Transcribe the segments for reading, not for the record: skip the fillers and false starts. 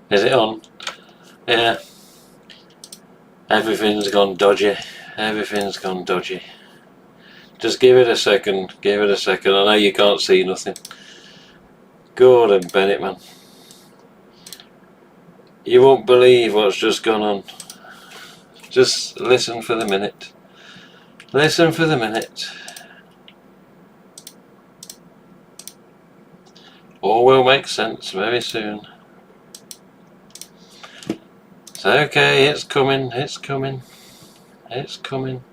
Is it on? Yeah. Everything's gone dodgy. Everything's gone dodgy. Just give it a second. Give it a second. I know you can't see nothing. Gordon Bennett, man. You won't believe what's just gone on. Just listen for the minute. Listen for the minute. All will make sense very soon. It's okay, it's coming, it's coming, it's coming.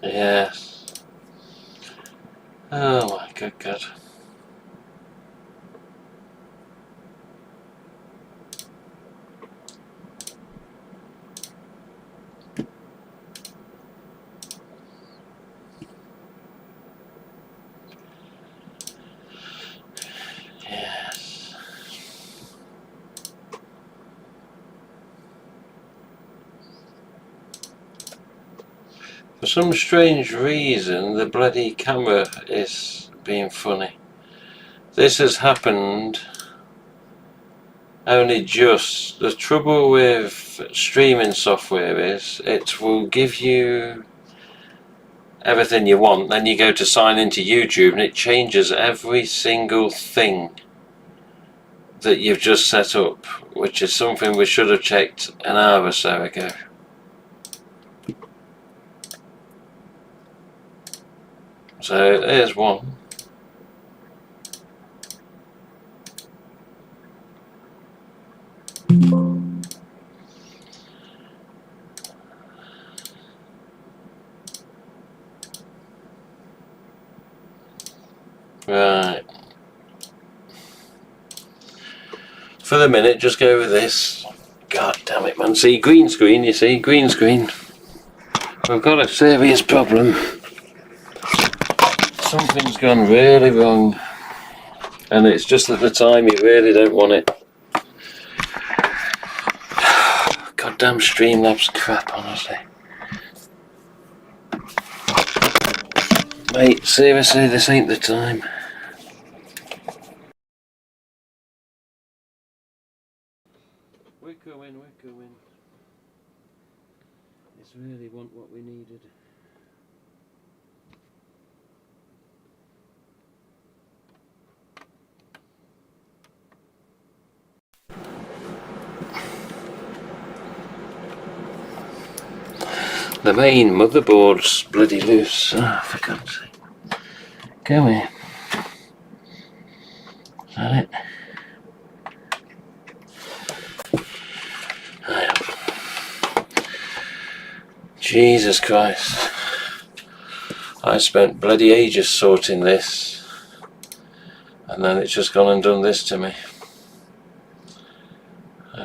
Yes. Oh my good God. Yes. For some strange reason, the bloody camera is being funny. This has happened only just. The trouble with streaming software is it will give you everything you want, then you go to sign into YouTube and it changes every single thing that you've just set up, which is something we should have checked an hour or so ago. So there's one. Right. For the minute, just go with this. God damn it, man. See, green screen, you see, green screen. We've got a serious problem. Something's gone really wrong. And it's just at the time you really don't want it. Goddamn Streamlabs crap, honestly. Mate, seriously, this ain't the time. We're coming, we're coming. This really wasn't what we needed. The main motherboard's bloody loose. Oh, for God's sake. Come here. Is that it? Jesus Christ. I spent bloody ages sorting this. And then it's just gone and done this to me.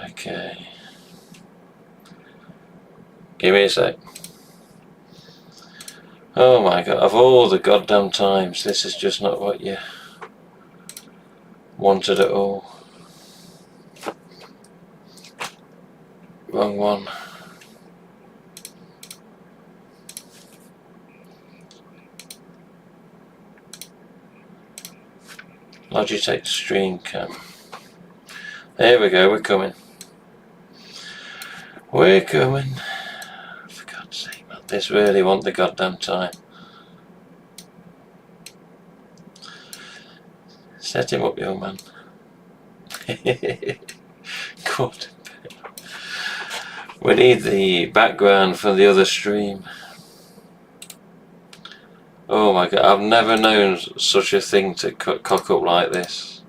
Okay. Give me a sec. Oh my God, of all the goddamn times, this is just not what you wanted at all. Wrong one. Logitech Streamcam. There we go, we're coming. We're coming. For God's sake, man, this really want the goddamn time. Set him up, young man. God. We need the background for the other stream. Oh my God, I've never known such a thing to cock up like this.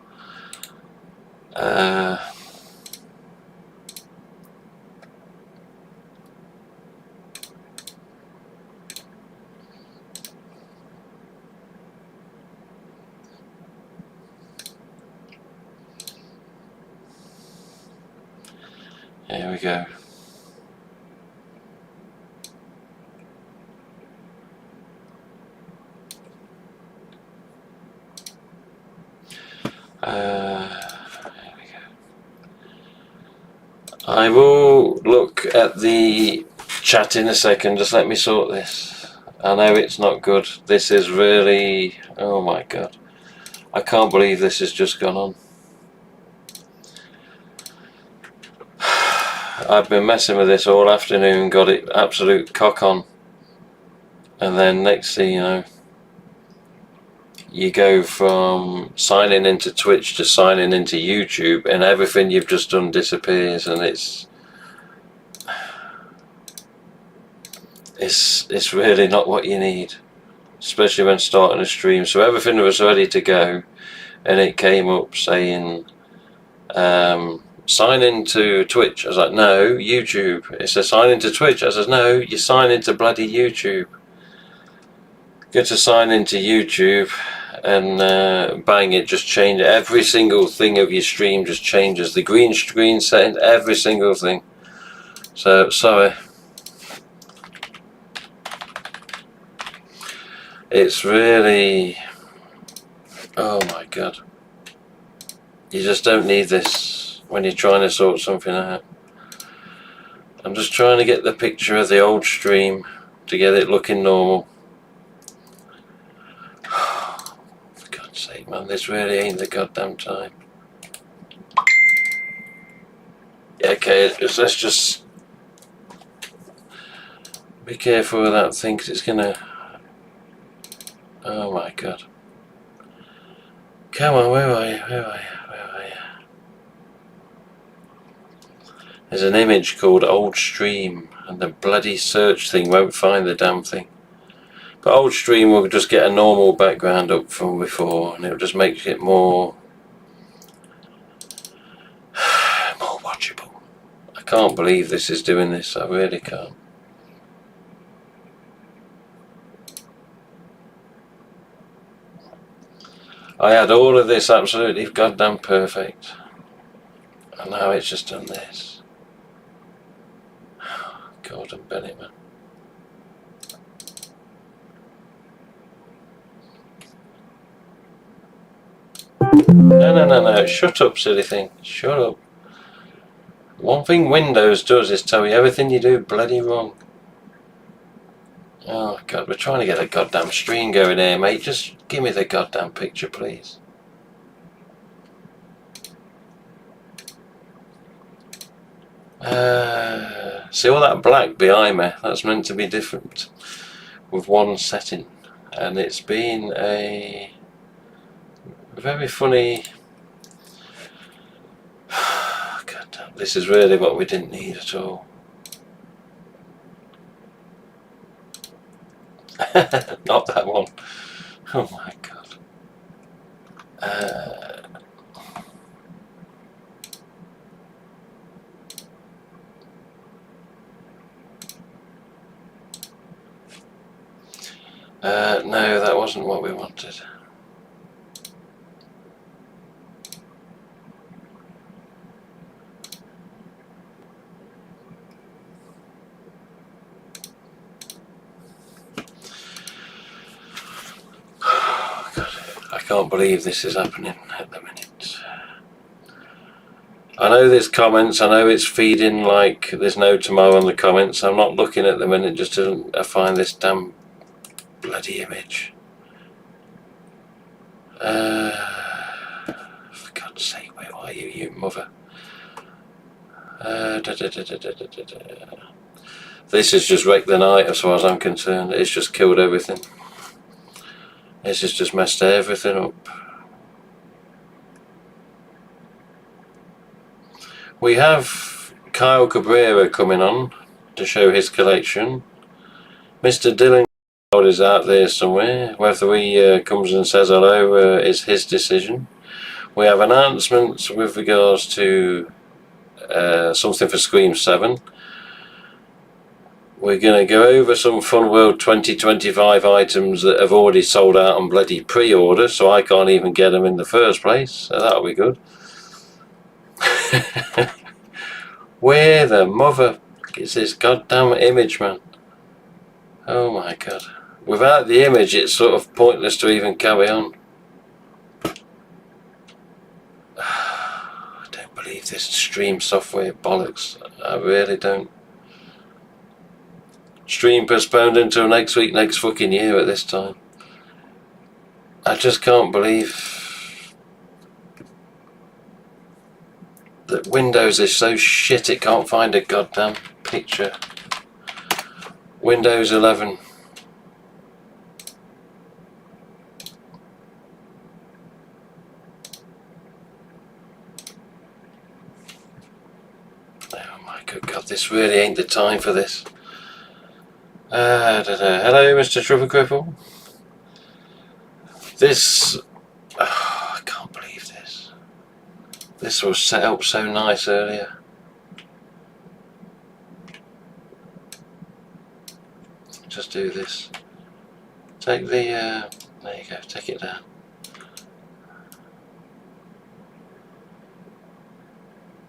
Here we go. Here we go. I will look at the chat in a second. Just let me sort this. I know it's not good. This is really, oh my god, I can't believe this has just gone on. I've been messing with this all afternoon, got it absolute cock on, and then next thing you know, you go from signing into Twitch to signing into YouTube, and everything you've just done disappears, and it's really not what you need, especially when starting a stream. So everything was ready to go, and it came up saying sign into Twitch. I was like, no, YouTube. It says sign into Twitch. I says, no, you sign into bloody YouTube. Go to sign into YouTube, and bang, it just changed. Every single thing of your stream just changes. The green screen setting, every single thing. So sorry. It's really, oh my god. You just don't need this when you're trying to sort something out. I'm just trying to get the picture of the old stream to get it looking normal. For God's sake, man, this really ain't the goddamn time. Okay, let's just be careful with that thing, because it's gonna, oh my god. Come on, where are you? Where are you? Where are you? There's an image called old stream, and the bloody search thing won't find the damn thing. But old stream will just get a normal background up from before, and it'll just make it more watchable. I can't believe this is doing this. I really can't. I had all of this absolutely goddamn perfect, and now it's just done this. Gordon Bennett, man. No, shut up, silly thing, shut up. One thing Windows does is tell you everything you do bloody wrong. Oh god, we're trying to get a goddamn stream going here, mate. Just give me the goddamn picture, please. See all that black behind me? That's meant to be different with one setting, and it's been a very funny. God damn, this is really what we didn't need at all. Not that one. Oh my god. No, that wasn't what we wanted. Oh, God. I can't believe this is happening at the minute. I know there's comments, I know it's feeding like there's no tomorrow on the comments. I'm not looking at the minute just to find this damn bloody image. For God's sake, where are you, you mother? This has just wrecked the night as far as I'm concerned. It's just killed everything. This has just messed everything up. We have Kyle Cabrera coming on to show his collection. Mr. Dylan is out there somewhere. Whether he comes and says hello is his decision. We have announcements with regards to something for Scream 7. We're going to go over some Fun World 2025 items that have already sold out on bloody pre-order, so I can't even get them in the first place, so that'll be good. Where the mother is this goddamn image, man? Oh my god. Without the image, it's sort of pointless to even carry on. I don't believe believe this stream software bollocks. I really don't. Stream postponed until next week, next fucking year at this time. I just can't believe that Windows is so shit it can't find a goddamn picture. Windows 11. Oh my good God, this really ain't the time for this. Hello, Mr. Trouble Cripple. This, I can't believe this. This was set up so nice earlier. Just do this. Take the, there you go, take it down.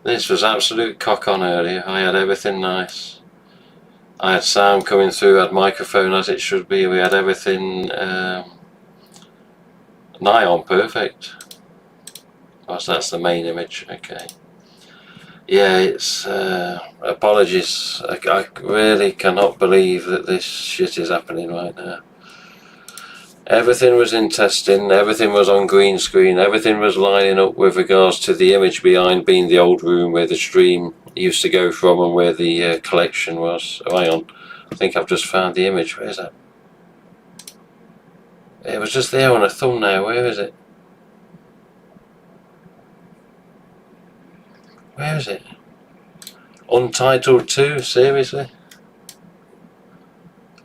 This was absolute cock on earlier. I had everything nice. I had sound coming through, had microphone as it should be, we had everything nigh on perfect. Whilst that's the main image, okay. Yeah, it's, apologies, I really cannot believe that this shit is happening right now. Everything was in testing, everything was on green screen, everything was lining up with regards to the image behind being the old room where the stream used to go from and where the collection was. Oh, hang on, I think I've just found the image. Where is that? It was just there on a thumbnail. Where is it? Where is it? Untitled 2, seriously?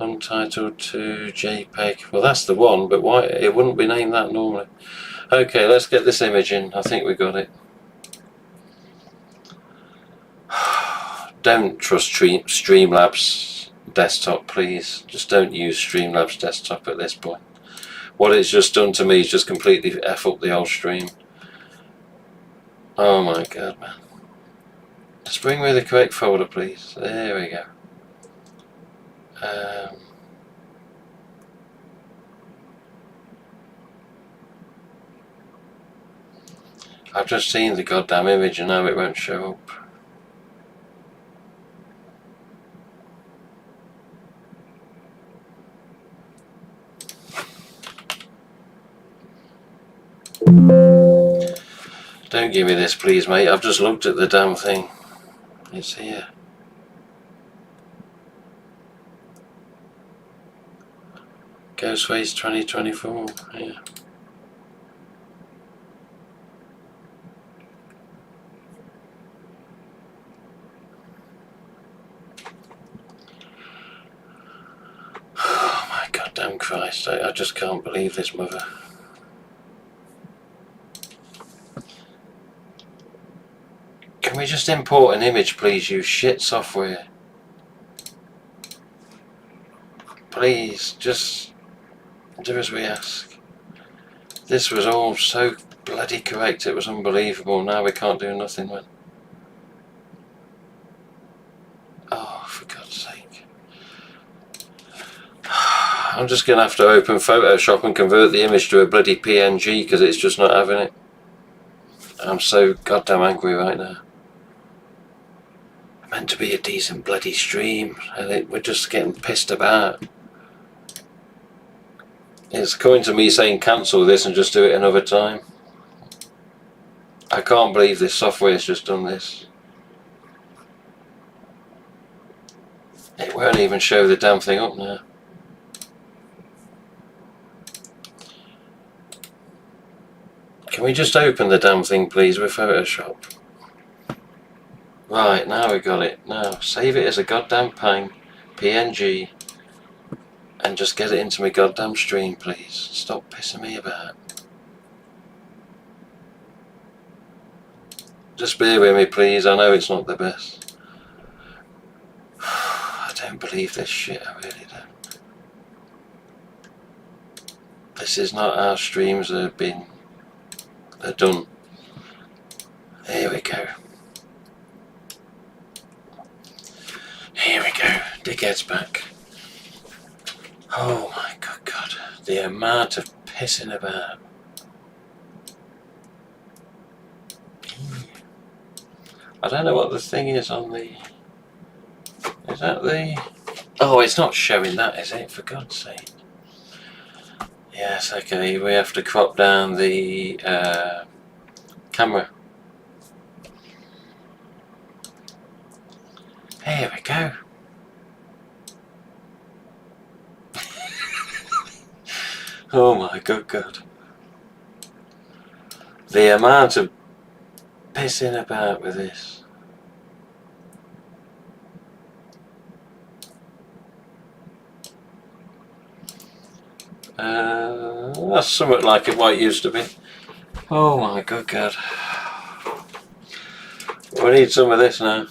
Untitled 2 JPEG. Well, that's the one, but why it wouldn't be named that normally. Okay, let's get this image in. I think we got it. Don't trust Streamlabs desktop, please. Just don't use Streamlabs desktop at this point. What it's just done to me is just completely F up the whole stream. Oh my God, man. Just bring me the correct folder, please. There we go. I've just seen the goddamn image and now it won't show up. Don't give me this, please, mate. I've just looked at the damn thing. It's here. Ghostface 2024. Yeah. Oh my goddamn Christ! I just can't believe this, mother. Can we just import an image, please, you shit software? Please, just do as we ask. This was all so bloody correct, it was unbelievable. Now we can't do nothing with. Oh, for God's sake. I'm just going to have to open Photoshop and convert the image to a bloody PNG because it's just not having it. I'm so goddamn angry right now. Meant to be a decent bloody stream and we're just getting pissed about. It's coming to me saying cancel this and just do it another time. I can't believe this software's just done this. It won't even show the damn thing up now. Can we just open the damn thing, please, with Photoshop? Right, now we got it. Now, save it as a goddamn PNG, and just get it into my goddamn stream, please. Stop pissing me about. Just bear with me, please. I know it's not the best. I don't believe this shit, I really don't. This is not how streams have been. They're done. Here we go. Here we go. Dickhead's back. Oh my good God. The amount of pissing about. I don't know what the thing is on the... Is that the... Oh, it's not showing that, is it? For God's sake. Yes, okay, we have to crop down the camera. Here we go. Oh my good God. The amount of pissing about with this. That's somewhat like what it used to be. Oh my good God. We need some of this now.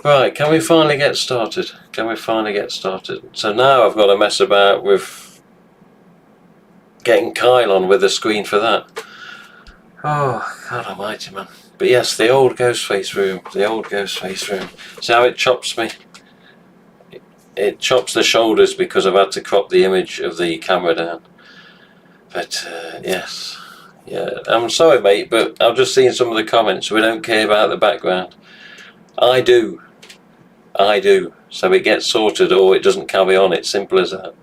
Right, can we finally get started? Can we finally get started? So now I've got to mess about with getting Kyle on with the screen for that. Oh, God almighty, man. But yes, the old Ghostface room. The old Ghostface room. See how it chops me? It chops the shoulders because I've had to crop the image of the camera down. But yes. Yeah, I'm sorry mate, but I've just seen some of the comments. We don't care about the background. I do. I do. So it gets sorted or it doesn't carry on. It's simple as that.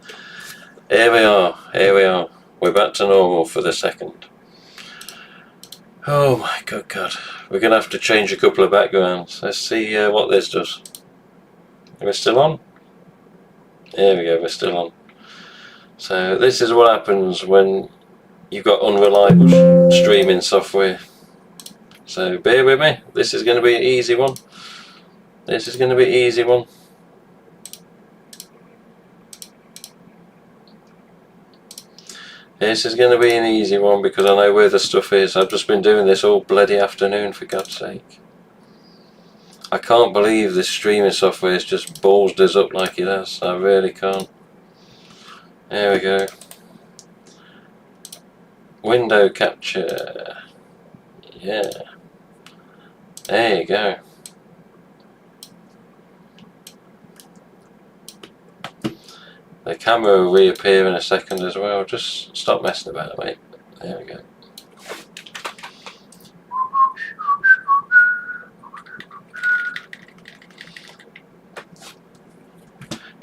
Here we are. Here we are. We're back to normal for the second. Oh my good God. We're going to have to change a couple of backgrounds. Let's see what this does. Are we still on? There we go, we're still on. So this is what happens when you've got unreliable streaming software. So bear with me. This is going to be an easy one. This is going to be an easy one. This is going to be an easy one because I know where the stuff is. I've just been doing this all bloody afternoon, for God's sake. I can't believe this streaming software has just ballsed us up like it has. I really can't. There we go. Window capture. Yeah. There you go. The camera will reappear in a second as well. Just stop messing about, mate. There we go.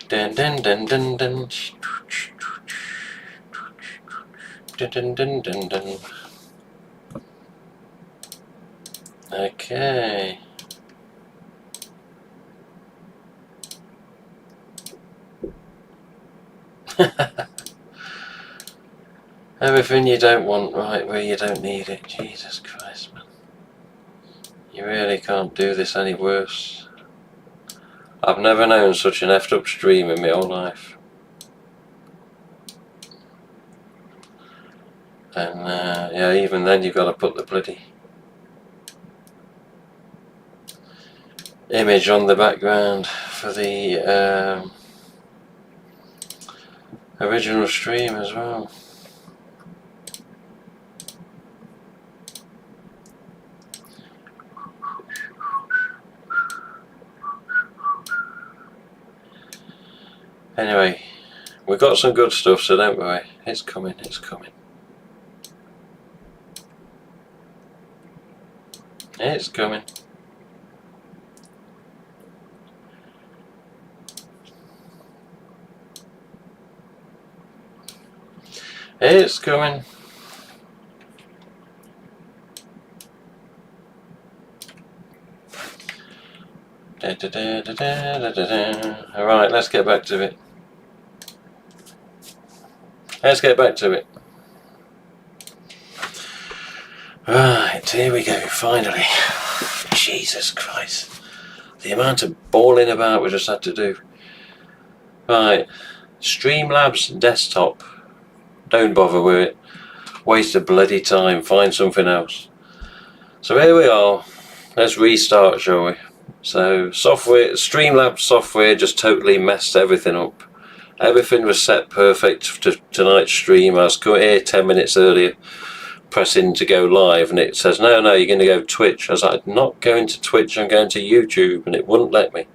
Dun dun dun dun dun. Dun dun dun dun dun. Okay. Everything you don't want right where you don't need it. Jesus Christ, man. You really can't do this any worse. I've never known such an effed up stream in my whole life. And yeah, even then you've got to put the bloody image on the background for the original stream as well. Anyway, we've got some good stuff, so don't worry. It's coming, it's coming. It's coming. It's coming. Alright, let's get back to it. Let's get back to it. Right, here we go, finally. Jesus Christ. The amount of balling about we just had to do. Right, Streamlabs desktop. Don't bother with it. Waste of bloody time, find something else. So here we are. Let's restart, shall we? So software, Streamlabs software just totally messed everything up. Everything was set perfect for tonight's stream. I was here 10 minutes earlier, pressing to go live, and it says, no, you're going to go Twitch. I was like, I'm not going to Twitch, I'm going to YouTube, and it wouldn't let me.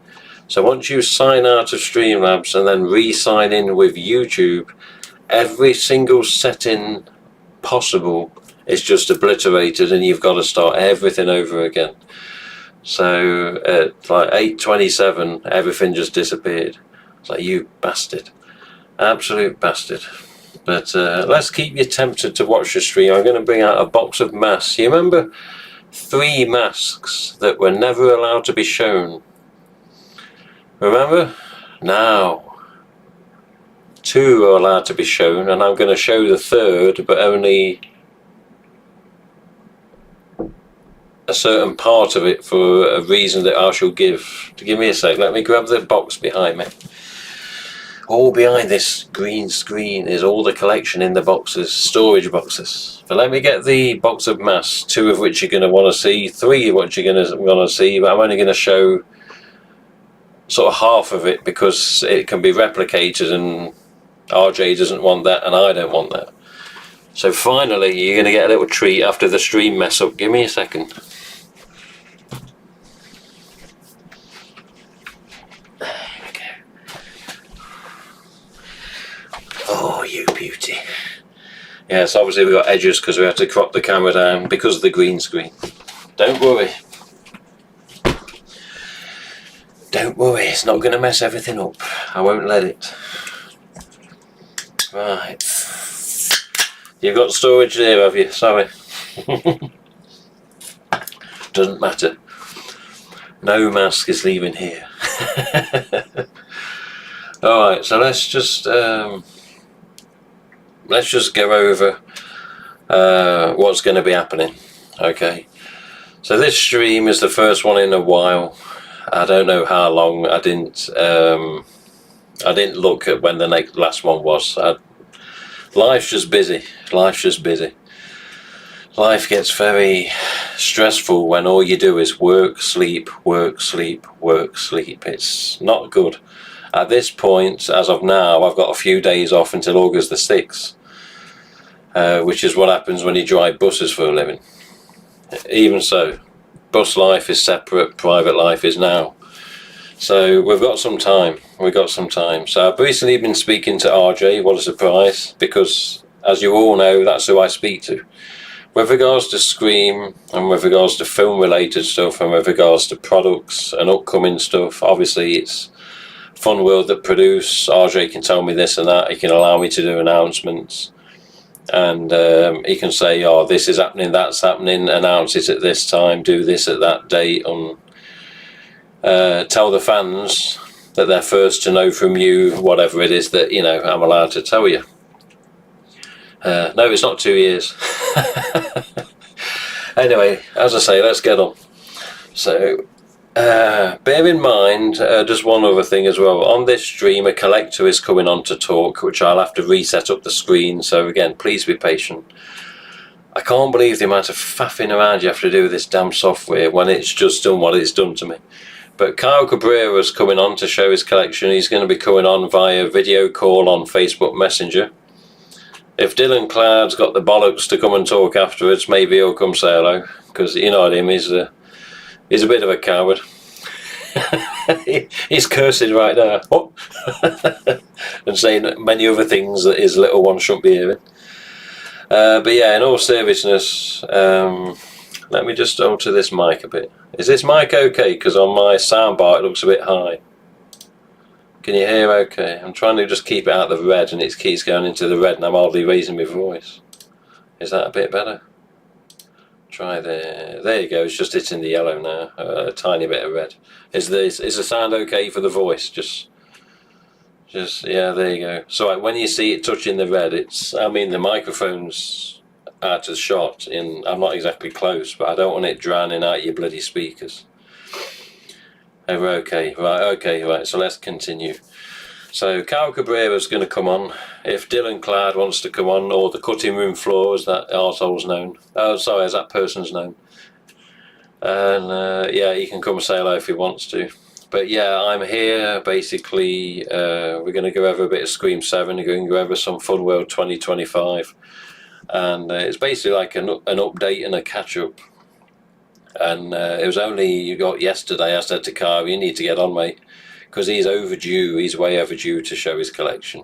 So once you sign out of Streamlabs and then re-sign in with YouTube, every single setting possible is just obliterated, and you've got to start everything over again. So at like 8:27, everything just disappeared. It's like, you bastard, absolute bastard. But let's keep you tempted to watch the stream. I'm going to bring out a box of masks. You remember 3 masks that were never allowed to be shown? Remember? Now 2 are allowed to be shown, and I'm going to show the 3rd, but only a certain part of it for a reason that I shall give. Give me a sec, let me grab the box behind me. All behind this green screen is all the collection in the boxes, storage boxes. But let me get the box of masks, 2 of which you're going to want to see, 3 of which you're going to want to see, but I'm only going to show sort of half of it because it can be replicated, and RJ doesn't want that and I don't want that. So finally you're going to get a little treat after the stream mess up. Give me a second. Oh, you beauty. Yes, obviously we've got edges because we have to crop the camera down because of the green screen. Don't worry. Don't worry, it's not going to mess everything up. I won't let it. Right. You've got storage there, have you? Sorry. Doesn't matter. No mask is leaving here. Alright, so let's just go over what's going to be happening. Okay, so this stream is the first one in a while. I don't know how long. I didn't look at when the last one was. Life's just busy. Life's just busy. Life gets very stressful when all you do is work, sleep, work, sleep, work, sleep. It's not good. At this point, as of now, I've got a few days off until August the 6th, which is what happens when you drive buses for a living. Even so, bus life is separate, private life is now. So we've got some time. So I've recently been speaking to RJ, what a surprise, because as you all know, that's who I speak to. With regards to Scream, and with regards to film related stuff, and with regards to products and upcoming stuff, obviously it's Fun World that produce. RJ can tell me this and that, he can allow me to do announcements, and he can say, oh, this is happening, that's happening, announce it at this time, do this at that date, and tell the fans that they're first to know from you whatever it is that, you know, I'm allowed to tell you. No, it's not 2 years. Anyway, as I say, let's get on. So bear in mind just one other thing as well. On this stream, a collector is coming on to talk, which I'll have to reset up the screen, so again, please be patient. I can't believe the amount of faffing around you have to do with this damn software when it's just done what it's done to me. But Cabrera is coming on to show his collection. He's going to be coming on via video call on Facebook Messenger. If Dylan Cloud's got the bollocks to come and talk afterwards, maybe he'll come say hello, because you know him, he's a bit of a coward. He's cursing right now. Oh. And saying many other things that his little one shouldn't be hearing. But yeah, in all seriousness, let me just alter this mic a bit. Is this mic okay? Because on my soundbar it looks a bit high. Can you hear okay? I'm trying to just keep it out of the red, and it keeps going into the red and I'm hardly raising my voice. Is that a bit better? Try there. There you go, it's just hitting the yellow now. A tiny bit of red. Is the sound okay for the voice? Just yeah, there you go. So when you see it touching the red, I mean the microphone's out of shot, I'm not exactly close, but I don't want it drowning out your bloody speakers. Oh, okay, right, so let's continue. So Carl Cabrera's going to come on. If Dylan Cloud wants to come on, or the cutting room floor, as that arsehole's known. Oh, sorry, as that person's known. And yeah, he can come say hello if he wants to. But yeah, I'm here, basically, we're going to go over a bit of Scream 7, we're going to go over some Fun World 2025. And it's basically like an update and a catch-up. And it was only you got yesterday I said to Carl, you need to get on, mate, because he's overdue, he's way overdue to show his collection.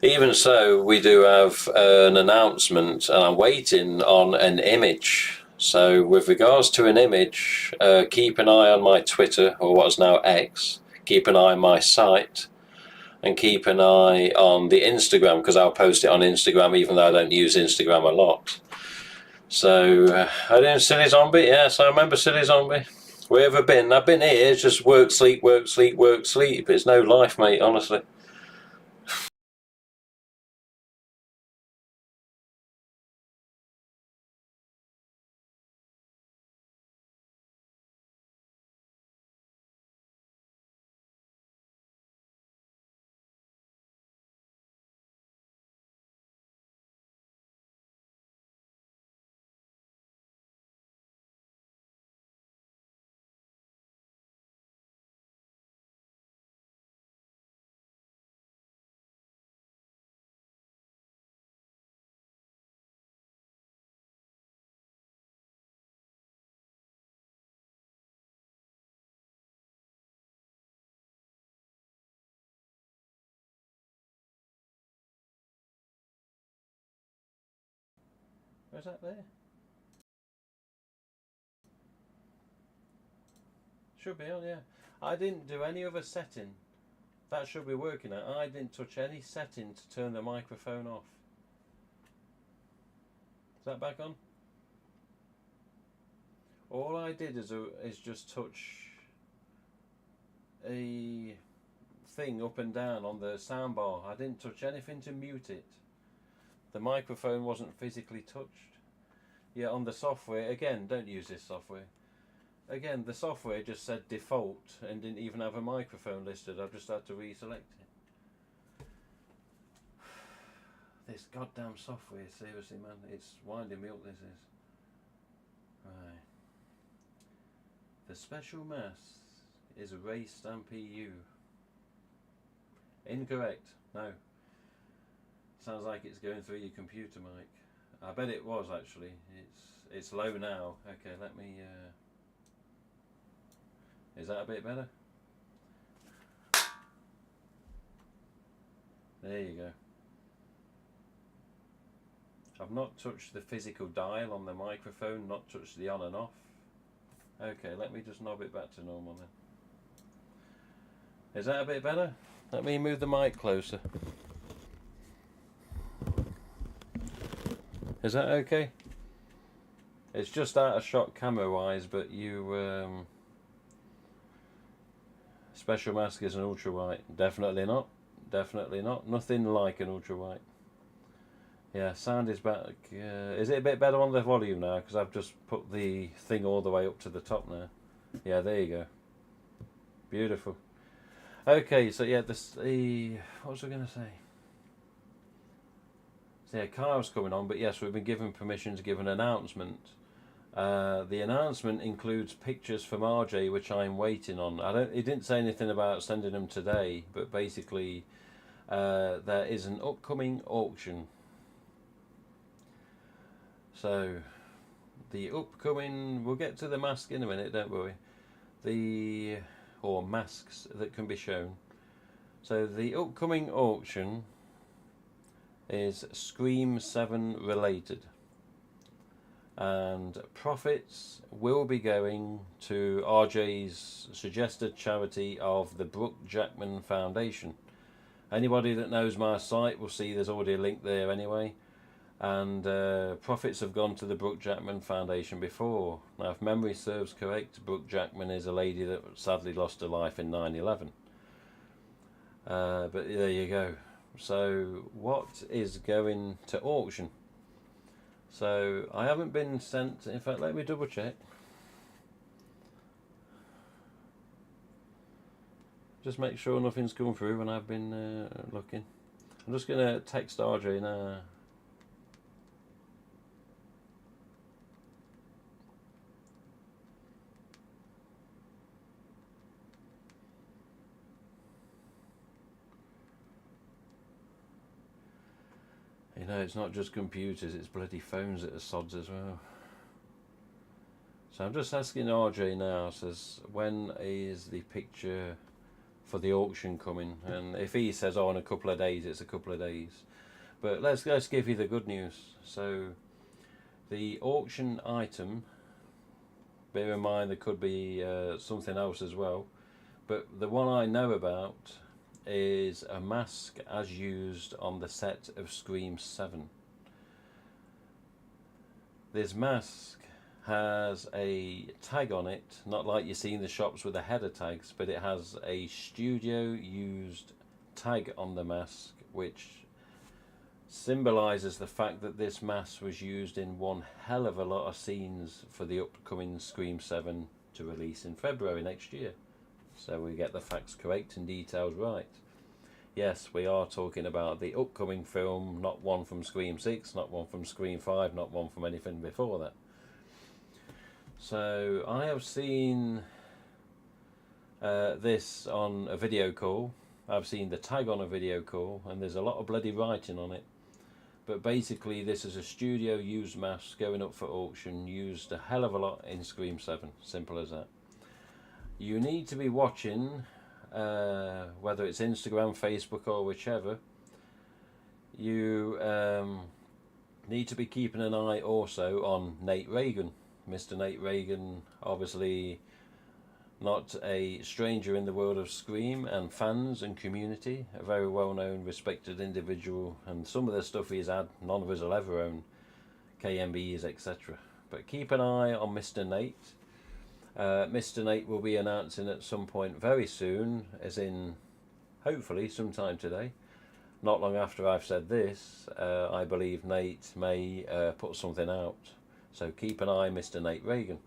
Even so, we do have an announcement, and I'm waiting on an image So with regards to an image, keep an eye on my Twitter, or what's now X, keep an eye on my site, and keep an eye on the Instagram, because I'll post it on Instagram even though I don't use Instagram a lot. So I didn't Silly Zombie, yes, I remember Silly Zombie. Where have I been? I've been here, it's just work, sleep, work, sleep, work, sleep. It's no life, mate, honestly. Where's that there? Should be on, yeah. I didn't do any other setting. That should be working now. I didn't touch any setting to turn the microphone off. Is that back on? All I did is just touch a thing up and down on the soundbar. I didn't touch anything to mute it. The microphone wasn't physically touched. Yeah, on the software, again, don't use this software. Again, the software just said default and didn't even have a microphone listed. I've just had to reselect it. This goddamn software, seriously, man, it's winding me up, this is. Right. The special mass is Ray Stampy U. Incorrect. No. Sounds like it's going through your computer mic. I bet it was actually. It's low now. Okay, let me. Is that a bit better? There you go. I've not touched the physical dial on the microphone, not touched the on and off. Okay, let me just knob it back to normal then. Is that a bit better? Let me move the mic closer. Is that okay? It's just out of shot camera wise, but you special mask is an ultra wide. Definitely not. Definitely not. Nothing like an ultra wide. Yeah, sound is back. Is it a bit better on the volume now? Because I've just put the thing all the way up to the top now. Yeah, there you go. Beautiful. Okay, so yeah, what was I going to say? So yeah, Kyle's coming on, but yes, we've been given permission to give an announcement. The announcement includes pictures from RJ, which I'm waiting on. He didn't say anything about sending them today, but basically, there is an upcoming auction. So, the upcoming, we'll get to the mask in a minute, don't worry. Or masks that can be shown. So the upcoming auction is Scream 7 related. And profits will be going to RJ's suggested charity of the Brooke Jackman Foundation. Anybody that knows my site will see there's already a link there anyway. And profits have gone to the Brooke Jackman Foundation before. Now, if memory serves correct, Brooke Jackman is a lady that sadly lost her life in 9/11. But there you go. So, what is going to auction? So, I haven't been sent. In fact, let me double check. Just make sure nothing's come through when I've been looking. I'm just going to text RJ now. You know, it's not just computers, it's bloody phones that are sods as well. So I'm just asking RJ now, says, when is the picture for the auction coming? And if he says, oh, in a couple of days, it's a couple of days. But let's give you the good news. So The auction item, bear in mind there could be something else as well, but the one I know about is a mask as used on the set of Scream 7. This mask has a tag on it, not like you see in the shops with the header tags, but it has a studio used tag on the mask, which symbolises the fact that this mask was used in one hell of a lot of scenes for the upcoming Scream 7 to release in February next year. So we get the facts correct and details right. Yes, we are talking about the upcoming film, not one from Scream 6, not one from Scream 5, not one from anything before that. So I have seen this on a video call. I've seen the tag on a video call, and there's a lot of bloody writing on it. But basically this is a studio used mask going up for auction, used a hell of a lot in Scream 7, simple as that. You need to be watching, whether it's Instagram, Facebook or whichever. You need to be keeping an eye also on Nate Reagan. Mr. Nate Reagan, obviously not a stranger in the world of Scream and fans and community, a very well known, respected individual, and some of the stuff he's had, none of us will ever own, KMBs, etc. But keep an eye on Mr. Nate. Mr. Nate will be announcing at some point very soon, as in hopefully sometime today, not long after I've said this. I believe Nate may put something out, so keep an eye, Mr. Nate Reagan.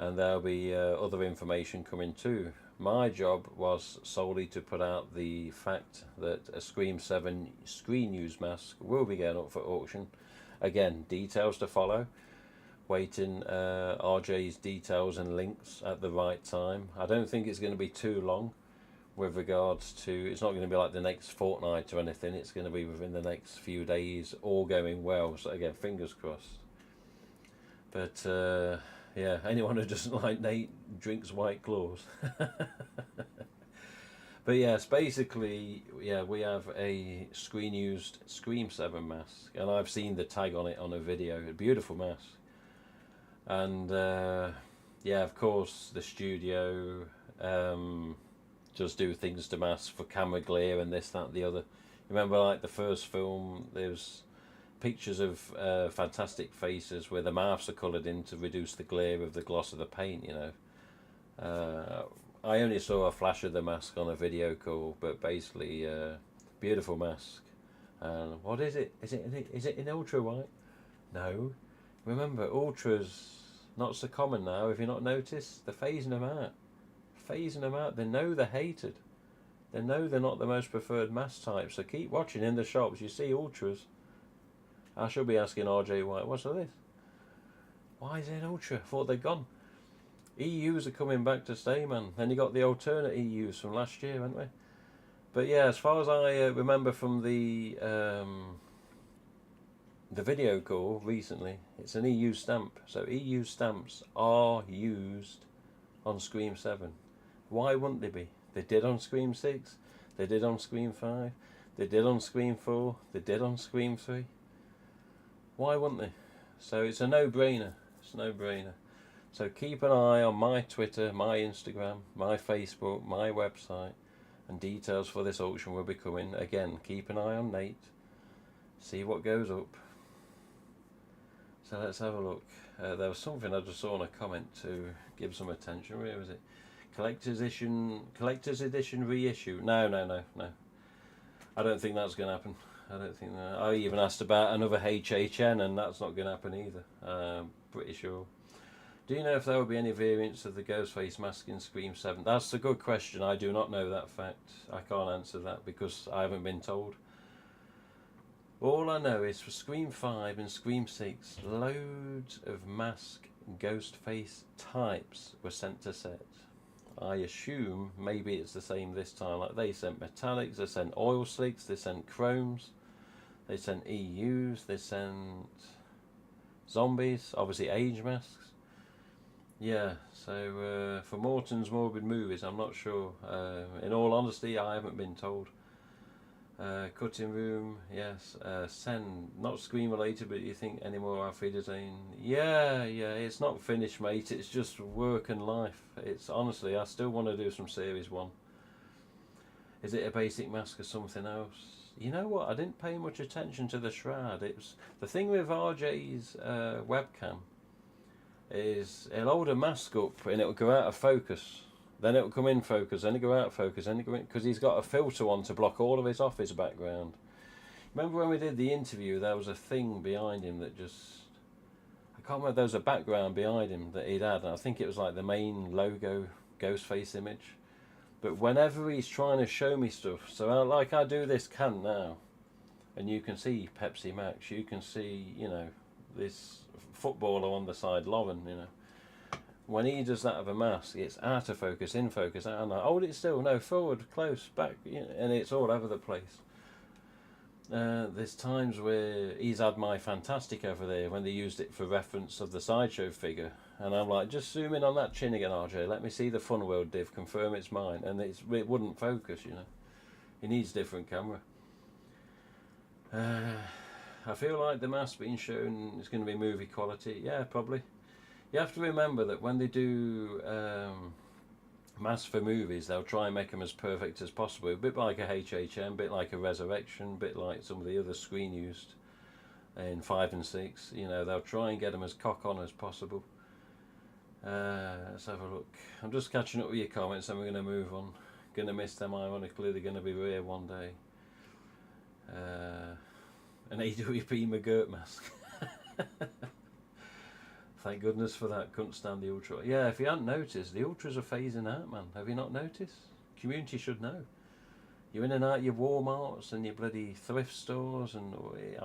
And there'll be other information coming too. My job was solely to put out the fact that a Scream 7 screen use mask will be going up for auction. Again, details to follow. Waiting RJ's details and links at the right time. I don't think it's going to be too long with regards to, it's not going to be like the next fortnight or anything. It's going to be within the next few days, all going well. So again, fingers crossed. But yeah, anyone who doesn't like Nate drinks White Claws. But yes, basically, yeah, we have a screen used Scream 7 mask, and I've seen the tag on it on a video. A beautiful mask. And yeah, of course, the studio does do things to masks for camera glare and this, that, and the other. Remember, like the first film, there's pictures of fantastic faces where the mouths are coloured in to reduce the glare of the gloss of the paint, you know. I only saw a flash of the mask on a video call, but basically, beautiful mask. And what is it? Is it in ultra white? No. Remember, ultras not so common now. If you not noticed, they're phasing them out. Phasing them out. They know they're hated. They know they're not the most preferred mask type. So keep watching in the shops. You see ultras. I should be asking RJ White, what's this? Why is it an ultra? I thought they'd gone. EUs are coming back to stay, man. Then you got the alternate EUs from last year, haven't we? But yeah, as far as I remember from the video call recently, it's an EU stamp. So EU stamps are used on Scream 7. Why wouldn't they be? They did on Scream 6. They did on Scream 5. They did on Scream 4. They did on Scream 3. Why wouldn't they? So it's a no-brainer. It's a no-brainer. So keep an eye on my Twitter, my Instagram, my Facebook, my website, and details for this auction will be coming. Again, keep an eye on Nate. See what goes up. So let's have a look. There was something I just saw in a comment to give some attention. Where was it? Collector's edition reissue. No. I don't think that's going to happen. I don't think that. I even asked about another HHN, and that's not going to happen either. Pretty sure. Do you know if there will be any variants of the Ghostface mask in Scream 7? That's a good question. I do not know that fact. I can't answer that because I haven't been told. All I know is for Scream 5 and Scream 6, loads of mask Ghostface types were sent to set. I assume maybe it's the same this time. Like they sent metallics, they sent oil slicks, they sent chromes, they sent EUs, they sent zombies, obviously age masks. Yeah, so for Morton's Morbid Movies, I'm not sure. In all honesty, I haven't been told. Cutting room, yes. Send, not screen related, but you think any more Alfie design? Yeah, it's not finished, mate. It's just work and life. It's honestly, I still want to do some series 1. Is it a basic mask or something else? You know what? I didn't pay much attention to the shroud. It was the thing with RJ's webcam is it'll hold a mask up and it'll go out of focus. Then it'll come in focus, then it'll go out of focus, then it'll go in, because he's got a filter on to block all of his office background. Remember when we did the interview, there was a thing behind him that just... I can't remember, there was a background behind him that he'd had, and I think it was like the main logo, Ghostface image. But whenever he's trying to show me stuff, so like I do this can now, and you can see Pepsi Max, you can see, you know, this footballer on the side, Lauren, you know. When he does that of a mask, it's out of focus, in focus, out and hold it still, no, forward, close, back, you know, and it's all over the place. There's times where he's had my Fantastic over there when they used it for reference of the sideshow figure, and I'm like, just zoom in on that chin again, RJ, let me see the Fun World div, confirm it's mine, and it wouldn't focus, you know. He needs different camera. I feel like the mask being shown is going to be movie quality. Yeah, probably. You have to remember that when they do masks for movies, they'll try and make them as perfect as possible. A bit like a HHM, a bit like a Resurrection, a bit like some of the other screen used in 5 and 6. You know, they'll try and get them as cock on as possible. Let's have a look. I'm just catching up with your comments, and we're going to move on. Going to miss them, ironically. They're going to be rare one day. An AWP McGirt mask. Thank goodness for that. Couldn't stand the Ultra. Yeah, if you hadn't noticed, the Ultras are phasing out, man. Have you not noticed? Community should know. You're in and out your Walmarts and your bloody thrift stores, and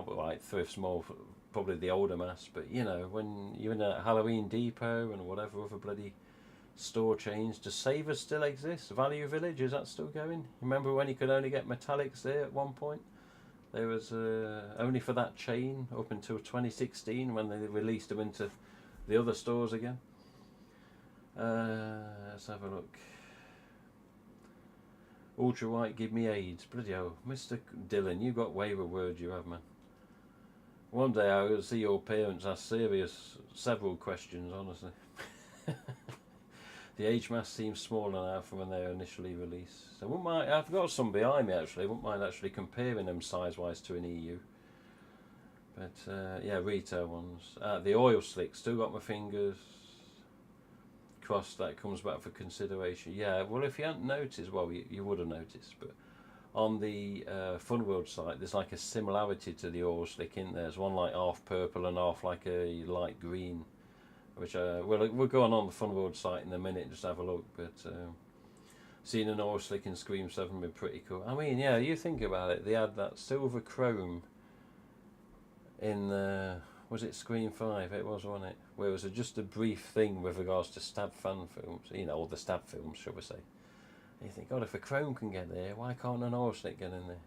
right, thrift's more probably the older mass, but you know, when you're in a Halloween Depot and whatever other bloody store chains, does Savers still exist? Value Village, is that still going? You remember when you could only get metallics there at one point? There was only for that chain up until 2016 when they released them into the other stores again. Let's have a look. Ultra White, give me AIDS. Bloody hell, Mr. Dillon, you got way with words, you have, man. One day I will see your parents ask several questions, honestly. The age mass seems smaller now from when they were initially released. So I've got some behind me actually. I wouldn't mind actually comparing them size-wise to an EU. But yeah, retail ones. The oil slick, still got my fingers crossed that comes back for consideration. Yeah, well, if you hadn't noticed, well, you would have noticed, but on the Fun World site, there's like a similarity to the oil slick in there. There's one like half purple and half like a light green, which we're going on the Fun World site in a minute, just have a look, but seeing an oil slick in Scream 7 would be pretty cool. I mean, yeah, you think about it, they had that silver chrome in was it Scream 5? It was, wasn't it? Where it was just a brief thing with regards to Stab fan films, you know, or the Stab films, shall we say. And you think, God, if a chrome can get there, why can't an oil slick get in there?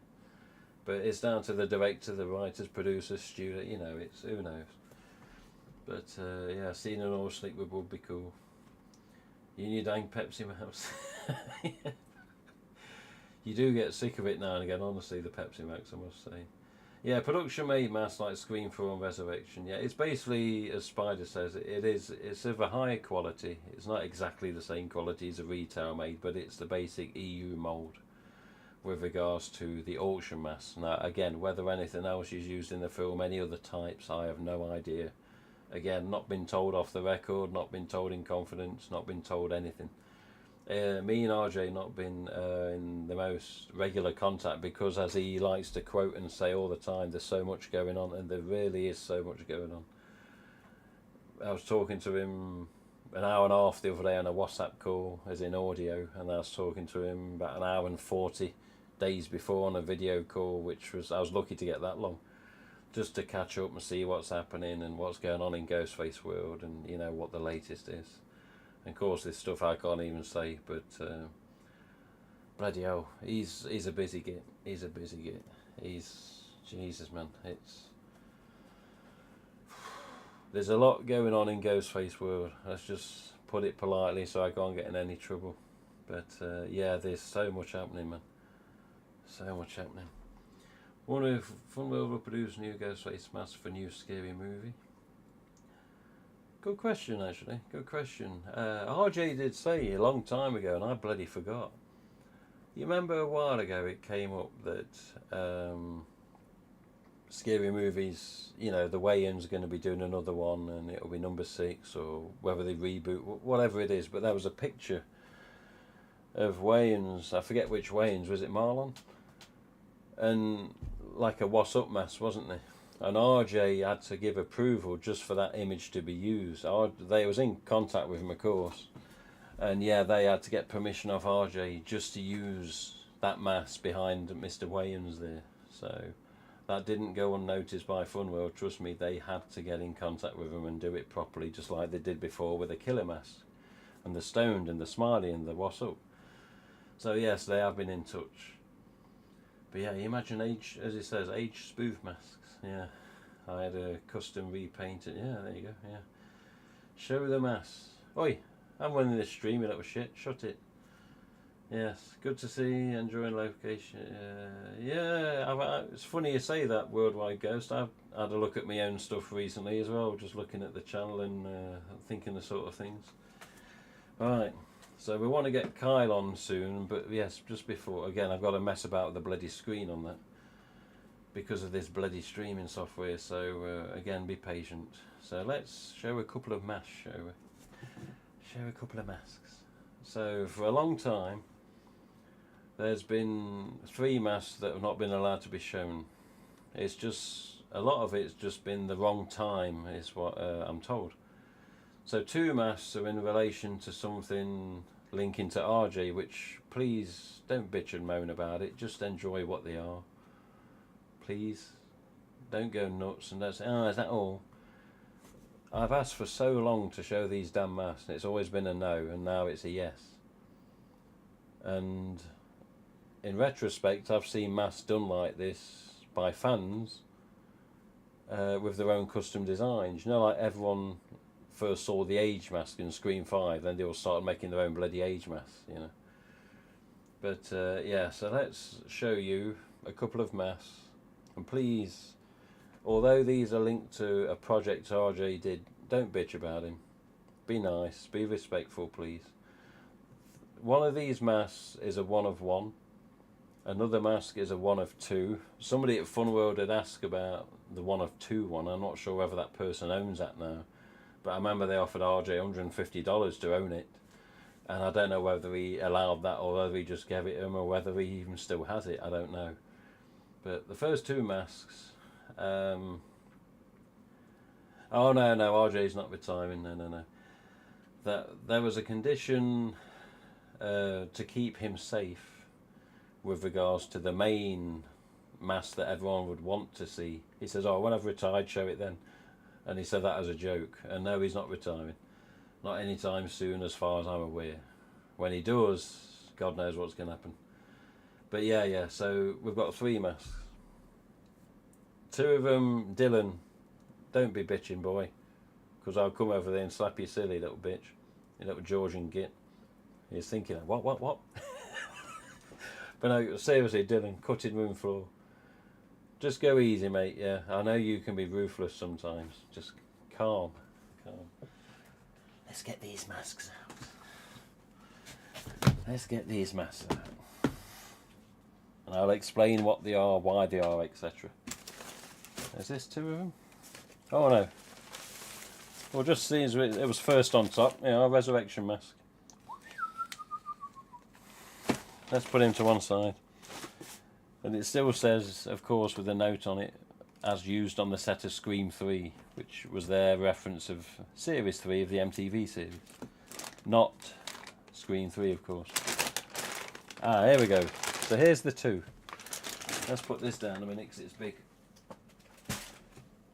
But it's down to the director, the writers, producers, studio, you know, it's, who knows. But yeah, seeing an oil slick would be cool. You need dang Pepsi Max. You do get sick of it now and again, honestly, the Pepsi Max, I must say. Yeah, production made masks like Scream 4 and Resurrection. Yeah, it's basically, as Spider says, it's of a higher quality. It's not exactly the same quality as a retail made, but it's the basic EU mould with regards to the auction mask. Now, again, whether anything else is used in the film, any other types, I have no idea. Again, not been told off the record, not been told in confidence, not been told anything. Me and RJ not been in the most regular contact because, as he likes to quote and say all the time, there's so much going on, and there really is so much going on. I was talking to him an hour and a half the other day on a WhatsApp call, as in audio, and I was talking to him about an hour and 40 days before on a video call, which was, I was lucky to get that long, just to catch up and see what's happening and what's going on in Ghostface world, and you know what the latest is. And of course, this stuff I can't even say, but bloody hell, he's a busy git. He's a busy git. He's, Jesus, man, there's a lot going on in Ghostface world. Let's just put it politely, so I can't get in any trouble. But yeah, there's so much happening, man. So much happening. Wonder if Funwell will produce new ghost face mask for new scary movie. Good question, actually. Good question. RJ did say a long time ago, and I bloody forgot. You remember a while ago it came up that scary movies, you know, the Wayans are going to be doing another one, and it'll be number 6, or whether they reboot, whatever it is. But there was a picture of Wayans. I forget which Wayans. Was it Marlon? And like a what's up mask, wasn't there? And RJ had to give approval just for that image to be used. They was in contact with him, of course, and yeah, they had to get permission off RJ just to use that mask behind Mr. Wayans there. So that didn't go unnoticed by Funworld. Trust me, they had to get in contact with him and do it properly, just like they did before with the Killer mask and the Stoned and the Smiley and the What's Up. So yes, they have been in touch. But yeah, you imagine age, as it says, age spoof masks. Yeah, I had a custom repainted. Yeah, there you go. Yeah, show the masks. Oi, I'm winning this stream, you little shit. Shut it. Yes, good to see. Enjoying location. Yeah, it's funny you say that, Worldwide Ghost. I've had a look at my own stuff recently as well, just looking at the channel and thinking the sort of things. Right. So we want to get Kyle on soon, but yes, just before, again, I've got to mess about with the bloody screen on that because of this bloody streaming software, so again, be patient. So let's show a couple of masks, shall we? Show a couple of masks. So for a long time, there's been 3 masks that have not been allowed to be shown. It's just, a lot of it's just been the wrong time, is what I'm told. So 2 masks are in relation to something linking to RJ, which please don't bitch and moan about it, just enjoy what they are. Please, don't go nuts and that's, oh, is that all? I've asked for so long to show these damn masks, and it's always been a no, and now it's a yes. And in retrospect, I've seen masks done like this by fans with their own custom designs. You know, like everyone first saw the Age mask in Scream 5, then they all started making their own bloody Age masks, you know. But yeah, so let's show you a couple of masks. And please, although these are linked to a project RJ did, don't bitch about him. Be nice, be respectful, please. One of these masks is a 1 of 1. Another mask is a 1 of 2. Somebody at Funworld had asked about the 1 of 2 one. I'm not sure whether that person owns that now. But I remember they offered RJ $150 to own it. And I don't know whether he allowed that or whether he just gave it him or whether he even still has it. I don't know. But the first 2 masks... oh no, RJ's not retiring. No. That there was a condition to keep him safe with regards to the main mask that everyone would want to see. He says, oh, when I've retired, show it then. And he said that as a joke. And no, he's not retiring. Not anytime soon, as far as I'm aware. When he does, God knows what's going to happen. But yeah, so we've got 3 masks. 2 of them, Dylan, don't be bitching, boy. Because I'll come over there and slap you silly, little bitch. You little Georgian git. He's thinking, what? But no, seriously, Dylan, cutting room floor. Just go easy, mate, yeah. I know you can be ruthless sometimes. Just calm. Let's get these masks out. And I'll explain what they are, why they are, etc. Is this 2 of them? Oh no. Well, just see as it was first on top, you know, a resurrection mask. Let's put him to one side. And it still says, of course, with a note on it, as used on the set of Scream 3, which was their reference of Series 3 of the MTV series. Not Scream 3, of course. Here we go. So here's the 2. Let's put this down a minute because it's big.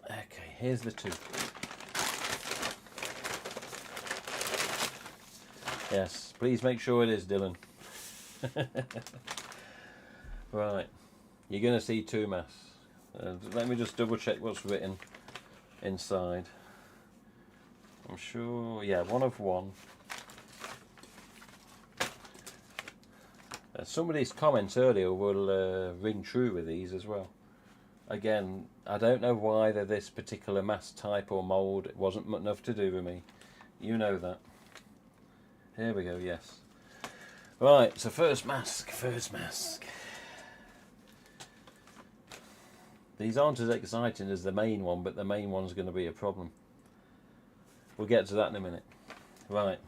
Okay, here's the 2. Yes, please make sure it is, Dylan. Right, you're going to see 2 masks. Let me just double check what's written inside. I'm sure, yeah, 1 of 1. Somebody's comments earlier will ring true with these as well. Again, I don't know why they're this particular mask type or mould. It wasn't enough to do with me. You know that. Here we go, yes. Right, so first mask. These aren't as exciting as the main one, but the main one's going to be a problem. We'll get to that in a minute. Right.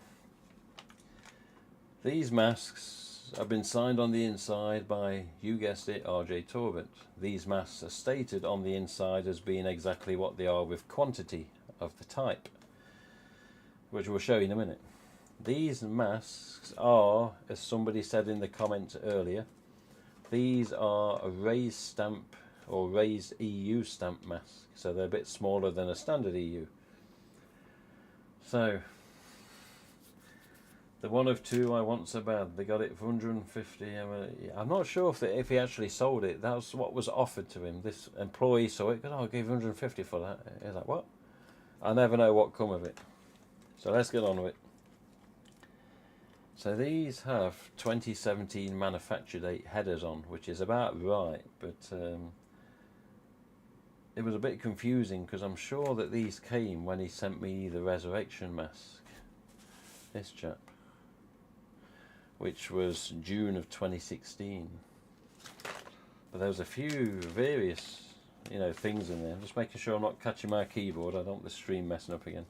These masks have been signed on the inside by, you guessed it, RJ Torbett. These masks are stated on the inside as being exactly what they are with quantity of the type, which we'll show you in a minute. These masks are, as somebody said in the comments earlier, these are a raised stamp or raised EU stamp mask, so they're a bit smaller than a standard EU. So the one of two I want so bad. They got it for 150. I'm not sure if he actually sold it. That's what was offered to him. This employee saw it. I'll give 150 for that. He's like, what? I never know what come of it. So let's get on with it. So these have 2017 manufacture date headers on, which is about right, but it was a bit confusing because I'm sure that these came when he sent me the resurrection mask. This chap. Which was June of 2016. But there was a few various, things in there. Just making sure I'm not catching my keyboard. I don't want the stream messing up again.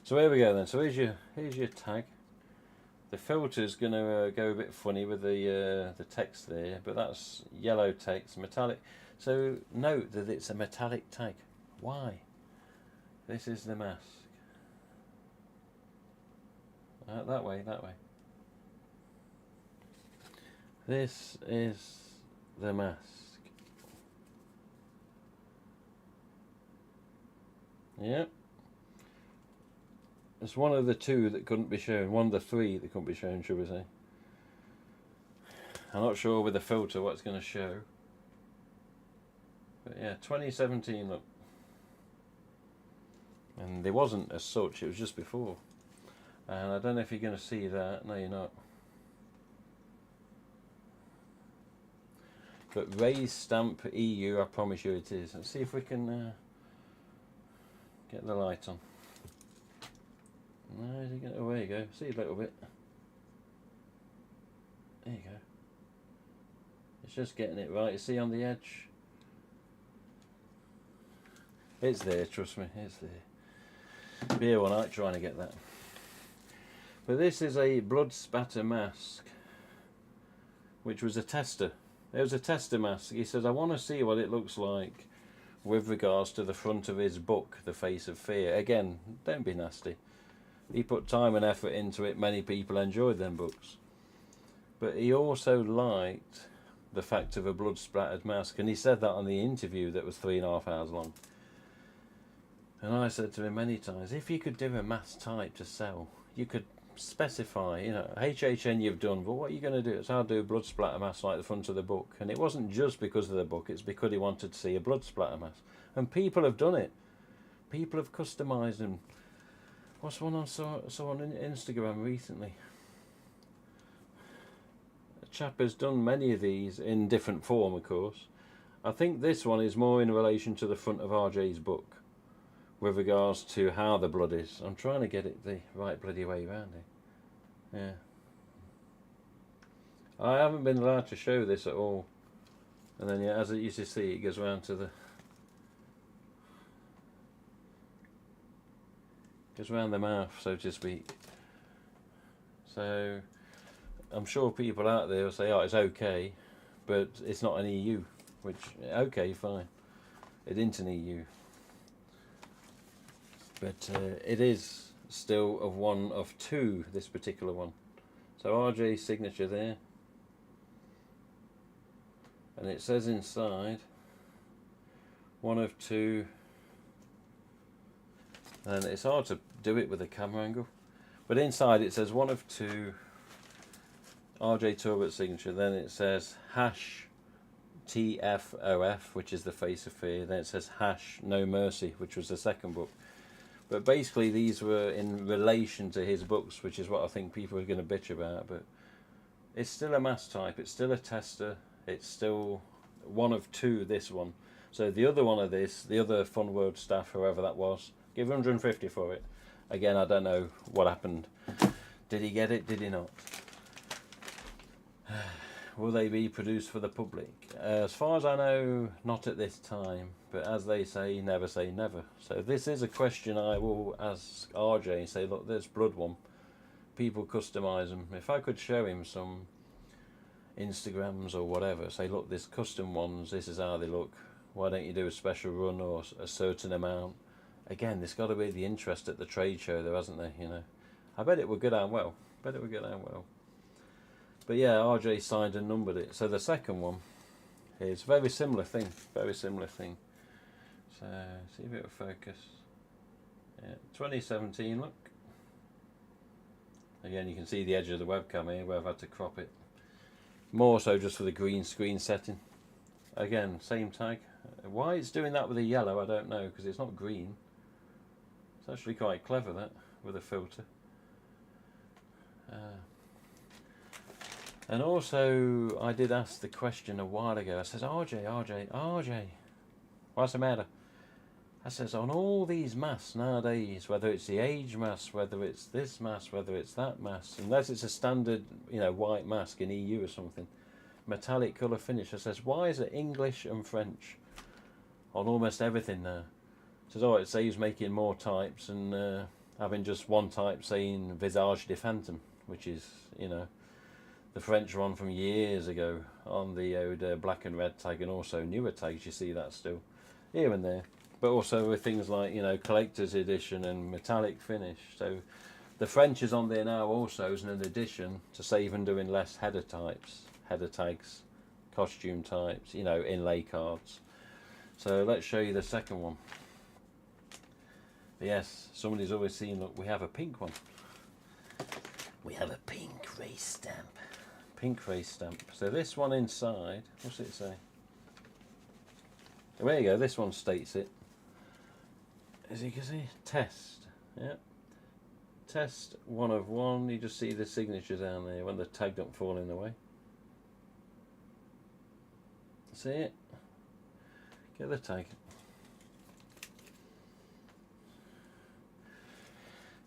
So here we go then. So here's your tag. The filter's going to go a bit funny with the text there, but that's yellow text, metallic. So note that it's a metallic tag. Why? This is the mask. That way. This is the mask. Yep. It's one of the two that couldn't be shown. One of the three that couldn't be shown, should we say. I'm not sure with the filter what it's going to show. But yeah, 2017, look. And there wasn't as such, it was just before. And I don't know if you're going to see that. No, you're not. But raised stamp EU, I promise you it is. Let's see if we can get the light on. No, is he going? Oh, there you go. See a little bit. There you go. It's just getting it right. You see on the edge? It's there, trust me, it's there. Be here all night trying to get that. But this is a blood spatter mask, which was a tester. It was a tester mask. He says, I want to see what it looks like with regards to the front of his book, The Face of Fear. Again, don't be nasty. He put time and effort into it. Many people enjoyed them books. But he also liked the fact of a blood splattered mask. And he said that on the interview that was 3.5 hours long. And I said to him many times, if you could do a mask type to sell, you could specify, HHN you've done, but what are you going to do? So I'll do a blood splatter mask like the front of the book. And it wasn't just because of the book, it's because he wanted to see a blood splatter mask. And people have done it. People have customised them. What's one I saw on Instagram recently? A chap has done many of these in different form, of course. I think this one is more in relation to the front of RJ's book, with regards to how the blood is. I'm trying to get it the right bloody way around here. Yeah. I haven't been allowed to show this at all. And then, yeah, as you used to see, it goes around to the... goes around the mouth, so to speak. So, I'm sure people out there will say, oh, it's okay, but it's not an EU. Which, okay, fine. It isn't an EU. But it is still of one of two, this particular one. So RJ's signature there. And it says inside, one of two. And it's hard to do it with a camera angle. But inside it says one of two, RJ Torbett signature. Then it says hash TFOF, which is the Face of Fear. Then it says hash No Mercy, which was the second book. But basically these were in relation to his books, which is what I think people are going to bitch about. But it's still a mask type, it's still a tester, it's still one of two, this one. So the other one of this, the other Fun World staff, whoever that was, give 150 for it. Again, I don't know what happened. Did he get it? Did he not? Will they be produced for the public? As far as I know, not at this time. But as they say never. So this is a question I will ask RJ and say, look, there's blood one. People customise them. If I could show him some Instagrams or whatever, say, look, there's custom ones, this is how they look. Why don't you do a special run or a certain amount? Again, there's got to be the interest at the trade show, though, hasn't there? You know, I bet it would go down well. But yeah, RJ signed and numbered it. So the second one is very similar thing. So see if it will focus. Yeah, 2017. Look. Again, you can see the edge of the webcam here where I've had to crop it. More so just for the green screen setting. Again, same tag. Why it's doing that with the yellow, I don't know, because it's not green. It's actually quite clever, that, with a filter. And also, I did ask the question a while ago. I says, RJ, what's the matter? I says, on all these masks nowadays, whether it's the age mask, whether it's this mask, whether it's that mask, unless it's a standard, you know, white mask in EU or something, metallic colour finish, I says, why is it English and French on almost everything now? I says, oh, it saves making more types and having just one type saying Visage de Phantom, which is, you know, the French one from years ago on the old black and red tag, and also newer tags, you see that still here and there. But also with things like, you know, collector's edition and metallic finish. So the French is on there now also as an addition to save and doing less header types, header tags, costume types, you know, inlay cards. So let's show you the second one. But yes, somebody's always seen, look, we have a pink one. We have a pink race stamp. Pink race stamp. So this one inside, what's it say? There you go, this one states it. As you can see, test. Yeah. Test 1 of 1. You just see the signature down there when the tag don't fall in the way. See it? Get the tag.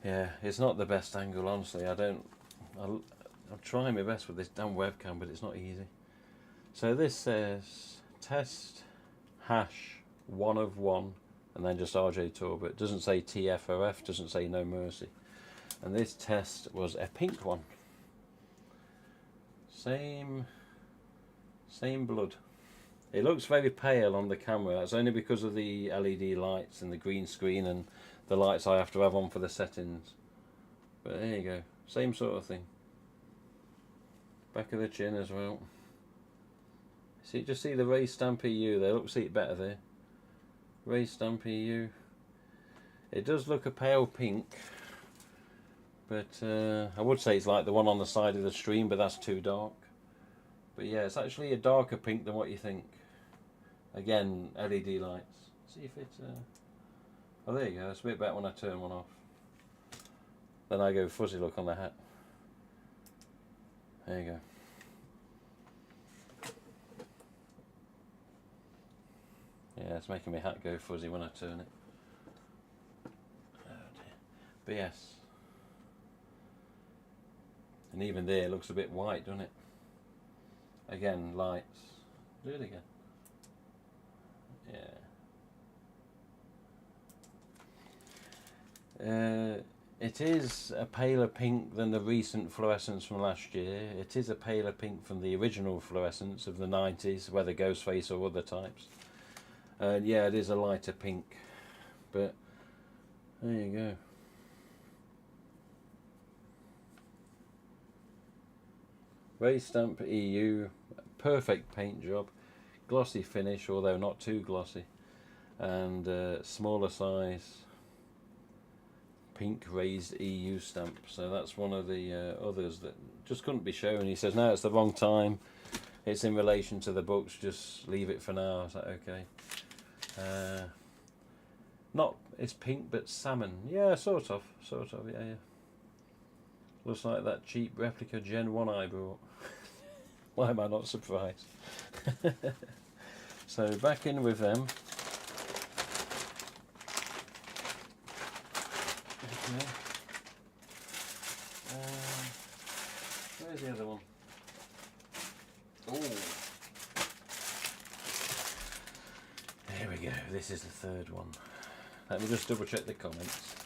Yeah, it's not the best angle, honestly. I'm trying my best with this damn webcam, but it's not easy. So this says test hash 1 of 1. And then just RJ Tour, but it doesn't say TFOF, doesn't say No Mercy. And this test was a pink one. Same blood. It looks very pale on the camera. It's only because of the LED lights and the green screen and the lights I have to have on for the settings. But there you go, same sort of thing. Back of the chin as well. See, just see the raised stamp EU there. Look, see it better there. Raised stamp EU. It does look a pale pink, but I would say it's like the one on the side of the stream, but that's too dark. But yeah, it's actually a darker pink than what you think. Again, LED lights. See if it... oh, there you go. It's a bit better when I turn one off. Then I go fuzzy look on the hat. There you go. Yeah, it's making my hat go fuzzy when I turn it. Oh dear. But yes. And even there it looks a bit white, doesn't it? Again, lights. Do it again. Yeah. It is a paler pink than the recent fluorescence from last year. It is a paler pink from the original fluorescence of the 90s, whether Ghostface or other types. Yeah, it is a lighter pink, but there you go. Raised stamp EU, perfect paint job, glossy finish, although not too glossy, and smaller size pink raised EU stamp. So that's one of the others that just couldn't be shown. He says, no, it's the wrong time, it's in relation to the books, just leave it for now. I was like, okay. Not, it's pink but salmon. Yeah, sort of, yeah. Looks like that cheap replica Gen 1 I brought. Why am I not surprised? So back in with them. Okay. Where's the other one? Oh, there we go. This is the third one. Let me just double check the comments.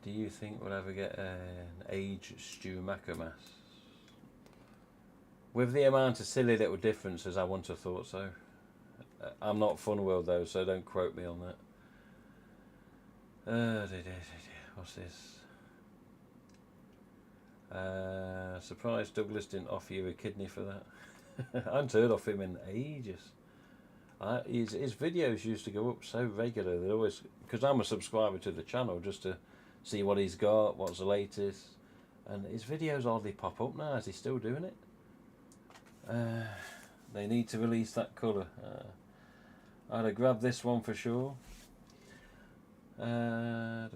Do you think we'll ever get an aged Schumacher mass? With the amount of silly little differences, I wouldn't have thought so. I'm not Funworld though, so don't quote me on that. What's this? Surprised Douglas didn't offer you a kidney for that. I haven't heard of him in ages. His videos used to go up so regular. They're always, because I'm a subscriber to the channel, just to see what he's got, what's the latest, and his videos hardly pop up now. Is he still doing it? They need to release that colour. I'd have grabbed this one for sure. Time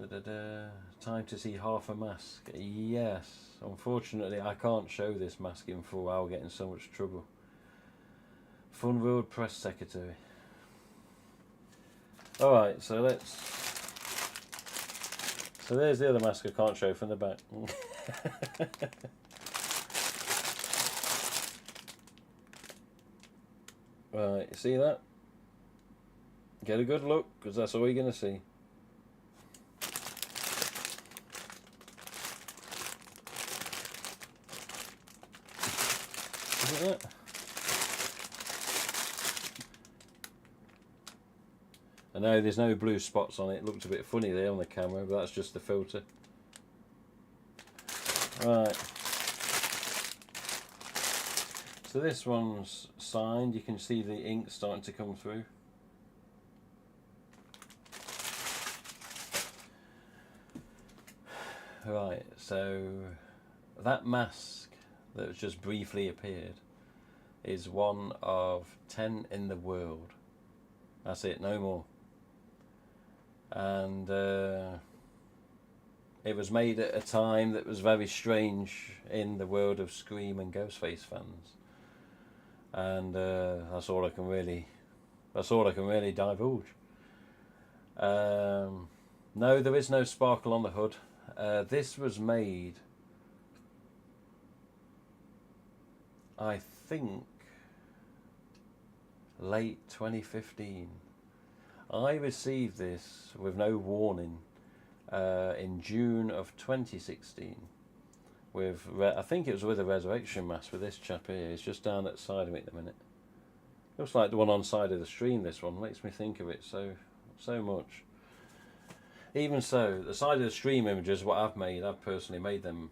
to see half a mask. Yes, unfortunately I can't show this mask in full. I'll get in so much trouble. Funworld Press Secretary. Alright, so there's the other mask I can't show from the back. Right, see that? Get a good look, because that's all you're going to see. Look at that. I know there's no blue spots on it. It looked a bit funny there on the camera, but that's just the filter. Right. So this one's signed. You can see the ink starting to come through. Right, so that mask that has just briefly appeared is one of 10 in the world. That's it, no more. And it was made at a time that was very strange in the world of Scream and Ghostface fans. And that's all I can really divulge. No, there is no sparkle on the hood. This was made, I think, late 2015. I received this with no warning in June of 2016. I think it was with a resurrection mask with this chap here. It's just down at the side of it at the minute. Looks like the one on side of the stream. This one makes me think of it so much. Even so, the side of the stream images, what I've personally made them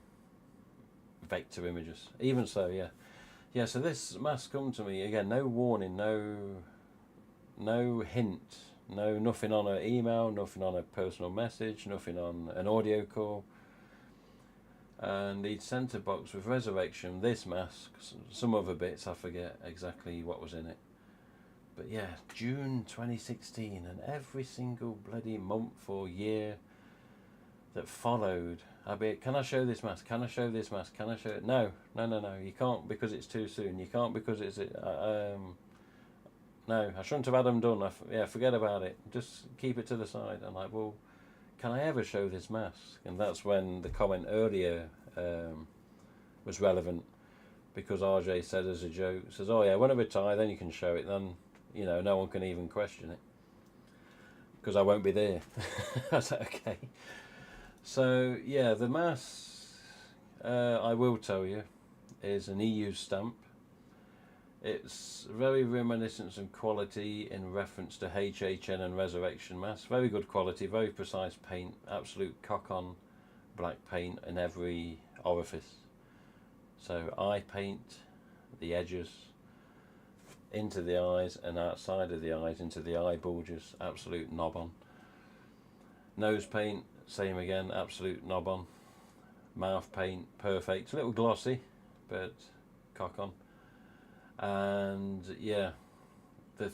vector images. Even so, yeah. Yeah, so this mask come to me, again, no warning, no hint, nothing on an email, nothing on a personal message, nothing on an audio call. And he'd sent a box with Resurrection, this mask, some other bits, I forget exactly what was in it. But yeah, June 2016, and every single bloody month or year that followed, I'd be, can I show this mask? Can I show this mask? Can I show it? No, you can't because it's too soon. You can't because it's no, I shouldn't have had them done. Yeah, forget about it. Just keep it to the side. I'm like, well, can I ever show this mask? And that's when the comment earlier was relevant, because RJ said as a joke, says, oh yeah, when I retire then you can show it, then you know no one can even question it because I won't be there. I said, okay. So yeah, the mask, I will tell you, is an EU stamp. It's very reminiscent of quality in reference to HHN and Resurrection masks. Very good quality, very precise paint, absolute cock-on black paint in every orifice. So eye paint, the edges, into the eyes and outside of the eyes, into the eye bulges, absolute knob on. Nose paint, same again, absolute knob on. Mouth paint, perfect. It's a little glossy, but cock on. And yeah, the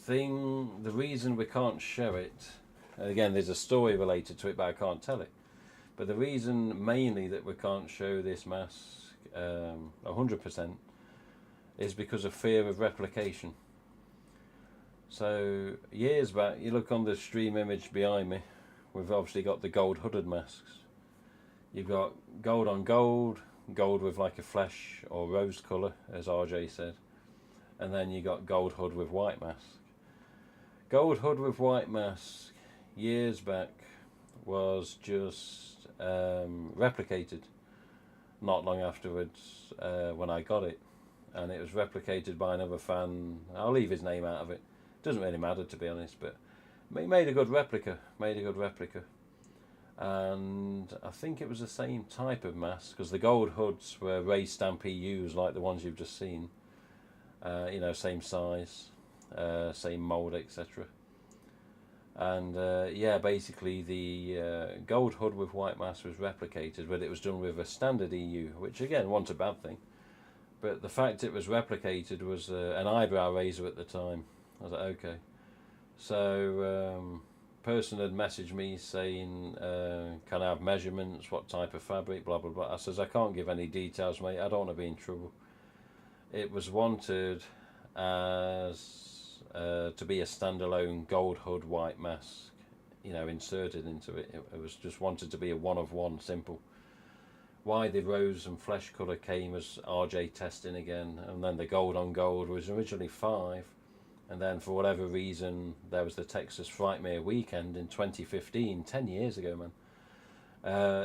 reason we can't show it, again there's a story related to it but I can't tell it, but the reason mainly that we can't show this mask 100% is because of fear of replication. So years back, you look on the stream image behind me, we've obviously got the gold hooded masks. You've got gold on gold, gold with like a flesh or rose colour, as RJ said, and then you got gold hood with white mask. Gold hood with white mask years back was just replicated not long afterwards when I got it, and it was replicated by another fan. I'll leave his name out of it, doesn't really matter to be honest, but he made a good replica, and I think it was the same type of mask, because the gold hoods were raised stamp EUs like the ones you've just seen, same size, same mould, etc. And yeah, basically the gold hood with white mask was replicated, but it was done with a standard EU, which again wasn't a bad thing, but the fact it was replicated was an eyebrow raiser at the time. I was like, okay. So person had messaged me saying, can I have measurements, what type of fabric, blah blah blah. I says, I can't give any details, mate, I don't want to be in trouble. It was wanted as to be a standalone gold hood white mask, inserted into it. It was just wanted to be a one of one, simple. Why the rose and flesh colour came as RJ testing again, and then the gold on gold was originally 5. And then for whatever reason, there was the Texas Frightmare weekend in 2015, 10 years ago, man.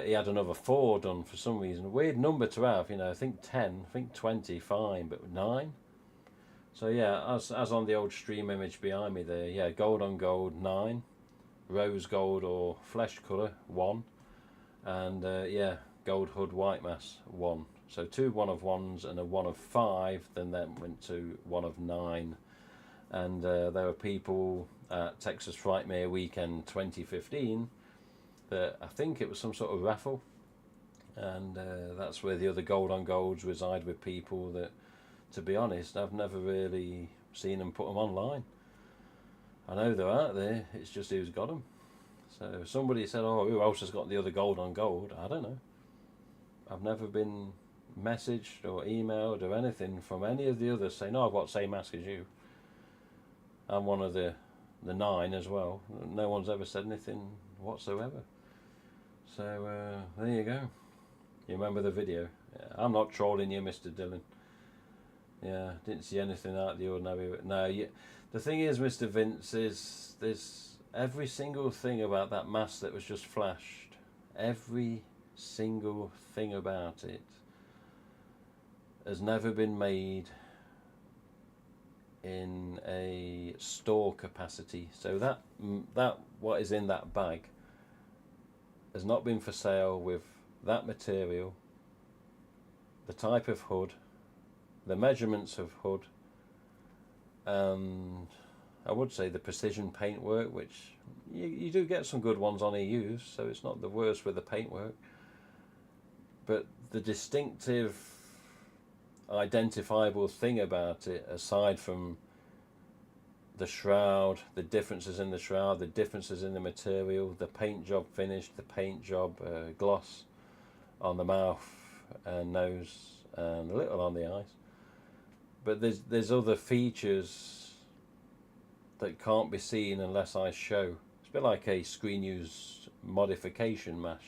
He had another 4 done for some reason. A weird number to have, I think 10, I think 20, fine, but 9? So yeah, as on the old stream image behind me there, yeah, gold on gold, 9. Rose gold or flesh colour, 1. And yeah, gold hood white mass, 1. So 2 one of 1s and a 1 of 5, then that went to 1 of 9. And there were people at Texas Frightmare Weekend 2015 that I think it was some sort of raffle, and that's where the other gold on golds reside, with people that, to be honest, I've never really seen them put them online. I know they're out there, it's just who's got them. So somebody said, oh, who else has got the other gold on gold? I don't know. I've never been messaged or emailed or anything from any of the others saying, no, I've got the same mask as you. I'm one of the 9 as well. No one's ever said anything whatsoever. So there you go. You remember the video? Yeah, I'm not trolling you, Mr. Dillon. Yeah, didn't see anything out of the ordinary. No, the thing is, Mr. Vince, is there's every single thing about that mask that was just flashed. Every single thing about it has never been made in a store capacity. So that what is in that bag has not been for sale with that material, the type of hood, the measurements of hood, and I would say the precision paintwork, which you do get some good ones on EUs, so it's not the worst with the paintwork, but the distinctive identifiable thing about it, aside from the shroud, the differences in the shroud, the differences in the material, the paint job finish, the paint job gloss on the mouth and nose and a little on the eyes, but there's other features that can't be seen unless I show. It's a bit like a screen use modification mask,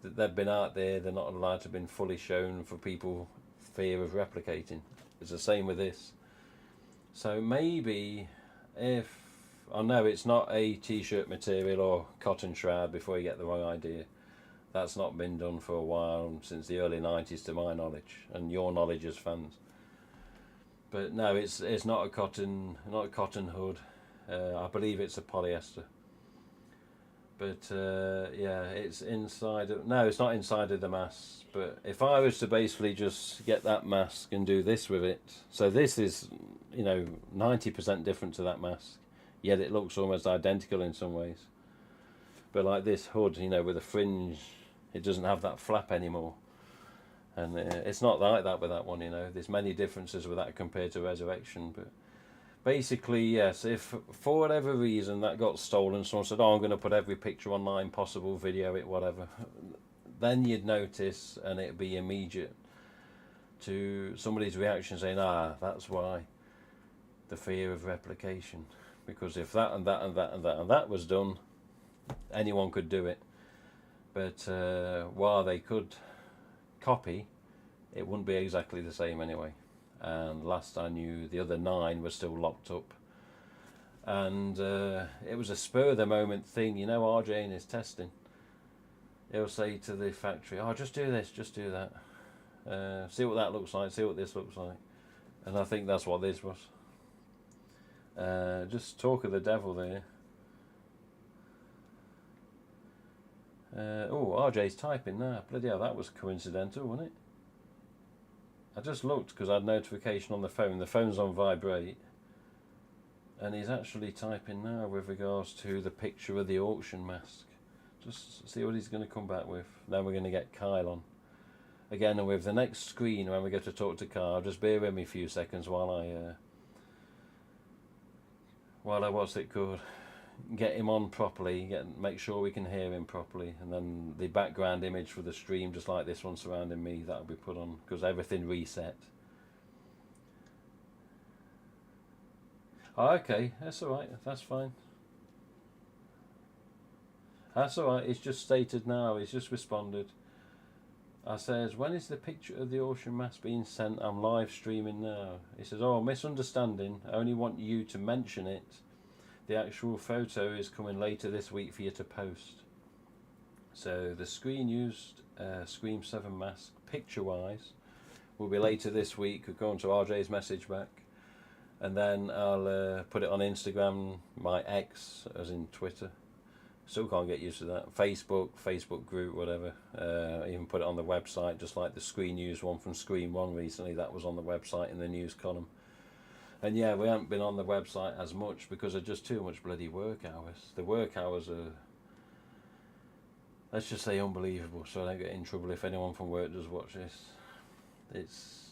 they've been out there, they're not allowed to have been fully shown for people fear of replicating. It's the same with this. So maybe if, I know it's not a t-shirt material or cotton shroud, before you get the wrong idea. That's not been done for a while, since the early 90s to my knowledge, and your knowledge as fans. But no, it's not a cotton hood. I believe it's a polyester. But yeah, it's inside of, no, it's not inside of the mask. But if I was to basically just get that mask and do this with it, so this is 90% different to that mask, yet it looks almost identical in some ways. But like this hood, with a fringe, it doesn't have that flap anymore, and it's not like that with that one. There's many differences with that compared to Resurrection. But basically, yes, if for whatever reason that got stolen, someone said, oh, I'm going to put every picture online possible, video it, whatever, then you'd notice, and it'd be immediate to somebody's reaction saying, that's why. the fear of replication, because if that and that and that and that and that was done, anyone could do it. But while they could copy, it wouldn't be exactly the same anyway. And last I knew, the other 9 were still locked up. And it was a spur of the moment thing, you know. RJ in his testing, he'll say to the factory, "Oh, just do this, just do that. See what that looks like, see what this looks like." And I think that's what this was. Just talk of the devil there. Oh, RJ's typing now. Bloody hell, that was coincidental, wasn't it? I just looked because I had notification on the phone. The phone's on vibrate. And he's actually typing now with regards to the picture of the auction mask. Just see what he's going to come back with. Then we're going to get Kyle on. Again, and with the next screen, when we go to talk to Kyle, just bear with me a few seconds while I what's it called? Get him on properly, make sure we can hear him properly, and then the background image for the stream, just like this one surrounding me, that'll be put on, because everything reset. Oh, okay, that's alright, that's fine. That's alright, it's just stated now, he's just responded. I says, when is the picture of the auction mask being sent? I'm live streaming now. He says, oh, misunderstanding, I only want you to mention it. The actual photo is coming later this week for you to post. So the screen used, Scream 7 mask, picture-wise, will be later this week. We'll go on to RJ's message back. And then I'll put it on Instagram, my X, as in Twitter. Still can't get used to that. Facebook group, whatever. Even put it on the website, just like the screen used one from Scream 1 recently. That was on the website in the news column. And yeah, we haven't been on the website as much because of just too much bloody work hours. The work hours are, let's just say, unbelievable, so I don't get in trouble if anyone from work does watch this. It's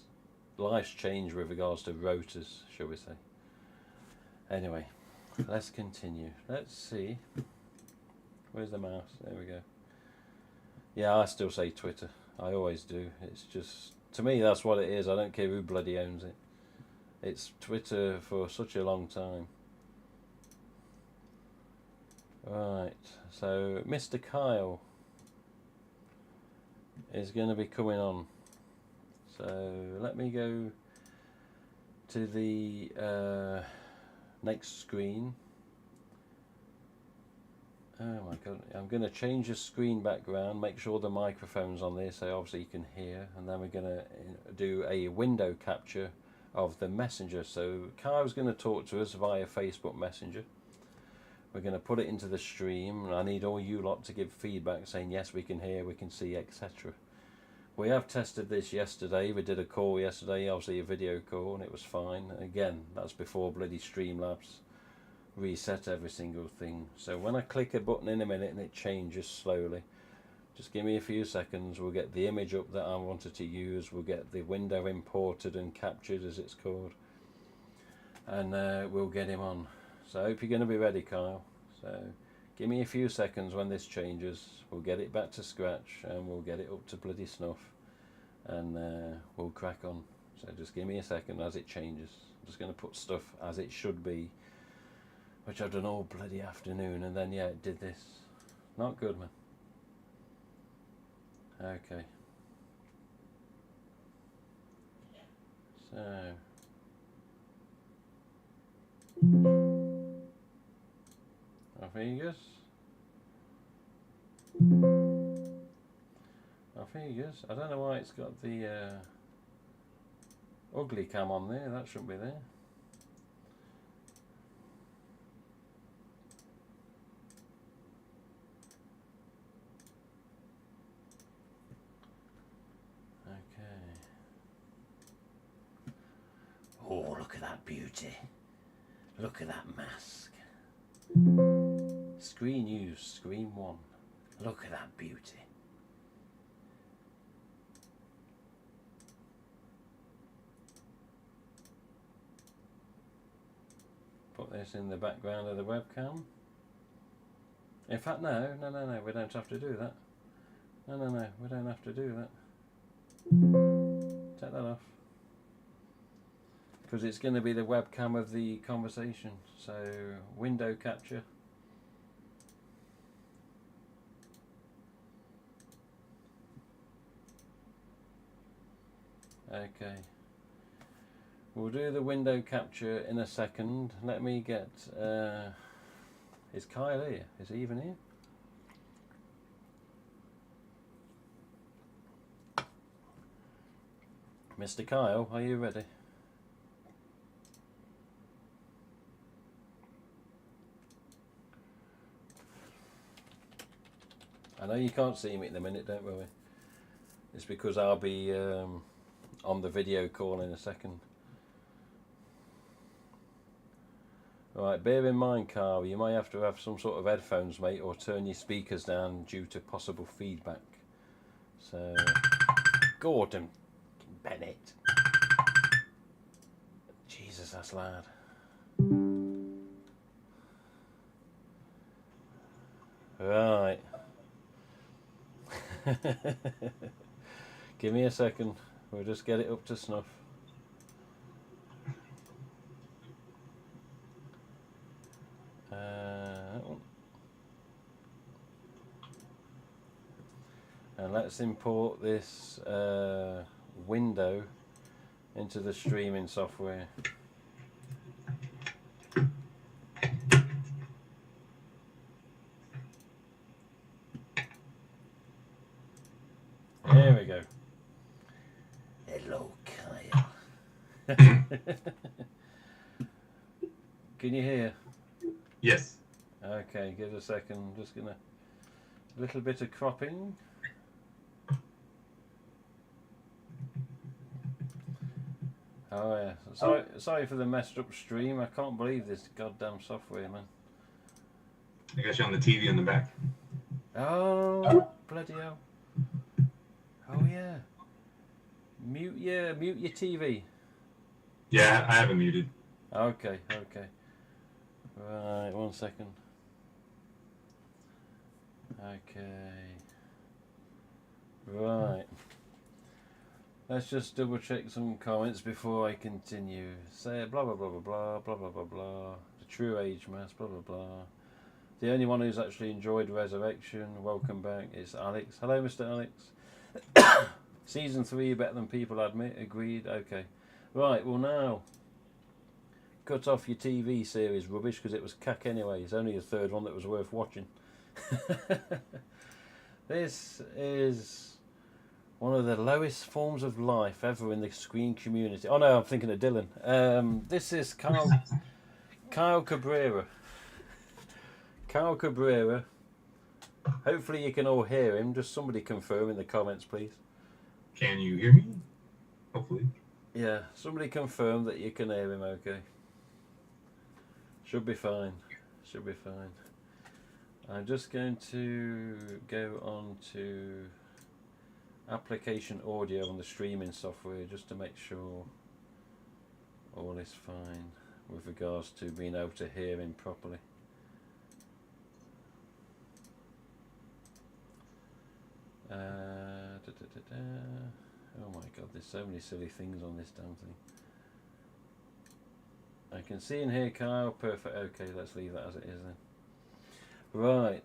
life's changed with regards to rotors, shall we say. Anyway, let's continue. Let's see. Where's the mouse? There we go. Yeah, I still say Twitter. I always do. It's just, to me, that's what it is. I don't care who bloody owns it. It's Twitter for such a long time. Right, so Mr. Kyle is going to be coming on. So let me go to the next screen. Oh my god, I'm going to change the screen background, make sure the microphone's on there so obviously you can hear, and then we're going to do a window capture of the messenger. So Kyle's going to talk to us via Facebook Messenger. We're going to put it into the stream, and I need all you lot to give feedback saying yes, we can hear, we can see, etc. We have tested this yesterday. We did a call yesterday, obviously a video call, and it was fine. Again, that's before bloody Streamlabs reset every single thing. So when I click a button in a minute and it changes slowly, just give me a few seconds, we'll get the image up that I wanted to use, we'll get the window imported and captured, as it's called, and we'll get him on. So I hope you're going to be ready, Kyle. So give me a few seconds when this changes, we'll get it back to scratch and we'll get it up to bloody snuff, and we'll crack on. So just give me a second as it changes. I'm just going to put stuff as it should be, which I've done all bloody afternoon, and then yeah, it did this. Not good, man. Okay. So our fingers. Our fingers. I don't know why it's got the ugly cam on there. That shouldn't be there. Okay. Oh, look at that beauty. Look at that mask. Screen use, Screen 1. Look at that beauty. Put this in the background of the webcam. In fact, no, we don't have to do that. No, we don't have to do that. Take that off. because it's going to be the webcam of the conversation. So window capture. Okay, we'll do the window capture in a second. Let me get is Kyle here? Is he even here? Mr. Kyle, are you ready? I know you can't see me in a minute, don't worry. It's because I'll be on the video call in a second. Right, bear in mind, Carl, you may have to have some sort of headphones, mate, or turn your speakers down due to possible feedback. So, Gordon Bennett. Jesus, that's loud. Right. Give me a second. We'll just get it up to snuff. And let's import this window into the streaming software. There we go. Hello, Kyle. Can you hear? Yes. Okay, give it a second. I'm just gonna a little bit of cropping. Oh yeah. Sorry for the messed up stream. I can't believe this goddamn software, man. I got you on the TV in the back. Oh, bloody hell. Oh yeah. Mute your TV. Yeah, I have it muted. Okay. Right, 1 second. Okay. Right. Let's just double check some comments before I continue. Say blah blah blah blah blah blah blah blah blah. The true age mass, blah blah blah. The only one who's actually enjoyed Resurrection, welcome back, is Alex. Hello, Mr. Alex. Season 3 better than people admit. Agreed. Okay. Right. Well now, cut off your TV series rubbish because it was cack anyway. It's only the third one that was worth watching. This is one of the lowest forms of life ever in the screen community. Oh no, I'm thinking of Dylan. This is Kyle Cabrera. Kyle Cabrera. Hopefully you can all hear him. Just somebody confirm in the comments, please. Can you hear me? Hopefully. Yeah, somebody confirm that you can hear him okay. Should be fine. Should be fine. I'm just going to go on to application audio on the streaming software just to make sure all is fine with regards to being able to hear him properly. Oh my god, there's so many silly things on this damn thing. I can see and hear Kyle, perfect. Okay, let's leave that as it is then. Right,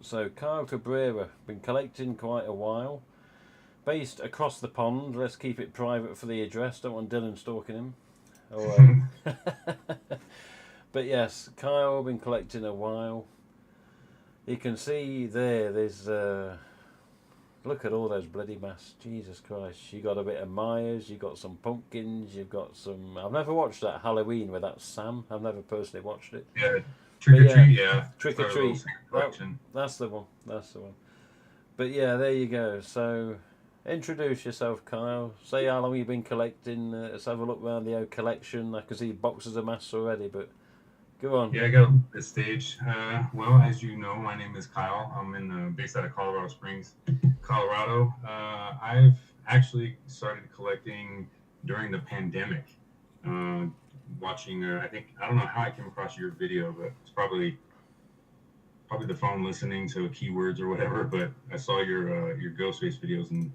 so Kyle Cabrera, been collecting quite a while. Based across the pond, let's keep it private for the address, don't want Dylan stalking him. Oh, but yes, Kyle, been collecting a while. You can see there's look at all those bloody masks, Jesus Christ. You got a bit of Myers, you got some pumpkins, you've got some... I've never watched that Halloween with that Sam, I've never personally watched it. Yeah, Trick or Treat, yeah. Trick or Treat, that's the one, But yeah, there you go. So, introduce yourself, Kyle. Say how long you've been collecting, let's have a look around the old collection. I can see boxes of masks already, but go on. Yeah, I got this stage. Well, as you know, my name is Kyle. I'm based out of Colorado Springs, Colorado. I've actually started collecting during the pandemic. Watching, I don't know how I came across your video, but it's probably the phone listening to keywords or whatever. But I saw your Ghostface videos and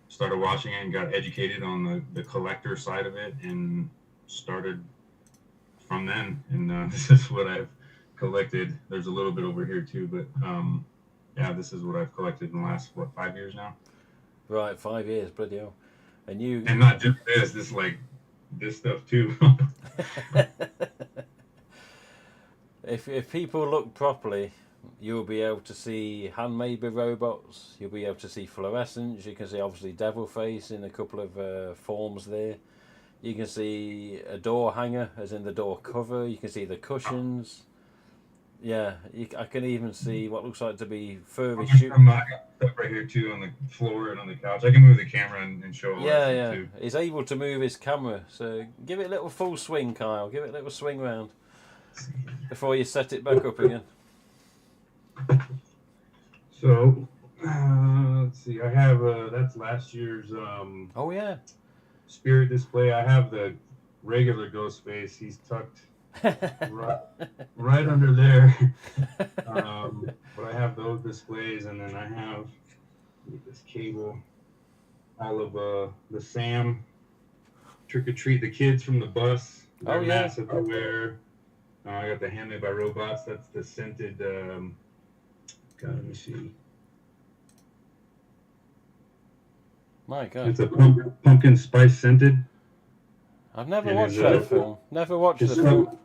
started watching it and got educated on the collector side of it. And started from then, and this is what I've collected. There's a little bit over here too, but yeah, this is what I've collected in the last 5 years now. Right, 5 years, bloody hell. And not just this like this stuff too. If people look properly, you'll be able to see handmade robots. You'll be able to see fluorescence. You can see obviously devil face in a couple of forms there. You can see a door hanger, as in the door cover. You can see the cushions. Yeah, I can even see what looks like to be furry shoe. I got stuff right here too on the floor and on the couch. I can move the camera and show all that stuff too. He's able to move his camera, so give it a little full swing, Kyle. Give it a little swing round before you set it back up again. So, let's see. I have that's last year's Oh yeah, spirit display. I have the regular ghost face. He's tucked right under there. But I have those displays, and then I have this cable. All of the Sam trick or treat, the kids from the bus. Their masks that they wear. I got the Handmade by Robots. That's the scented. God, let me see. My God. It's a pumpkin spice scented. I've never watched that film. Never watched the film.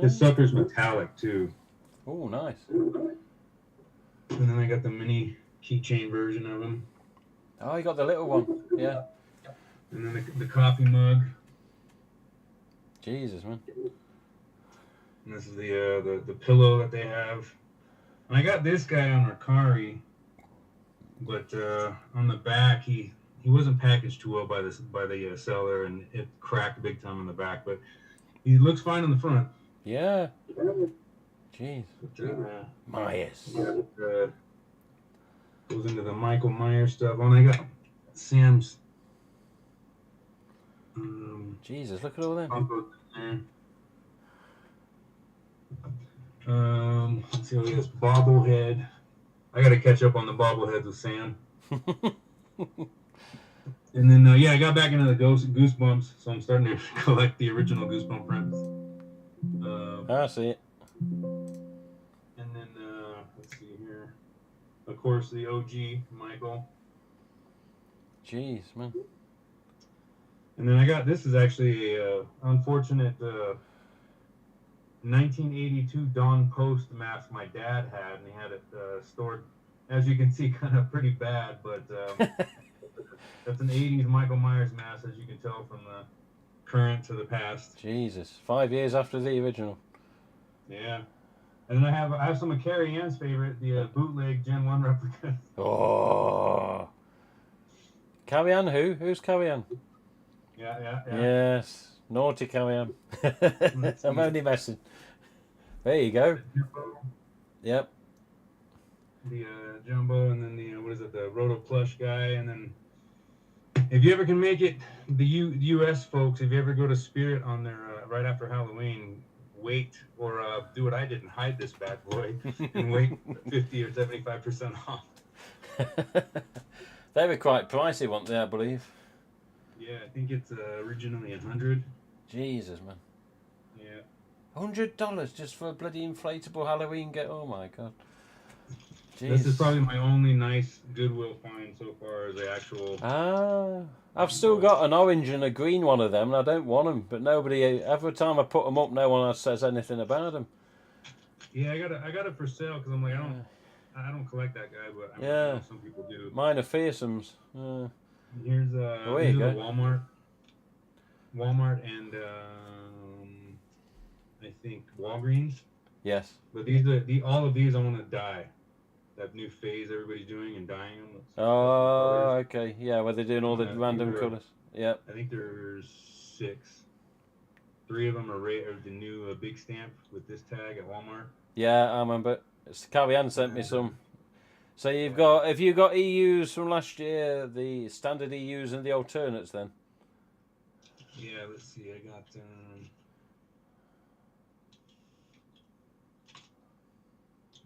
This sucker's metallic too. Oh, nice. And then I got the mini keychain version of them. Oh, you got the little one. Yeah. And then the coffee mug. Jesus, man. And this is the pillow that they have. And I got this guy on Mercari, but on the back he wasn't packaged too well by the seller, and it cracked big time on the back. But he looks fine on the front. Yeah. Jeez. Myers. Goes into the Michael Myers stuff. Oh, and I got Sam's. Jesus, look at all that. Let's see what this bobblehead. I got to catch up on the bobbleheads with Sam. And then I got back into the Goosebumps, so I'm starting to collect the original Goosebump prints. I see it. And then let's see here. Of course, the OG Michael. Jeez, man. And then I got, this is actually a unfortunate 1982 Dawn Post mask my dad had, and he had it stored, as you can see, kind of pretty bad, but that's an 80s Michael Myers mask, as you can tell from the current to the past. Jesus, 5 years after the original. Yeah. And then I have some of Carrie Ann's favorite, the bootleg Gen 1 replicas. Oh. Carrie Ann who? Who's Carrie Ann? Yeah. Yes. Naughty Carrie Ann. I'm only messing. There you go. Yep. The Jumbo, and then the Roto Plush guy, and then if you ever can make it, the U.S. folks, if you ever go to Spirit on their right after Halloween, wait or do what I did and hide this bad boy and wait 50 or 75% off. They were quite pricey, weren't they, I believe? Yeah, I think it's originally $100. Jesus, man. Yeah. $100 just for a bloody inflatable Halloween get. Oh my God. Jeez. This is probably my only nice Goodwill find so far as the actual. I've still got an orange and a green one of them, and I don't want them. But nobody, every time I put them up, no one else says anything about them. Yeah, I got it for sale because I'm like I don't collect that guy, but I know some people do. Mine are fearsomes. Here's there you go. Walmart and I think Walgreens. Yes. But these are all of these I want to dye. That new phase everybody's doing and dyeing them. Oh, okay. Yeah, where they're doing all the random colours. Yeah. I think there's 6. 3 of them are the new big stamp with this tag at Walmart. Yeah, I remember. Carrie Ann sent me some. So have you got EUs from last year, the standard EUs and the alternates then? Yeah, let's see. I got.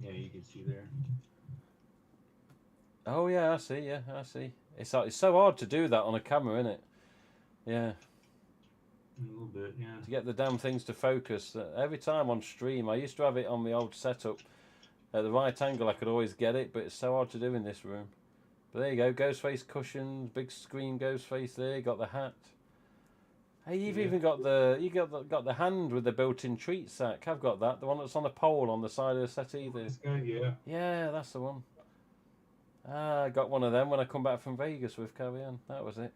Yeah, you can see there. Oh yeah, I see. Yeah, I see. It's so hard to do that on a camera, isn't it? Yeah. A little bit, yeah. To get the damn things to focus. Every time on stream, I used to have it on my old setup. At the right angle, I could always get it, but it's so hard to do in this room. But there you go, Ghostface cushions, big screen Ghostface there, got the hat. Hey, you've even got got the hand with the built-in treat sack. I've got that, the one that's on the pole on the side of the settee there. This guy, yeah. Yeah, that's the one. I got one of them when I come back from Vegas with Cabrera. That was it.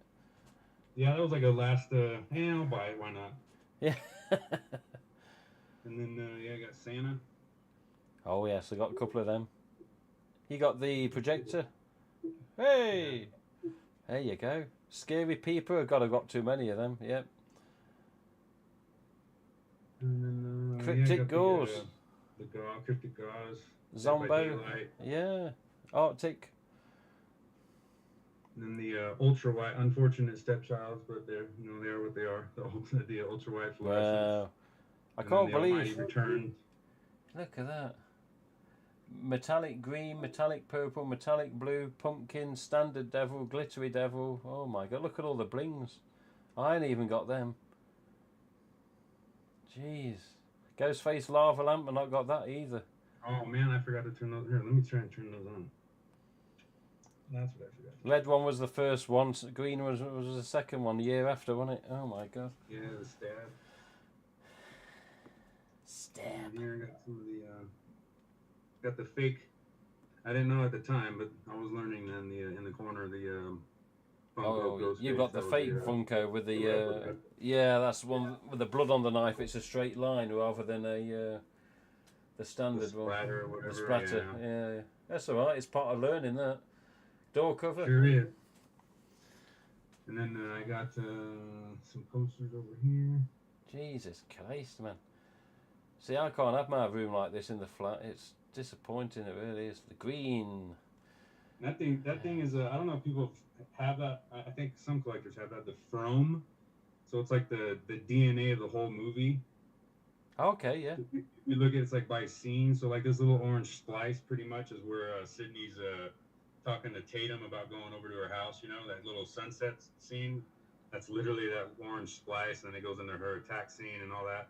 Yeah, that was like a last, I'll buy it, why not? Yeah. And then, yeah, I got Santa. Oh yes, I got a couple of them. You got the projector? Hey! There you go. Scary Peeper, I've got too many of them, yep. And then, Cryptic Gauze. Cryptic Gauze. Zombo. Yeah. Arctic. And then the ultra wide, unfortunate stepchilds, but they're they are what they are. The ultra wide fluorescents. Wow. I can't believe. Return. Look at that. Metallic green, metallic purple, metallic blue, pumpkin, standard devil, glittery devil. Oh my god, look at all the blings. I ain't even got them. Jeez. Ghostface lava lamp, I've not got that either. Oh man, I forgot to turn those. Here, let me try and turn those on. That's what I forgot. Red one was the first one, green was the second one, the year after, wasn't it? Oh my god. Yeah, the stab. Stab. And here I got some of the, got the fake. I didn't know at the time, but I was learning then in the corner the Funko you've got the fake Funko with the yeah, that's one with the blood on the knife. It's a straight line rather than a the standard the splatter one. Or whatever, the splatter, yeah. That's all right. It's part of learning that. Door cover. Sure is. And then I got some posters over here. Jesus Christ, man. See, I can't have my room like this in the flat. It's disappointing. It really is. The green. That thing is. I don't know if people have that. I think some collectors have that. The From. So it's like the DNA of the whole movie. Okay, yeah. If you look at it's like by scene. So like this little orange splice, pretty much, is where Sydney's talking to Tatum about going over to her house. You know, that little sunset scene. That's literally that orange splice, and then it goes into her attack scene and all that.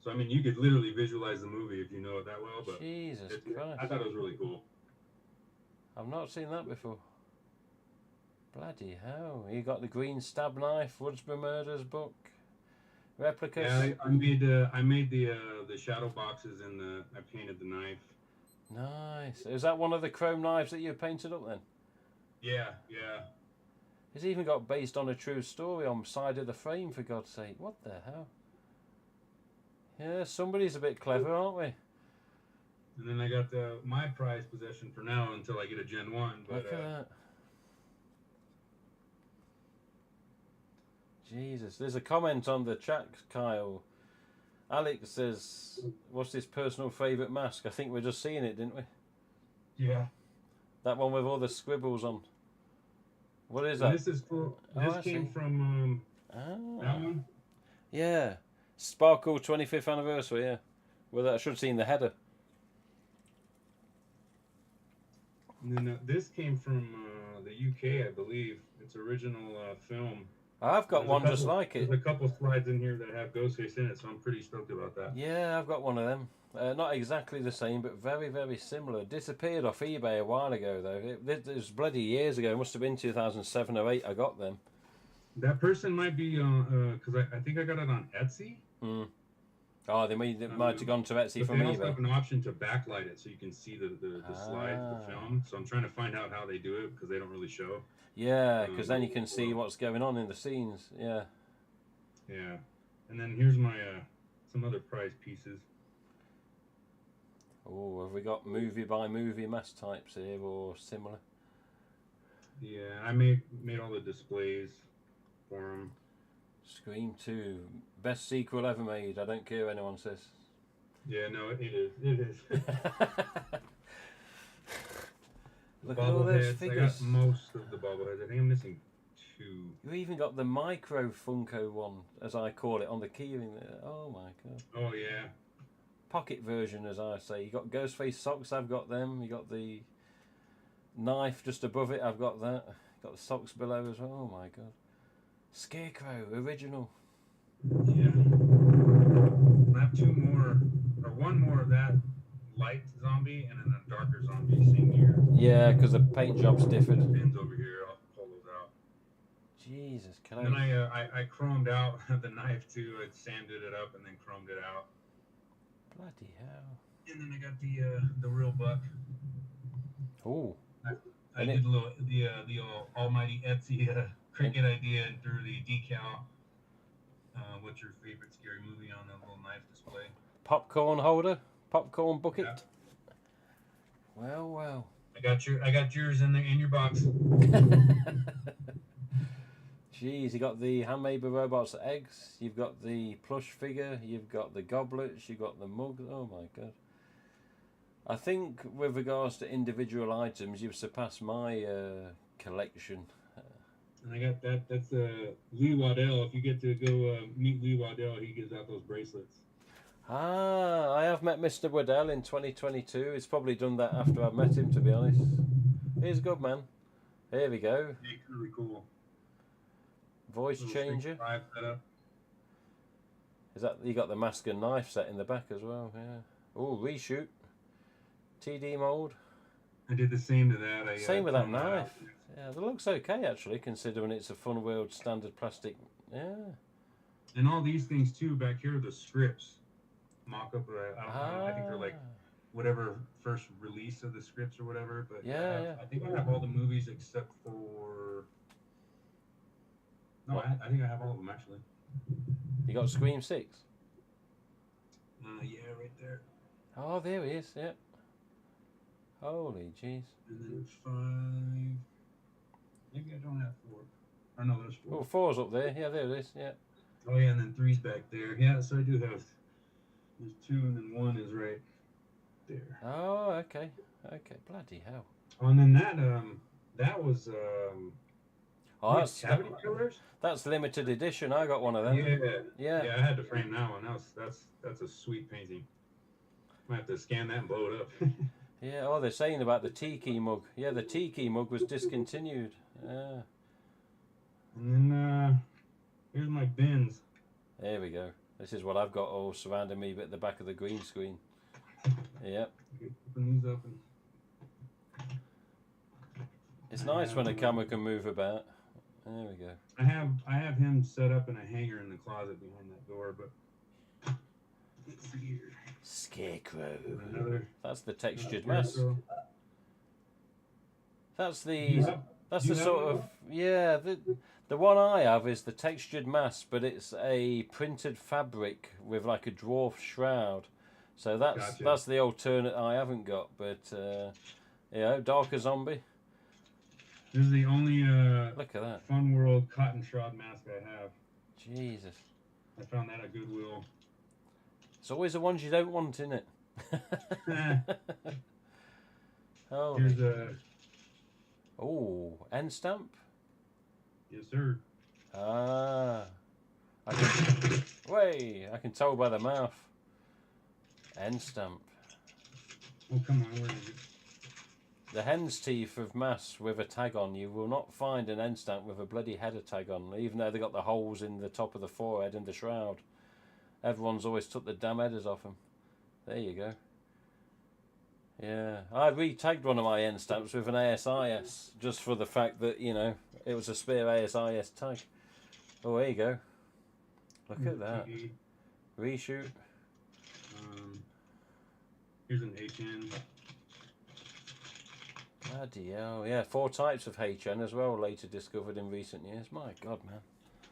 So I mean, you could literally visualize the movie if you know it that well. But Jesus Christ! I thought it was really cool. I've not seen that before. Bloody hell! You got the green stab knife, Woodsboro Murders book, replicas. Yeah, I made the shadow boxes and I painted the knife. Nice. Is that one of the chrome knives that you painted up then? Yeah. It's even got based on a true story on the side of the frame, for God's sake. What the hell? Yeah, somebody's a bit clever, aren't we? And then I got my prized possession for now until I get a Gen 1. But, look at that. Jesus. There's a comment on the chat, Kyle. Alex says, what's his personal favourite mask? I think we're just seeing it, didn't we? Yeah. That one with all the scribbles on. What is and that? This came from that one. Yeah. Sparkle 25th anniversary, yeah. Well, I should have seen the header. And then this came from the UK, I believe. It's original film. I've got one just like it. There's a couple slides in here that have Ghostface in it, so I'm pretty stoked about that. Yeah, I've got one of them. Not exactly the same, but very, very similar. Disappeared off eBay a while ago, though. It was bloody years ago. It must have been 2007 or 8 I got them. That person might be, because I think I got it on Etsy. Mm. Oh, they might have gone to Etsy from eBay. They eBay. also have an option to backlight it so you can see the slides, the film. So I'm trying to find out how they do it because they don't really show. Yeah, because then you can see what's going on in the scenes. Yeah. Yeah. And then here's my some other prize pieces. Oh, have we got movie by movie mask types here or similar? Yeah, I made all the displays for them. Scream 2, best sequel ever made. I don't care what anyone says. Yeah, no, it is. It is. Look at all those I figures. got most of the bobbleheads. I think I'm missing 2. You even got the micro Funko one, as I call it, on the keyring there. Oh my god. Oh yeah. Pocket version, as I say. You got Ghostface socks. I've got them. You got the knife just above it. I've got that. Got the socks below as well. Oh my god. Scarecrow original. Yeah. I have two more, or one more of that light zombie and then a darker zombie same year. Yeah, because the paint job's differed. Bins over here, I'll pull those out. Jesus And then Christ. I chromed out the knife too. I sanded it up and then chromed it out. Bloody hell. And then I got the real buck. Oh. I did the almighty Etsy cricket idea and threw the decal. What's your favorite scary movie on that little knife display? Popcorn holder? Popcorn bucket? Yeah. Well, well. I got yours in your box. Jeez, you got the handmade robots eggs, you've got the plush figure, you've got the goblets, you've got the mug. Oh my god. I think with regards to individual items, you've surpassed my collection. And I got that. That's Lee Waddell. If you get to go meet Lee Waddell, he gives out those bracelets. Ah, I have met Mr. Waddell in 2022. He's probably done that after I've met him, to be honest. He's a good man. Here we go. Yeah, really cool. Voice changer. Is that you got the mask and knife set in the back as well? Yeah. Oh, reshoot. TD mode. I did the same to that. Same with that knife. Yeah, that looks okay actually, considering it's a Fun World standard plastic. Yeah. And all these things too back here are the scripts. Mock up. I think they're like whatever first release of the scripts or whatever. But yeah, I think I have all the movies except for. No, I think I have all of them actually. You got Scream 6? Yeah, right there. Oh, there he is. Yeah. Holy jeez. And then 5. Maybe I don't have 4. Or no, there's 4. Oh, 4's up there. Yeah, there it is. Yeah. Oh yeah, and then 3's back there. Yeah, so I do have. There's 2 and then 1 is right there. Oh, okay. Okay. Bloody hell. Oh, and then that was Oh, cavity killers. That's limited edition. I got one of them. Yeah. I had to frame that one. That's a sweet painting. I have to scan that and blow it up. Yeah. Oh, they're saying about the tiki mug. Yeah, the tiki mug was discontinued. Yeah. And then here's my bins. There we go. This is what I've got all surrounding me at the back of the green screen. Yep. Open these up and. It's nice when a camera can move about. There we go. I have him set up in a hanger in the closet behind that door, but let's see here. Scarecrow. That's the textured mask. That's the sort of the one I have is the textured mask, but it's a printed fabric with like a dwarf shroud. So that's the alternate I haven't got, but darker zombie. This is the only look at that Fun World cotton shroud mask I have. Jesus. I found that at Goodwill. It's always the ones you don't want, isn't it? Oh. Here's a. Oh, end stamp. Yes, sir. Ah. I can tell by the mouth. End stamp. Oh, come on, where is it? The hen's teeth of mass with a tag on. You will not find an end stamp with a bloody header tag on, even though they got the holes in the top of the forehead and the shroud. Everyone's always took the damn headers off them. There you go. Yeah, I re-tagged one of my end stamps with an ASIS just for the fact that, it was a spare ASIS tag. Oh, there you go. Look at that. Reshoot. Here's an HN. Bloody hell. Yeah, 4 types of HN as well, later discovered in recent years. My God, man.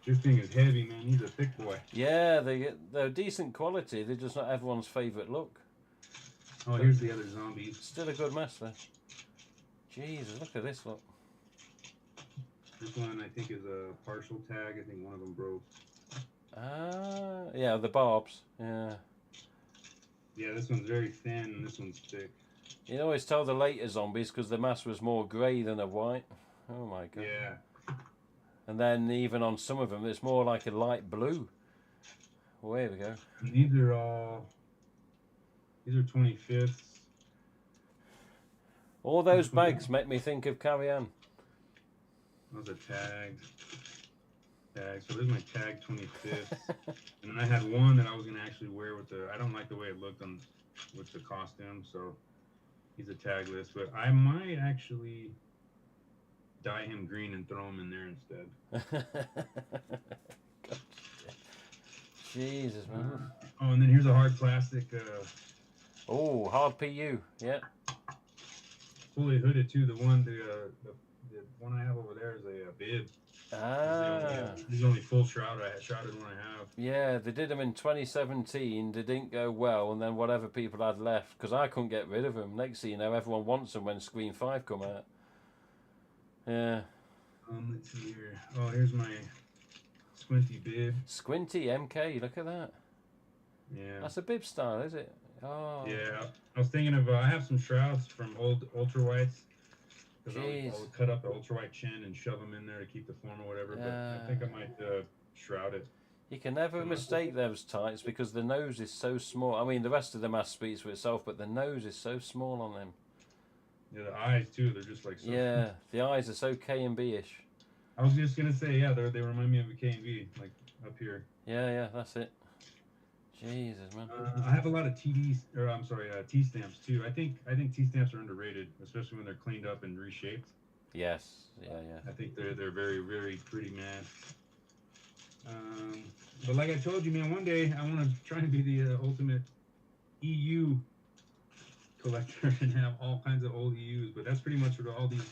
This thing is heavy, man. He's a thick boy. Yeah, they're decent quality. They're just not everyone's favourite look. Oh, here's the other zombies. Still a good mess, though. Jesus, look at this look. This one, I think, is a partial tag. I think one of them broke. Ah, yeah, the barbs. Yeah. Yeah, this one's very thin and this one's thick. You can always tell the later zombies because the mask was more grey than a white. Oh my God. Yeah. And then even on some of them, it's more like a light blue. Well, there we go. And these are 25ths. All those bags make me think of Carrie Ann. Those are tags. tag. So there's my tag 25th. And then I had one that I was gonna actually wear with the. I don't like the way it looked on with the costume, so he's a tagless. But I might actually dye him green and throw him in there instead. Jesus, man. Oh, and then here's a hard plastic, Oh, hard PU. Yeah. fully hooded too. The one I have over there is a bib. Ah. This is the only full shrouded one I have. Yeah, they did them in 2017. They didn't go well, and then whatever people had left, because I couldn't get rid of them. Next thing you know, everyone wants them when Screen 5 come out. Yeah. Let's see here. Oh, here's my squinty bib. Squinty MK, look at that. Yeah. That's a bib style, is it? Oh. Yeah. I was thinking of, I have some shrouds from old ultra whites. Because I would cut up the ultra white chin and shove them in there to keep the form or whatever. But I think I might shroud it. You can never mistake those tights because the nose is so small. I mean, the rest of the mask speaks for itself, but the nose is so small on them. Yeah, the eyes too. They're just like so. Yeah, the eyes are so K and B-ish. I was just gonna say, yeah, they remind me of a K and B, like up here. Yeah, that's it. Jesus, man. I have a lot of T stamps too. I think T stamps are underrated, especially when they're cleaned up and reshaped. Yes, yeah. I think they're very, very pretty, man. But like I told you, man, one day I want to try and be the ultimate EU collector and have all kinds of old EUs. But that's pretty much what all these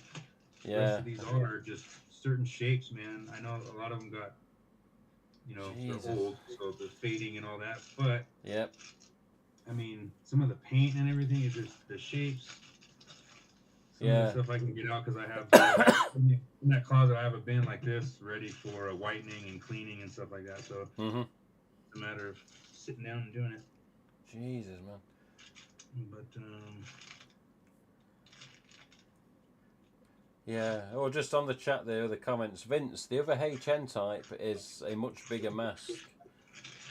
rest of these are, just certain shapes, man. I know a lot of them got, they're old, so they're fading and all that. But yep. I mean, some of the paint and everything is just the shapes. Some of the stuff I can get out because I have in that closet. I have a bin like this ready for whitening and cleaning and stuff like that. So it's a matter of sitting down and doing it. Jesus, man. But yeah, or just on the chat there, the comments. Vince, the other HN type is a much bigger mask.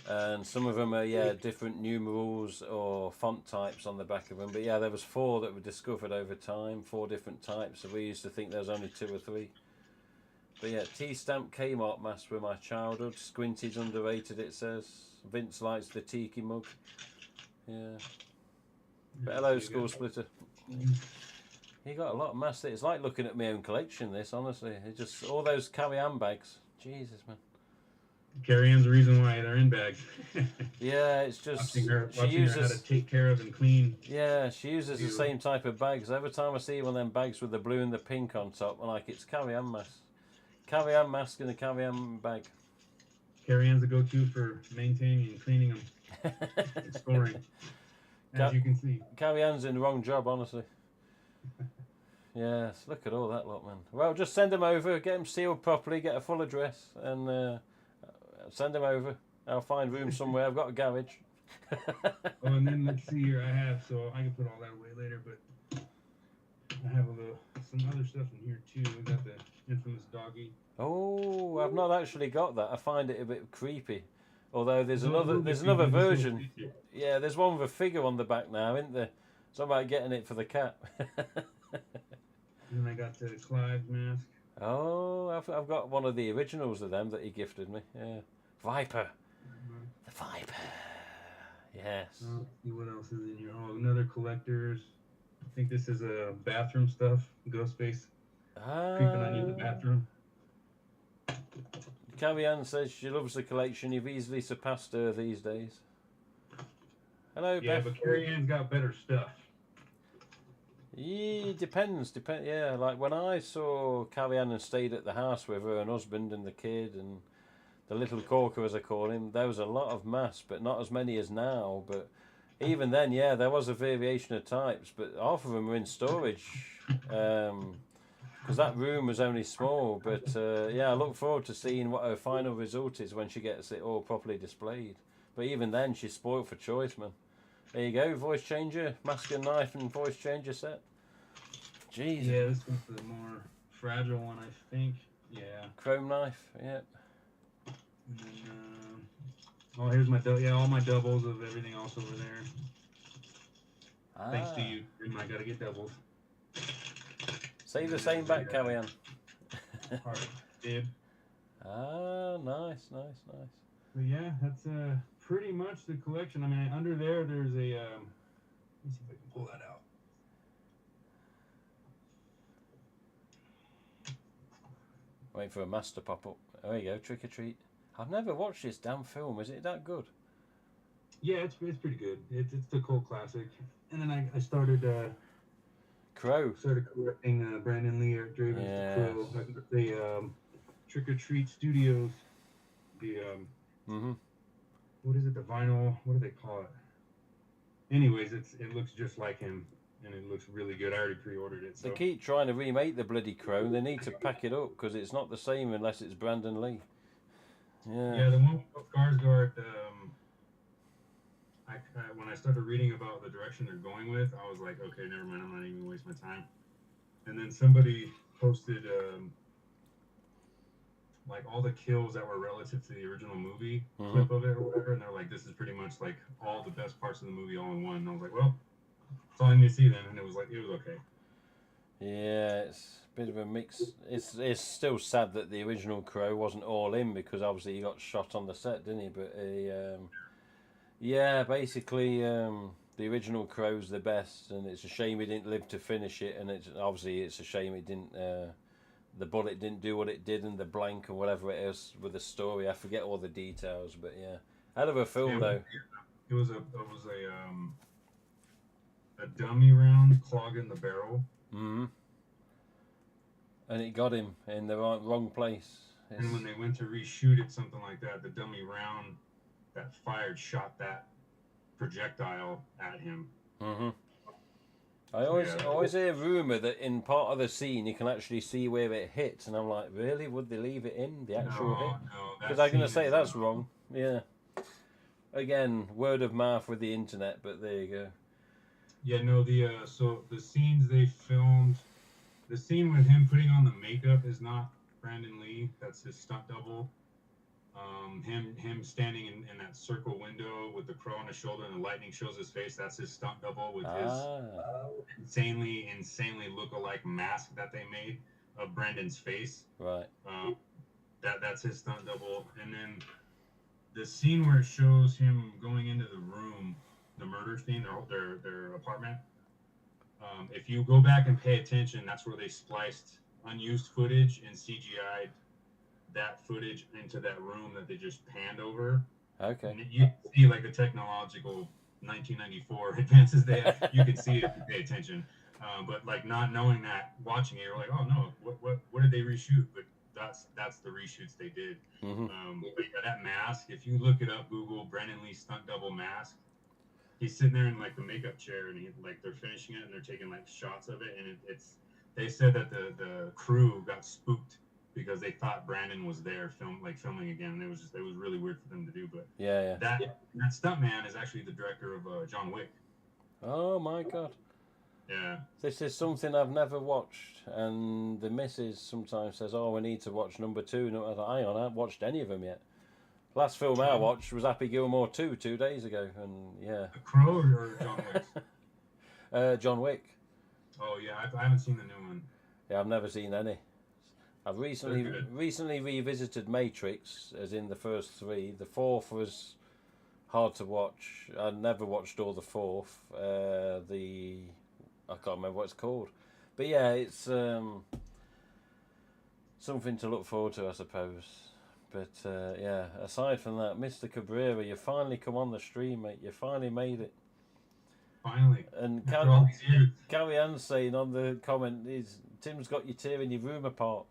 And some of them are, different numerals or font types on the back of them. But yeah, there was 4 that were discovered over time, 4 different types. So we used to think there was only 2 or 3. But yeah, T-stamp Kmart masks were my childhood. Squinty's underrated, it says. Vince likes the tiki mug. Yeah. But hello, School Splitter. You got a lot of masks. It's like looking at my own collection, this, honestly. It's just all those carry-on bags. Jesus, man. Carry-on's the reason why they're in bags. Yeah, it's just watching her how to take care of and clean. Yeah, she uses the same type of bags. Every time I see one of them bags with the blue and the pink on top, I'm like, it's carry-on mask. Carry-on mask in a carry-on bag. Carry-on's a go-to for maintaining and cleaning them and storing, as you can see. Carry-on's in the wrong job, honestly. Yes, look at all that lot, man. Well, just send them over, get them sealed properly, get a full address, and send them over. I'll find room somewhere. I've got a garage. And then let's see here. I can put all that away later, but I have some other stuff in here too. We got the infamous doggy. Oh, I've not actually got that. I find it a bit creepy. Although there's another version. Yeah, there's one with a figure on the back now, isn't there? It's about getting it for the cat. And then I got the Clive's mask. Oh, I've got one of the originals of them that he gifted me. Yeah, Viper. The Viper. Yes. Let's see what else is in here. Oh, another collector's. I think this is bathroom stuff. Ghostface creeping on you in the bathroom. Carrie-Anne says she loves the collection. You've easily surpassed her these days. Hello, yeah, Beth. but Carrie-Anne's got better stuff. Yeah, depends. Yeah, like when I saw Carrie-Anne and stayed at the house with her and husband and the kid and the little corker, as I call him, there was a lot of masks, but not as many as now. But even then, yeah, there was a variation of types, but half of them were in storage because that room was only small. But yeah, I look forward to seeing what her final result is when she gets it all properly displayed. But even then, she's spoiled for choice, man. There you go, voice changer, mask and knife and voice changer set. Jeez. Yeah, this one's the more fragile one, I think. Yeah. Chrome knife, yeah. And then, here's my all my doubles of everything else over there. Thanks to you, I gotta get doubles. Say the same back, Carrie-Anne. Hard bib. Ah, nice. But yeah, that's pretty much the collection. I mean, under there's a. Let me see if I can pull that out. Wait for a master pop up. There you go, Trick or Treat. I've never watched this damn film. Is it that good? Yeah, it's pretty good. It's the cult classic. And then I started Crow. collecting Brandon Lee, Eric Draven's Yes. The Crow. I got the Trick or Treat Studios. The what is it? The vinyl. What do they call it? Anyways, it looks just like him, and it looks really good. I already pre-ordered it. So. They keep trying to remake the bloody Crow. They need to pack it up because it's not the same unless it's Brandon Lee. Yeah, the one with Skarsgård. When I started reading about the direction they're going with, I was like, okay, never mind. I'm not even gonna waste my time. And then somebody posted like all the kills that were relative to the original movie clip of it or whatever, and they're like, this is pretty much like all the best parts of the movie all in one. And I was like, well, that's all I need to see then. And it was okay. Yeah, it's a bit of a mix. It's still sad that the original Crow wasn't all in because obviously he got shot on the set, didn't he? But yeah, basically the original Crow's the best, and it's a shame he didn't live to finish it. And it's a shame it didn't. The bullet didn't do what it did, and the blank or whatever it is with the story. I forget all the details, but yeah, hell of a film though. It was a dummy round clogging the barrel. And it got him in the wrong place. And when they went to reshoot it, something like that, the dummy round that fired shot that projectile at him. I always hear rumor that in part of the scene you can actually see where it hits, and I'm like, really? Would they leave it in the actual hit? No. Because I'm gonna say that's wrong. Yeah. Again, word of mouth with the internet, but there you go. Yeah, no. So the scenes they filmed, the scene with him putting on the makeup is not Brandon Lee. That's his stunt double. Him standing in that circle window with the crow on his shoulder and the lightning shows his face. That's his stunt double with his insanely look-alike mask that they made of Brandon's face. Right. That's his stunt double. And then the scene where it shows him going into the room, the murder scene, their apartment. If you go back and pay attention, that's where they spliced unused footage and CGI'd that footage into that room that they just panned over. Okay. And you see like the technological 1994 advances they have. You can see it if you pay attention. But like not knowing that, watching it, you're like, oh no, what did they reshoot? But that's the reshoots they did. But yeah, that mask, if you look it up, Google Brandon Lee stunt double mask. He's sitting there in like the makeup chair, and they're finishing it, and they're taking like shots of it, and it's. They said that the crew got spooked because they thought Brandon was there filming again, and it was really weird for them to do. But yeah. that stuntman is actually the director of John Wick. Oh my god. Yeah. This is something I've never watched, and the missus sometimes says, "Oh, we need to watch number 2." And I was like, "Hang on, I haven't watched any of them yet." Last film I watched was Happy Gilmore 2 2 days ago, and yeah. The Crow or John Wick? John Wick. Oh yeah, I haven't seen the new one. Yeah, I've never seen any. I've recently revisited Matrix, as in the first 3. The 4th was hard to watch. I never watched all the 4th. I can't remember what it's called, but yeah, it's something to look forward to, I suppose. But yeah, aside from that, Mr. Cabrera, you finally come on the stream, mate. You finally made it. Finally. And Carrie Ann's saying on the comment is Tim's got you tearing your room apart.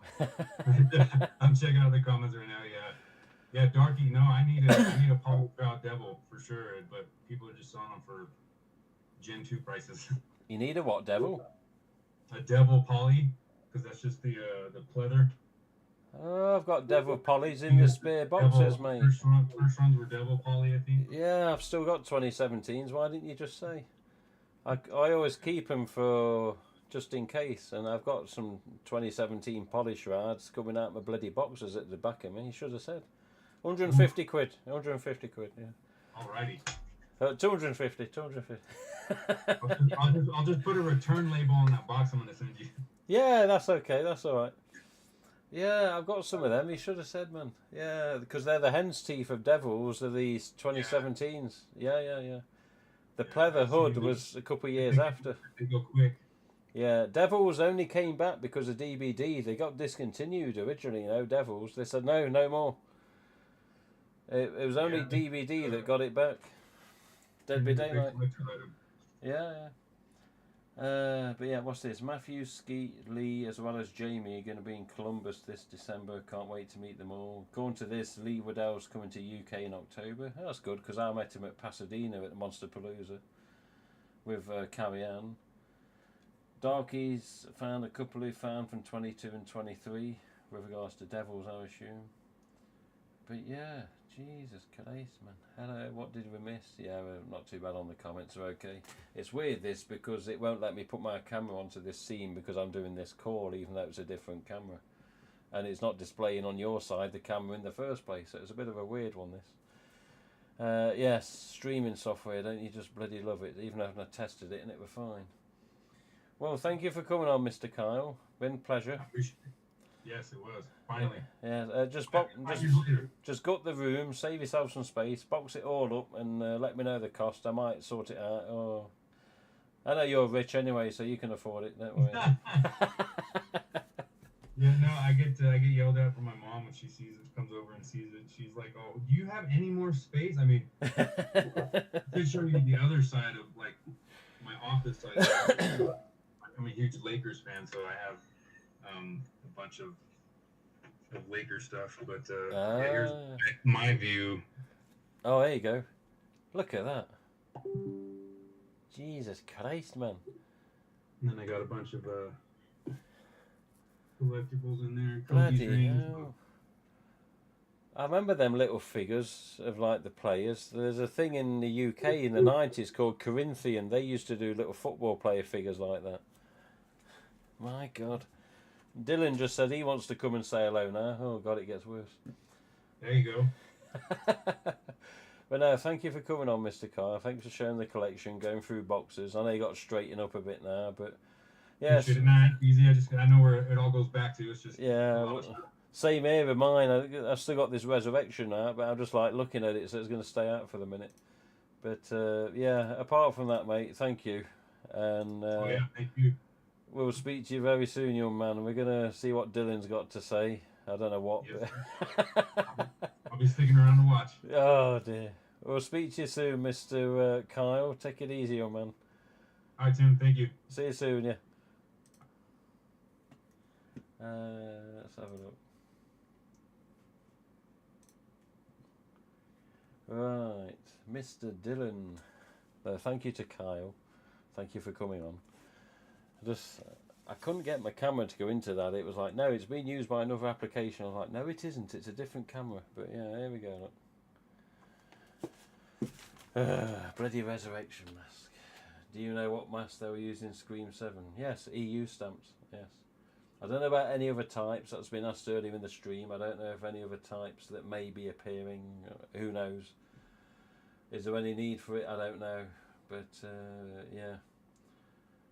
I'm checking out the comments right now. Yeah, Darky. No, I need a Poly Proud Devil for sure, but people are just selling them for Gen 2 prices. You need a what devil? A Devil Poly, because that's just the pleather. Oh, I've got Devil Polys in the spare boxes, mate. First ones were Devil Poly, I think. Yeah, I've still got 2017s. Why didn't you just say? I always keep them for just in case, and I've got some 2017 polish shards coming out my bloody boxes at the back of me. You should have said 150 quid. 150 quid. Yeah. Alrighty. 250. I'll just put a return label on that box I'm gonna send you. Yeah, that's okay. That's all right. Yeah, I've got some of them. You should have said, man. Yeah, because they're the hen's teeth of Devils of these 2017s. Yeah, yeah, yeah. The Yeah, pleather I've seen hood them. was a couple of years after. They go quick. Yeah, Devils only came back because of DBD. They got discontinued originally, Devils. They said, no, no more. It was only Yeah, they, DVD that got it back. Dead turned by into a big Daylight. collector item. Yeah, yeah. But yeah, what's this? Matthew, Skeet, Lee, as well as Jamie are going to be in Columbus this December. Can't wait to meet them all. According to this, Lee Waddell's coming to UK in October. Oh, that's good because I met him at Pasadena at the Monster Palooza with Carrie Ann. Darkies found a couple who found from 22 and 23 with regards to Devils, I assume. But yeah, Jesus Christ, man. Hello, what did we miss? Yeah, we're not too bad on the comments, are okay. It's weird this because it won't let me put my camera onto this scene because I'm doing this call even though it's a different camera. And it's not displaying on your side the camera in the first place, so it's a bit of a weird one this. Yes, streaming software, don't you just bloody love it? Even though I've tested it and it was fine. Well, thank you for coming on, Mr. Kyle. Been a pleasure. I appreciate it. Yes, it was. Finally. Yeah, just gut the room, save yourself some space, box it all up, and let me know the cost. I might sort it out. Or I know you're rich anyway, so you can afford it. Don't worry. Yeah, no, I get yelled at from my mom when she sees it, comes over and sees it. She's like, "Oh, do you have any more space?" I mean, to show you the other side of like my office side. I'm a huge Lakers fan, so I have a bunch of Laker stuff. But yeah, here's my view. Oh, there you go. Look at that. Jesus Christ, man. And then I got a bunch of collectibles in there. Bloody hell. I remember them little figures of like the players. There's a thing in the UK in the 90s called Corinthian. They used to do little football player figures like that. My God. Dylan just said he wants to come and say hello now. Oh God, it gets worse. There you go. But no, thank you for coming on, Mr. Carr. Thanks for showing the collection, going through boxes. I know you got to straighten up a bit now, but yes. Not easy. I know where it all goes back to. It's just same here with mine. I've still got this Resurrection out, but I'm just like looking at it, so it's going to stay out for the minute. But yeah, apart from that, mate, thank you, and thank you. We'll speak to you very soon, young man. We're going to see what Dylan's got to say. I don't know what. Yes, I'll be sticking around to watch. Oh, dear. We'll speak to you soon, Mr. Kyle. Take it easy, young man. All right, Tim. Thank you. See you soon, yeah. Let's have a look. Right. Mr. Dylan. Thank you to Kyle. Thank you for coming on. I couldn't get my camera to go into that. It was like, no, it's being used by another application. I was like, no, it isn't. It's a different camera. But yeah, here we go. Look. Bloody Resurrection mask. Do you know what mask they were using in Scream 7? Yes, EU stamps. Yes. I don't know about any other types. That's been asked earlier in the stream. I don't know if any other types that may be appearing. Who knows? Is there any need for it? I don't know. But yeah.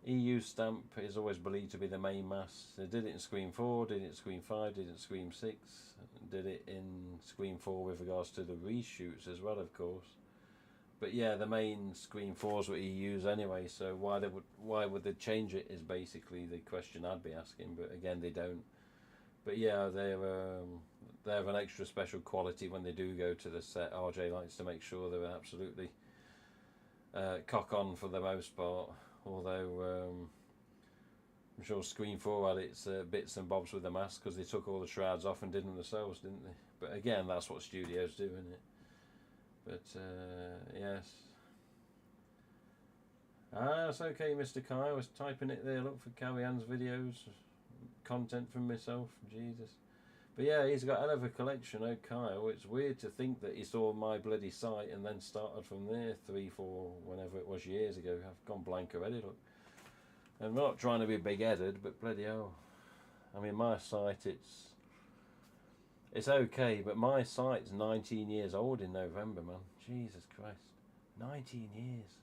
EU stamp is always believed to be the main mask. They did it in Scream 4, did it in Scream 5, did it in Scream 6, did it in Scream 4 with regards to the reshoots as well, of course. But yeah, the main Scream 4s were EUs anyway, so why would they change it is basically the question I'd be asking, but again, they don't. But yeah, they have an extra special quality when they do go to the set. RJ likes to make sure they're absolutely cock on for the most part. Although I'm sure Scream 4 had its bits and bobs with the mask because they took all the shrouds off and did them themselves, didn't they? But again, that's what studios do, isn't it? But yes. It's okay, Mr. Kai. I was typing it there. Look for Carrie Ann's videos, content from myself. Jesus. But yeah, he's got a hell of a collection, Kyle. It's weird to think that he saw my bloody site and then started from there 3, 4, whenever it was years ago. I've gone blank already, look. I'm not trying to be big-headed, but bloody hell. I mean, my site, it's okay, but my site's 19 years old in November, man. Jesus Christ. 19 years.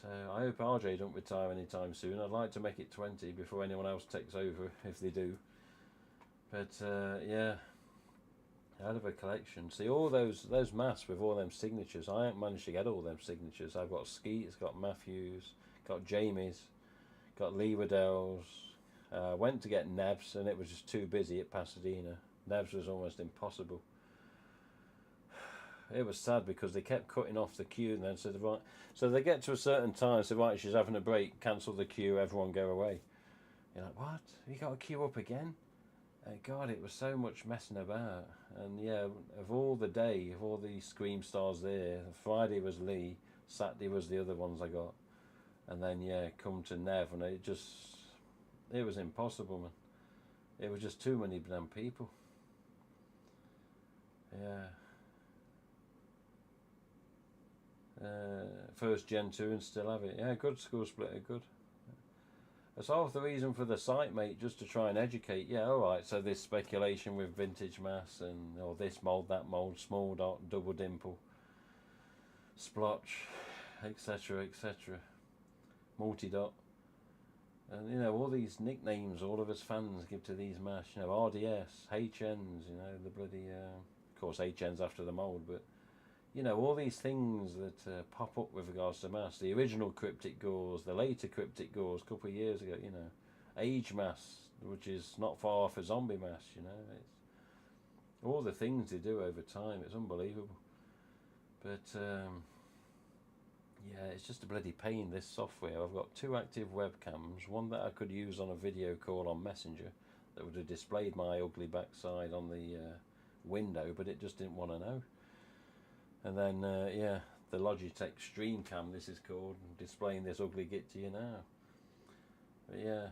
So I hope RJ don't retire anytime soon. I'd like to make it 20 before anyone else takes over, if they do. But yeah, out of a collection. See all those masks with all them signatures. I ain't managed to get all them signatures. I've got Skeets, got Matthews, got Jamie's, got Lee Waddell's. Went to get Nev's and it was just too busy at Pasadena. Nev's was almost impossible. It was sad because they kept cutting off the queue and then said, right, so they get to a certain time, say, right, she's having a break, cancel the queue, everyone go away. You're like, what? You got to queue up again? God, it was so much messing about. And yeah, of all the day, of all the Scream stars there, Friday was Lee, Saturday was the other ones I got. And then, yeah, come to Nev, and it was impossible, man. It was just too many damn people. Yeah. First Gen 2 and still have it. Yeah, good school splitter, good. That's half the reason for the site, mate, just to try and educate. Yeah, alright, so this speculation with vintage mass and or this mould, that mould, small dot, double dimple, splotch, etc, etc. Multi-dot. And you know, all these nicknames all of us fans give to these mass, you know, RDS, HNs, you know, the bloody of course HNs after the mould, but you know, all these things that pop up with regards to mass. The original cryptic gores, the later cryptic gores a couple of years ago, you know. Age mass, which is not far off a zombie mass, you know. It's all the things they do over time, it's unbelievable. But, yeah, it's just a bloody pain, this software. I've got 2 active webcams, one that I could use on a video call on Messenger that would have displayed my ugly backside on the window, but it just didn't want to know. And then, yeah, the Logitech Streamcam, this is called, displaying this ugly git to you now. But yeah,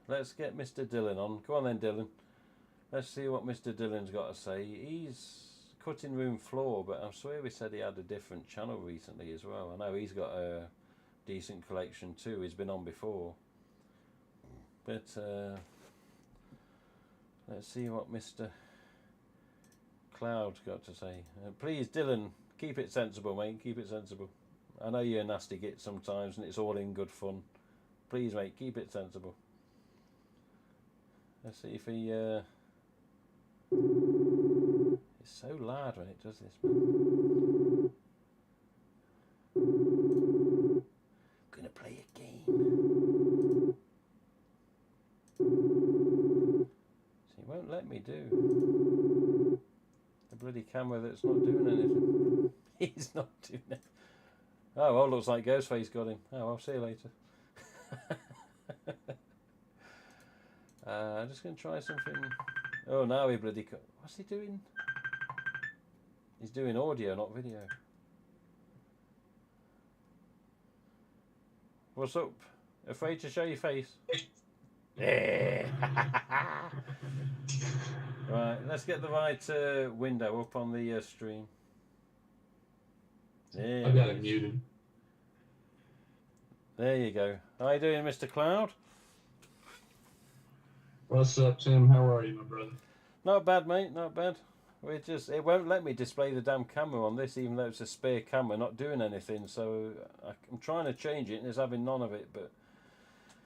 let's get Mr. Dillon on. Go on then, Dillon. Let's see what Mr. Dillon's got to say. He's cutting room floor, but I swear we said he had a different channel recently as well. I know he's got a decent collection too. He's been on before. But let's see what Mr. Cloud's got to say. Please, Dillon, keep it sensible, mate. Keep it sensible. I know you're a nasty git sometimes, and it's all in good fun. Please, mate, keep it sensible. Let's see if he. It's so loud when it does this, man. Gonna play a game. So he won't let me do. The bloody camera that's not doing anything. He's not doing it. Oh, well, looks like Ghostface got him. Oh, I'll see you later. I'm just going to try something. Oh, now he bloody... What's he doing? He's doing audio, not video. What's up? Afraid to show your face? Yeah. Right, let's get the right window up on the stream. There I've got it muted. There you go. How you doing, Mr. Cloud? What's up, Tim? How are you, my brother? Not bad, mate. Not bad. It won't let me display the damn camera on this, even though it's a spare camera, not doing anything. So I'm trying to change it, and it's having none of it. But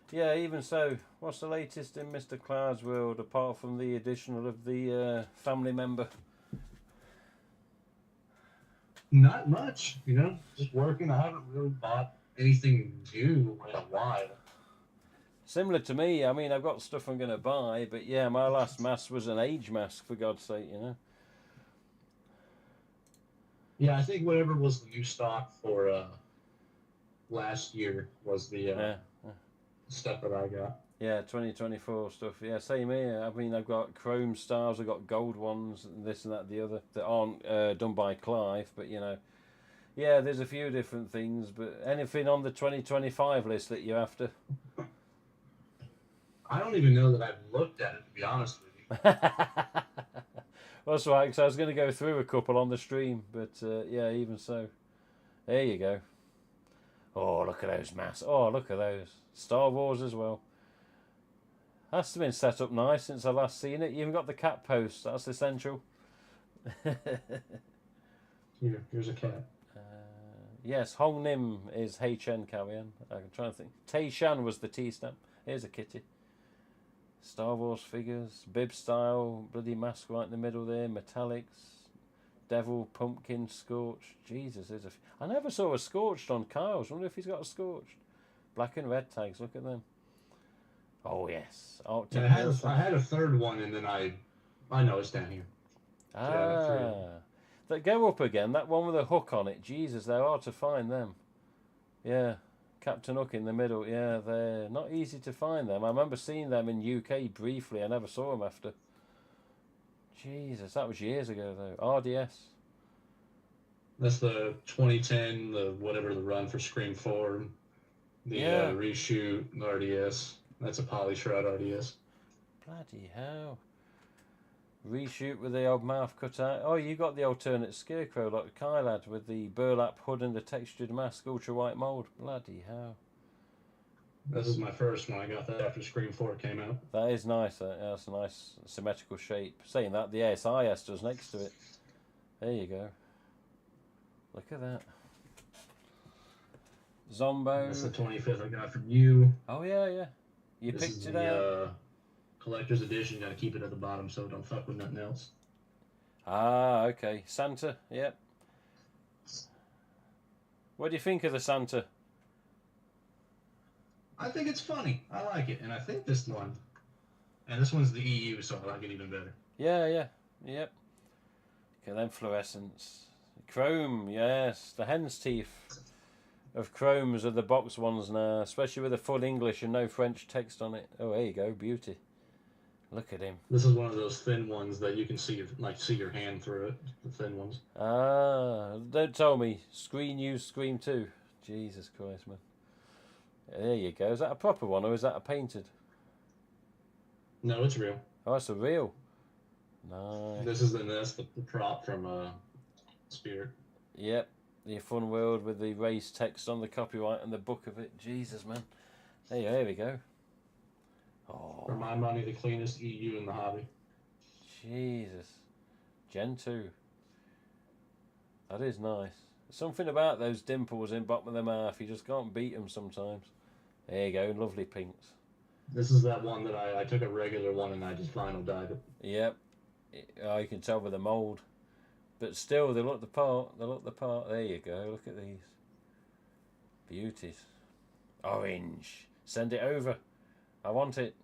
yeah, even so, what's the latest in Mr. Cloud's world apart from the additional of the family member? Not much, you know. Just working. I haven't really bought anything new in a while. Similar to me. I mean, I've got stuff I'm going to buy, but yeah, my last mask was an age mask, for God's sake, you know. Yeah, I think whatever was the new stock for last year was the stuff that I got. Yeah, 2024 stuff. Yeah, same here. I mean, I've got chrome stars, I've got gold ones, and this and that, the other, that aren't done by Clive, but you know. Yeah, there's a few different things, but anything on the 2025 list that you're after? I don't even know that I've looked at it, to be honest with you. That's right, because I was going to go through a couple on the stream, but yeah, even so. There you go. Oh, look at those masks. Oh, look at those. Star Wars as well. That's been set up nice since I last seen it. You even got the cat post. That's essential. Here's a cat. Yes, Hong Nim is HN Carrion. I'm trying to think. Tay Shan was the T stamp. Here's a kitty. Star Wars figures, bib style, bloody mask right in the middle there, metallics, devil, pumpkin, scorched. Jesus, I never saw a scorched on Kyle's. I wonder if he's got a scorched. Black and red tags, look at them. Oh yes, Arctic. Yeah, I had a third one, and then I know it's down here. That go up again. That one with a hook on it. Jesus, they're hard to find them. Yeah, Captain Hook in the middle. Yeah, they're not easy to find them. I remember seeing them in UK briefly. I never saw them after. Jesus, that was years ago though. RDS. That's the 2010, the whatever the run for Scream 4. The reshoot RDS. That's a Polyshroud RDS. Bloody hell. Reshoot with the old mouth cut out. Oh, you got the alternate Scarecrow like Kyle had with the burlap hood and the textured mask, ultra white mould. Bloody hell. This is my first one. I got that after Scream 4 came out. That is nice. That's a nice symmetrical shape. Saying that, the ASIS does next to it. There you go. Look at that. Zombo. That's the 25th I got from you. Oh, yeah. You this picked is it the, out. Collector's edition. Got to keep it at the bottom so don't fuck with nothing else. Ah, okay. Santa, yep. What do you think of the Santa? I think it's funny. I like it. And I think this one, and this one's the EU, so I like it even better. Yeah, yep. Okay, then fluorescence. Chrome, yes. The hen's teeth of chromes are the box ones now, especially with the full English and no French text on it. Oh, there you go, beauty. Look at him. This is one of those thin ones that you can see your hand through it. The thin ones. Ah, don't tell me. Screen use Scream 2. Jesus Christ, man. There you go. Is that a proper one or is that a painted? No, it's real. Oh, it's a real. Nice. This is the prop from Spirit. Yep. The Fun World with the race text on the copyright and the book of it. Jesus, man. There we go. Oh. For my money, the cleanest EU in the hobby. Jesus. Gen 2. That is nice. Something about those dimples in bottom of the mouth. You just can't beat them sometimes. There you go. Lovely pinks. This is that one that I took a regular one and I just vinyl dyed it. Yep. Oh, you can tell by the mould. But still, they look the part. There you go. Look at these. Beauties. Orange. Send it over. I want it.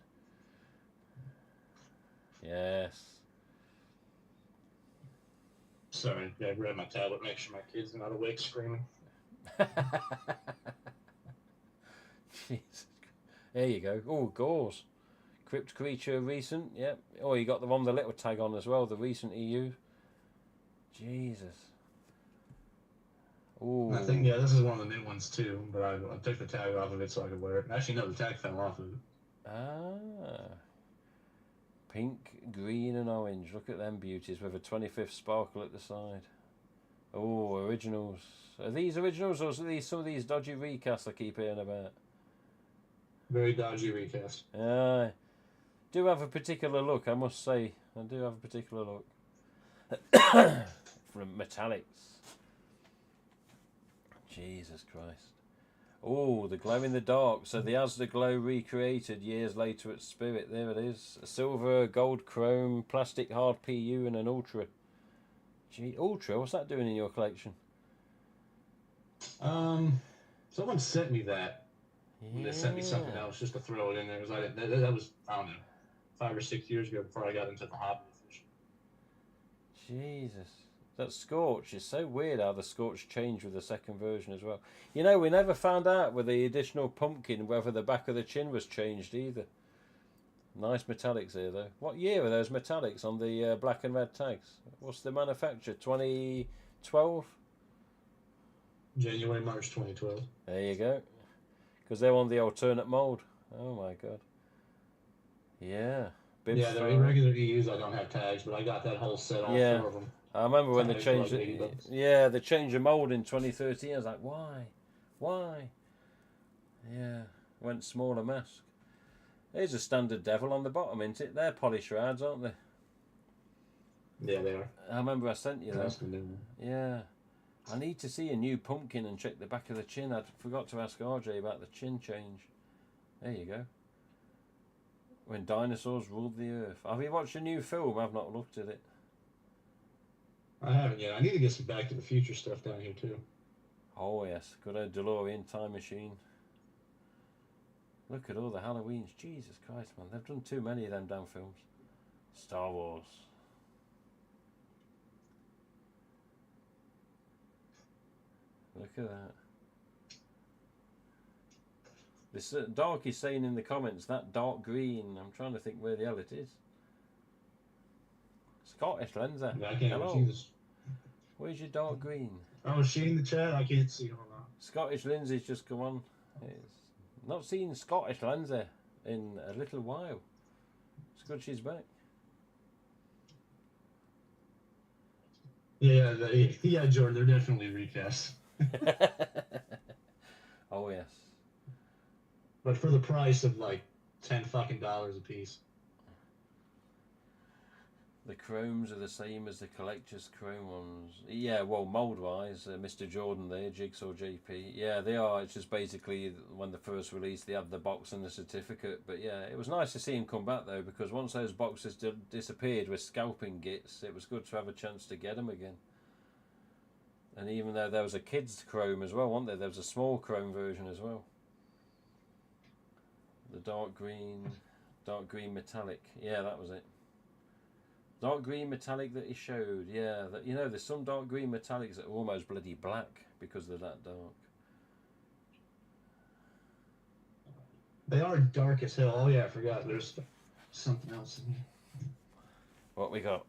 Yes. Sorry, I grabbed my tablet, make sure my kids are not awake screaming. Jesus. There you go. Oh, gauze. Crypt Creature recent. Yep. Oh, you got the one with the little tag on as well. The recent EU. Jesus. Oh. I think this is one of the new ones too. But I took the tag off of it so I could wear it. Actually, no, the tag fell off of it. Ah. Pink, green, and orange. Look at them beauties with a 25th sparkle at the side. Oh, originals. Are these originals or are these some of these dodgy recasts I keep hearing about? Very dodgy recast. Do have a particular look, I must say. I do have a particular look. From metallics. Jesus Christ. Oh, the glow in the dark. So the Asda glow recreated years later at Spirit. There it is. A silver, gold chrome, plastic hard PU and an ultra. Gee, ultra? What's that doing in your collection? Someone sent me that. Yeah. And they sent me something else just to throw it in there. That was, I don't know, 5 or 6 years ago before I got into the hobby. Jesus. That Scorch is so weird how the Scorch changed with the second version as well. You know, we never found out with the additional pumpkin whether the back of the chin was changed either. Nice metallics here though. What year are those metallics on the black and red tags? What's the manufacture? 2012? January, March 2012. There you go. Because they're on the alternate mould. Oh my god. Yeah. Bib yeah, the regular EUs I don't have tags, but I got that whole set, all 4 of them. I remember when they Tags changed like it. $80. Yeah, they changed the mould in 2013. I was like, why? Why? Yeah, went smaller mask. There's a standard devil on the bottom, isn't it? They're Polyshrouds, aren't they? Yeah, they are. I remember I sent you That's that. the new one. Yeah. I need to see a new pumpkin and check the back of the chin. I forgot to ask RJ about the chin change. There you go. When dinosaurs ruled the earth. Have you watched a new film? I've not looked at it. I haven't yet. I need to get some Back to the Future stuff down here too. Oh yes, good old DeLorean time machine. Look at all the Halloweens. Jesus Christ, man. They've done too many of them damn films. Star Wars. Look at that. This Dark is saying in the comments, that dark green, I'm trying to think where the hell it is. Scottish Lenser. I can't Hello. see this. Where's your dark green? Oh, is she in the chat? I can't see. Hold on. Scottish Lindsay's just come on. It's not seen Scottish Lenser in a little while. It's good she's back. Yeah, Jordan, they're definitely recast. Oh yes. But for the price of like $10 fucking a piece. The chromes are the same as the collector's chrome ones. Yeah, well, mould-wise, Mr. Jordan there, Jigsaw JP. Yeah, they are. It's just basically when they first released, they had the box and the certificate. But yeah, it was nice to see him come back though, because once those boxes disappeared with scalping gits, it was good to have a chance to get them again. And even though there was a kid's chrome as well, wasn't there? There was a small chrome version as well. The dark green metallic. Yeah, that was it. Dark green metallic that he showed. Yeah, that, you know, there's some dark green metallics that are almost bloody black because they're that dark. They are dark as hell. Oh yeah, I forgot. There's something else in here. What we got?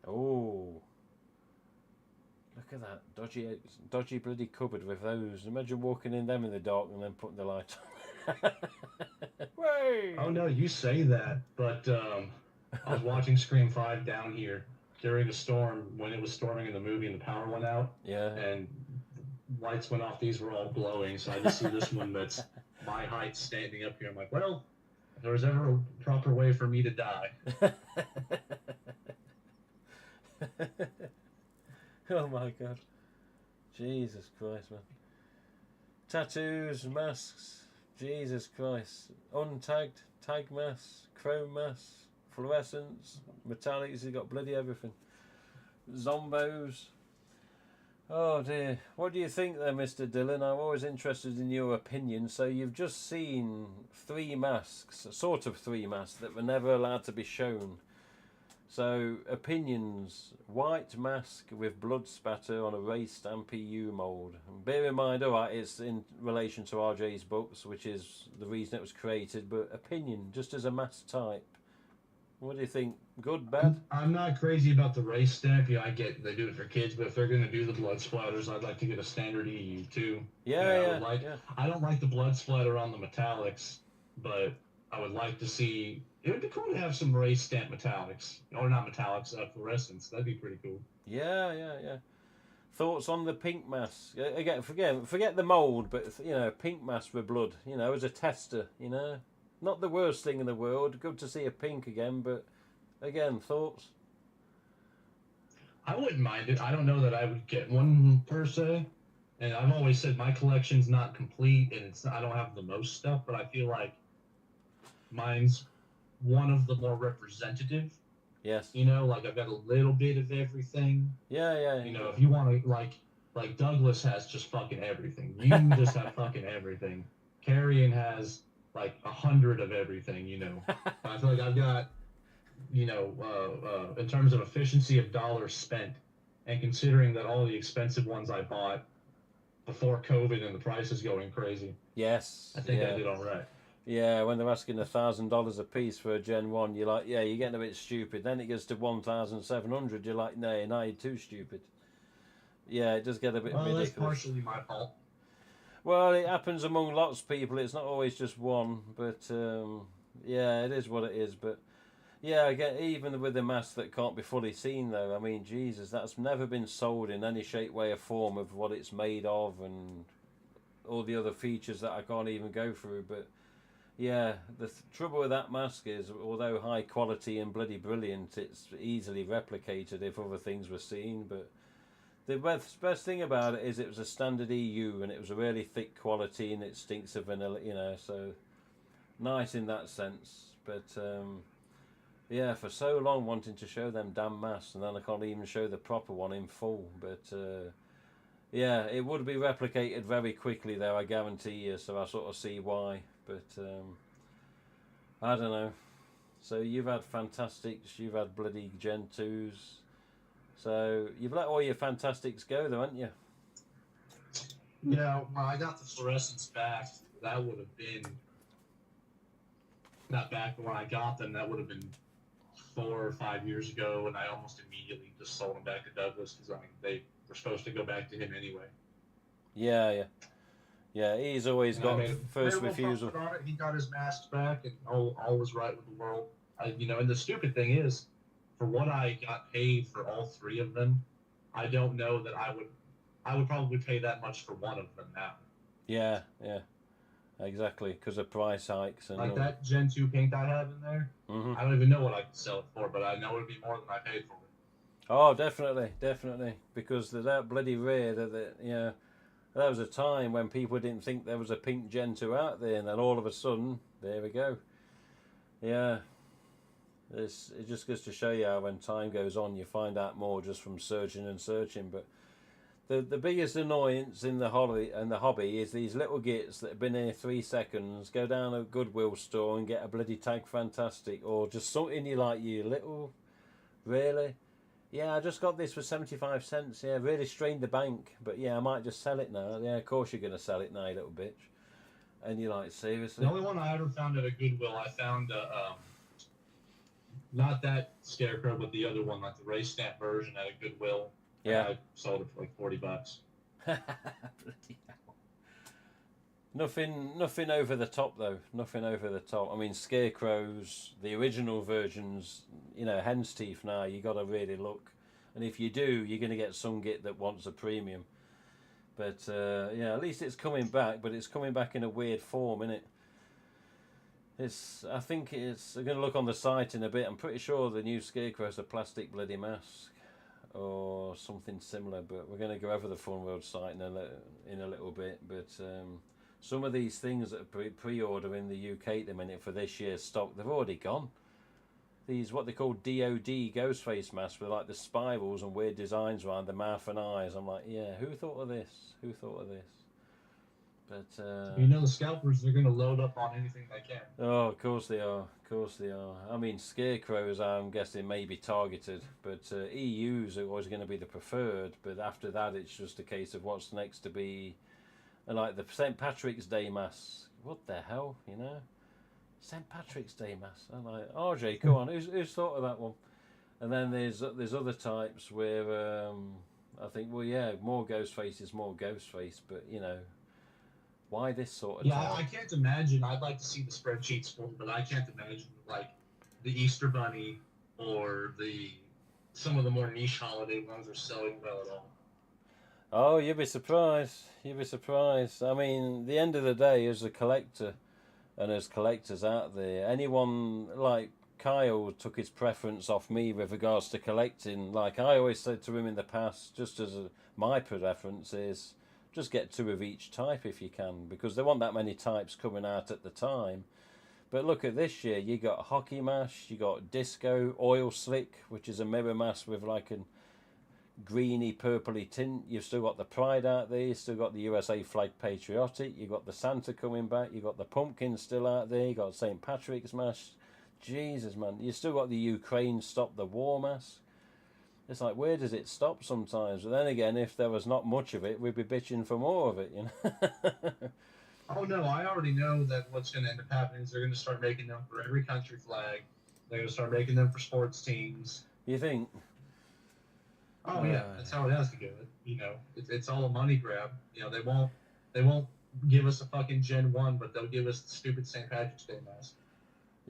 Oh, look at that dodgy bloody cupboard with those. Imagine walking in them in the dark and then putting the light on. Way! Oh no, you say that, but I was watching Scream 5 down here during a storm when it was storming in the movie and the power went out. Yeah. And lights went off. These were all glowing, so I just see this one that's my height standing up here. I'm like, well, if there was ever a proper way for me to die. Oh my god. Jesus Christ, man. Tattoos, masks, Jesus Christ. Untagged, tag masks, chrome masks, fluorescents, metallics, you got bloody everything. Zombos. Oh dear. What do you think there, Mr. Dillon? I'm always interested in your opinion. So you've just seen 3 masks, sort of 3 masks, that were never allowed to be shown. So, opinions. White mask with blood spatter on a race stamp EU mould. Bear in mind, alright, it's in relation to RJ's books, which is the reason it was created, but opinion, just as a mask type. What do you think? Good, bad? I'm not crazy about the race stamp. Yeah, I get they do it for kids, but if they're going to do the blood splatters, I'd like to get a standard EU too. Yeah. I don't like the blood splatter on the metallics, but I would like to see. It would be cool to have some race stamp metallics, or not metallics, fluorescents. That'd be pretty cool. Yeah. Thoughts on the pink mask? Again, forget the mould, but you know, pink mask with blood. You know, as a tester. You know, not the worst thing in the world. Good to see a pink again, but again, thoughts. I wouldn't mind it. I don't know that I would get one per se. And I've always said my collection's not complete, and I don't have the most stuff, but I feel like mine's one of the more representative. Yes. You know, like I've got a little bit of everything. Yeah. You know, if you want to, like Douglas has just fucking everything. You just have fucking everything. Carrion has like 100 of everything. You know, I feel like I've got, you know, in terms of efficiency of dollars spent, and considering that all the expensive ones I bought before COVID and the prices going crazy. Yes. I think I did all right. Yeah, when they're asking $1,000 a piece for a Gen 1, you're like, yeah, you're getting a bit stupid. Then it gets to 1,700, you're like, no, now you're too stupid. Yeah, it does get a bit ridiculous. That's partially my fault. Well, it happens among lots of people. It's not always just one, but yeah, it is what it is. But yeah, again, even with the mask that can't be fully seen, though, I mean, Jesus, that's never been sold in any shape, way, or form of what it's made of and all the other features that I can't even go through. But yeah, the trouble with that mask is, although high quality and bloody brilliant, it's easily replicated if other things were seen. But the best thing about it is it was a standard EU and it was a really thick quality and it stinks of vanilla, you know. So nice in that sense. But yeah, for so long wanting to show them damn masks, and then I can't even show the proper one in full. But yeah, it would be replicated very quickly though, I guarantee you, so I sort of see why. But I don't know. So you've had Fantastics, you've had bloody Gen 2s. So you've let all your Fantastics go though, haven't you? Yeah, when I got the fluorescence back, that would have been not back when I got them. That would have been 4 or 5 years ago, and I almost immediately just sold them back to Douglas because they were supposed to go back to him anyway. Yeah. He's always And got I first made a little refusal. profit on it. He got his masks back, and all was right with the world. And the stupid thing is, for what I got paid for all 3 of them, I don't know that I would probably pay that much for one of them now. Yeah, exactly, because of price hikes and Like all. that Gen 2 pink I have in there, Mhm. I don't even know what I could sell it for, but I know it'd be more than I paid for it. Oh, definitely, because they're that bloody rare that there was a time when people didn't think there was a pink Gen 2 out there, and then all of a sudden, there we go. Yeah, it just goes to show you how when time goes on, you find out more just from searching and searching. But the biggest annoyance in the hobby is these little gits that have been here 3 seconds, go down a Goodwill store and get a bloody Tag Fantastic, or just something you like, you little, really? Yeah, I just got this for 75 cents. Yeah, really strained the bank. But yeah, I might just sell it now. Yeah, of course you're going to sell it now, you little bitch. And you're like, seriously? The only one I ever found at a Goodwill, I found not that Scarecrow, but the other one, like the race stamp version at a Goodwill. Yeah. And I sold it for like $40. Bloody hell. Nothing over the top though. Nothing over the top. I mean, Scarecrows, the original versions, hen's teeth now, you got to really look. And if you do, you're going to get some git that wants a premium. But yeah, at least it's coming back, but it's coming back in a weird form, innit? I think I'm going to look on the site in a bit. I'm pretty sure the new Scarecrow's a plastic bloody mask or something similar, but we're going to go over the Fun World site in a little bit. But some of these things that are pre-order in the UK at the minute for this year's stock, they've already gone. These what they call DOD ghost face masks with like the spirals and weird designs around the mouth and eyes. I'm like, yeah, who thought of this? But the scalpers are going to load up on anything they can. Oh, of course they are. I mean, Scarecrows, I'm guessing, may be targeted, but EUs are always going to be the preferred. But after that, it's just a case of what's next to be. And like the St. Patrick's Day mask. What the hell, St. Patrick's Day mask. I'm like, RJ, come on, who's thought of that one? And then there's other types where I think, well, yeah, more Ghostface is more Ghostface, but why this sort of Yeah, I can't imagine. I'd like to see the spreadsheets full, but I can't imagine like the Easter Bunny or some of the more niche holiday ones are selling well at all. Oh, you'd be surprised. I mean, the end of the day, as a collector, and as collectors out there, anyone like Kyle took his preference off me with regards to collecting. Like I always said to him in the past, just as my preference is, just get 2 of each type if you can, because there weren't that many types coming out at the time. But look at this year, you got Hockey Mash, you got Disco, Oil Slick, which is a mirror mask with like a greeny purpley tint. You've still got the Pride out there, you've still got the USA flag Patriotic, you've got the Santa coming back, you've got the Pumpkin still out there, you've got St. Patrick's mask. Jesus, man, you've still got the Ukraine Stop the War mask. It's like, where does it stop sometimes? But then again, if there was not much of it, we'd be bitching for more of it, Oh no, I already know that what's going to end up happening is they're going to start making them for every country flag. They're going to start making them for sports teams. You think? Oh yeah, that's how it has to go. It's all a money grab. They won't give us a fucking Gen 1, but they'll give us the stupid St. Patrick's Day mask.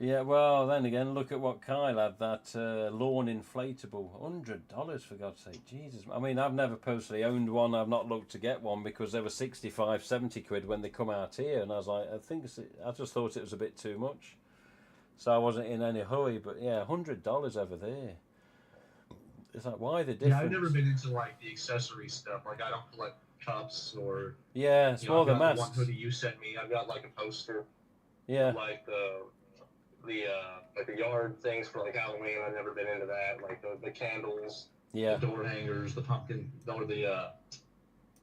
Yeah, well, then again, look at what Kyle had, that lawn inflatable. $100, for God's sake. Jesus. I mean, I've never personally owned one. I've not looked to get one because they were 65, 70 quid when they come out here. And I was like, I just thought it was a bit too much. So I wasn't in any hurry. But yeah, $100 over there. It's like, why the difference? Yeah, I've never been into like the accessory stuff. Like I don't collect cups or. Yeah, it's more the masks. One hoodie you sent me, I've got like a poster. Yeah. Like the yard things for like Halloween. I've never been into that. Like the candles, Yeah. the door hangers, the pumpkin, or the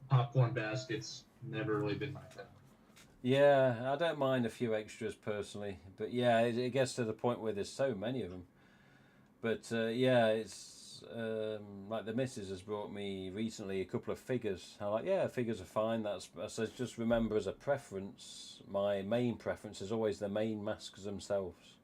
popcorn baskets. Never really been my thing. Yeah, I don't mind a few extras personally, but yeah, it gets to the point where there's so many of them. But yeah, it's like the missus has brought me recently a couple of figures. I'm like, yeah, figures are fine. I says just remember as a preference, my main preference is always the main masks themselves.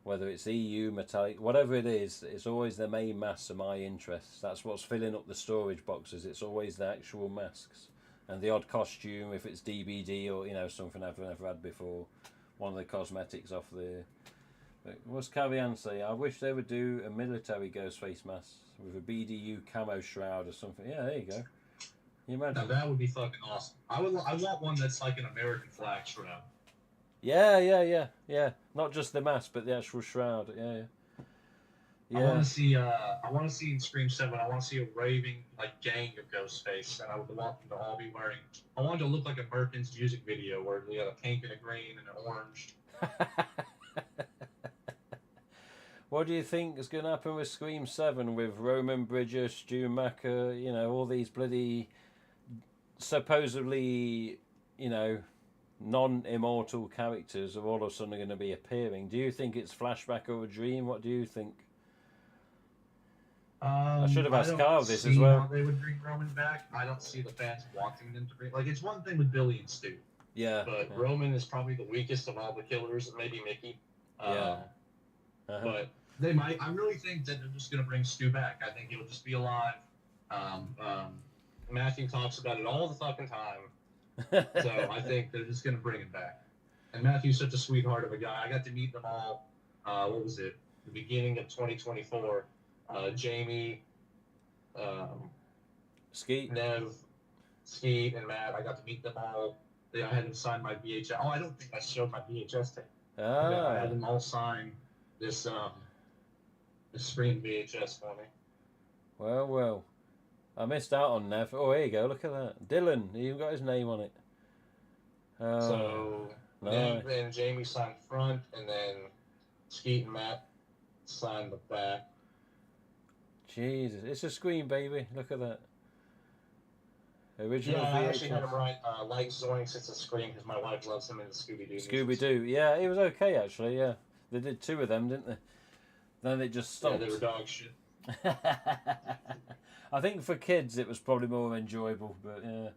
Whether it's EU, metallic, whatever it is, it's always the main masks are my interests. That's what's filling up the storage boxes. It's always the actual masks. And the odd costume, if it's DBD or something I've never had before, one of the cosmetics off there. But what's Cavian say? I wish they would do a military ghost face mask with a BDU camo shroud or something. Yeah, there you go. Can you imagine? Now that would be fucking awesome. I want one that's like an American flag shroud. Yeah. Not just the mask, but the actual shroud. Yeah. I want to see in Scream 7. I want to see a raving like gang of Ghostface, and I would want them to all be wearing. I want it to look like a Merkins music video where they got a pink and a green and an orange. What do you think is going to happen with Scream 7 with Roman Bridger, Stu Macker, all these bloody supposedly, non-immortal characters are all of a sudden going to be appearing? Do you think it's flashback or a dream? What do you think? I should have asked Carl this as well. How they would bring Roman back. I don't see the fans wanting them to bring. Like, it's one thing with Billy and Stu. Yeah. But yeah. Roman is probably the weakest of all the killers. Maybe Mickey. Yeah. But they might. I really think that they're just going to bring Stu back. I think he'll just be alive. Matthew talks about it all the fucking time. So I think they're just going to bring him back. And Matthew's such a sweetheart of a guy. I got to meet them all. What was it? The beginning of 2024. Jamie, Skeet, Nev, Skeet, and Matt. I got to meet them all. I had them sign my VHS. Oh, I don't think I showed my VHS tape. I had them all sign this Scream VHS for me. Well. I missed out on Nev. Oh, here you go. Look at that. Dylan. He even got his name on it. So Nev and Jamie signed front, and then Skeet and Matt signed the back. Jesus, it's a Scream, baby. Look at that. Original Yeah, I VHS. actually had him write like Zoinks. It's a Scream because my wife loves him in the Scooby-Doo. Scooby-Doo. Yeah, it was okay actually. Yeah, they did 2 of them, didn't they? Then it just stopped. Yeah, they were dog shit. I think for kids it was probably more enjoyable, but yeah.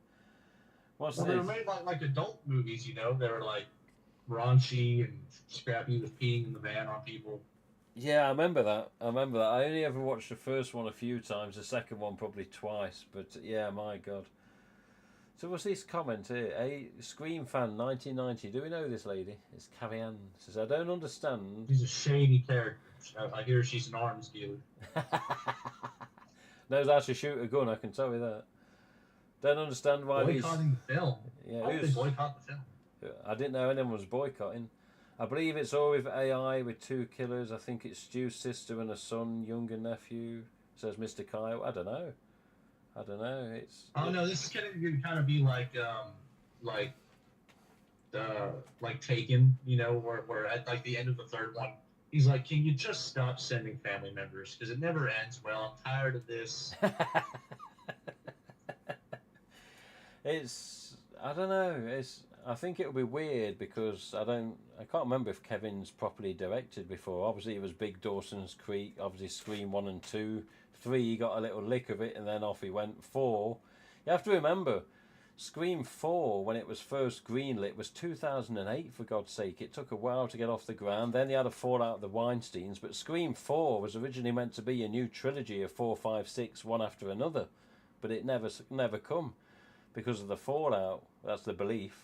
They were made like adult movies, They were like raunchy and scrappy with peeing in the van on people. Yeah, I remember that. I only ever watched the first one a few times, the second one probably twice, but yeah, my God. So what's this comment here? A Scream fan 1990. Do we know this lady? It's Cavian. Says, I don't understand. She's a shady character. I hear she's an arms dealer. Knows how to shoot a gun, I can tell you that. Don't understand why boycotting the film. Yeah, why did they boycott the film? I didn't know anyone was boycotting. I believe it's all with AI with 2 killers. I think it's Stu's sister and a son, younger nephew. Says Mr. Kyle. I don't know. It's. Oh no, this is going to kind of be like Taken. Where at like the end of the third one, he's like, "Can you just stop sending family members? Because it never ends well. I'm tired of this." I don't know. I think it'll be weird because I can't remember if Kevin's properly directed before. Obviously, it was Big Dawson's Creek. Obviously, Scream 1 and 2. 3, he got a little lick of it, and then off he went. 4, you have to remember, Scream 4, when it was first greenlit, was 2008. For God's sake, it took a while to get off the ground. Then he had a fallout of the Weinsteins. But Scream 4 was originally meant to be a new trilogy of 4, 5, 6, one after another, but it never come because of the fallout. That's the belief.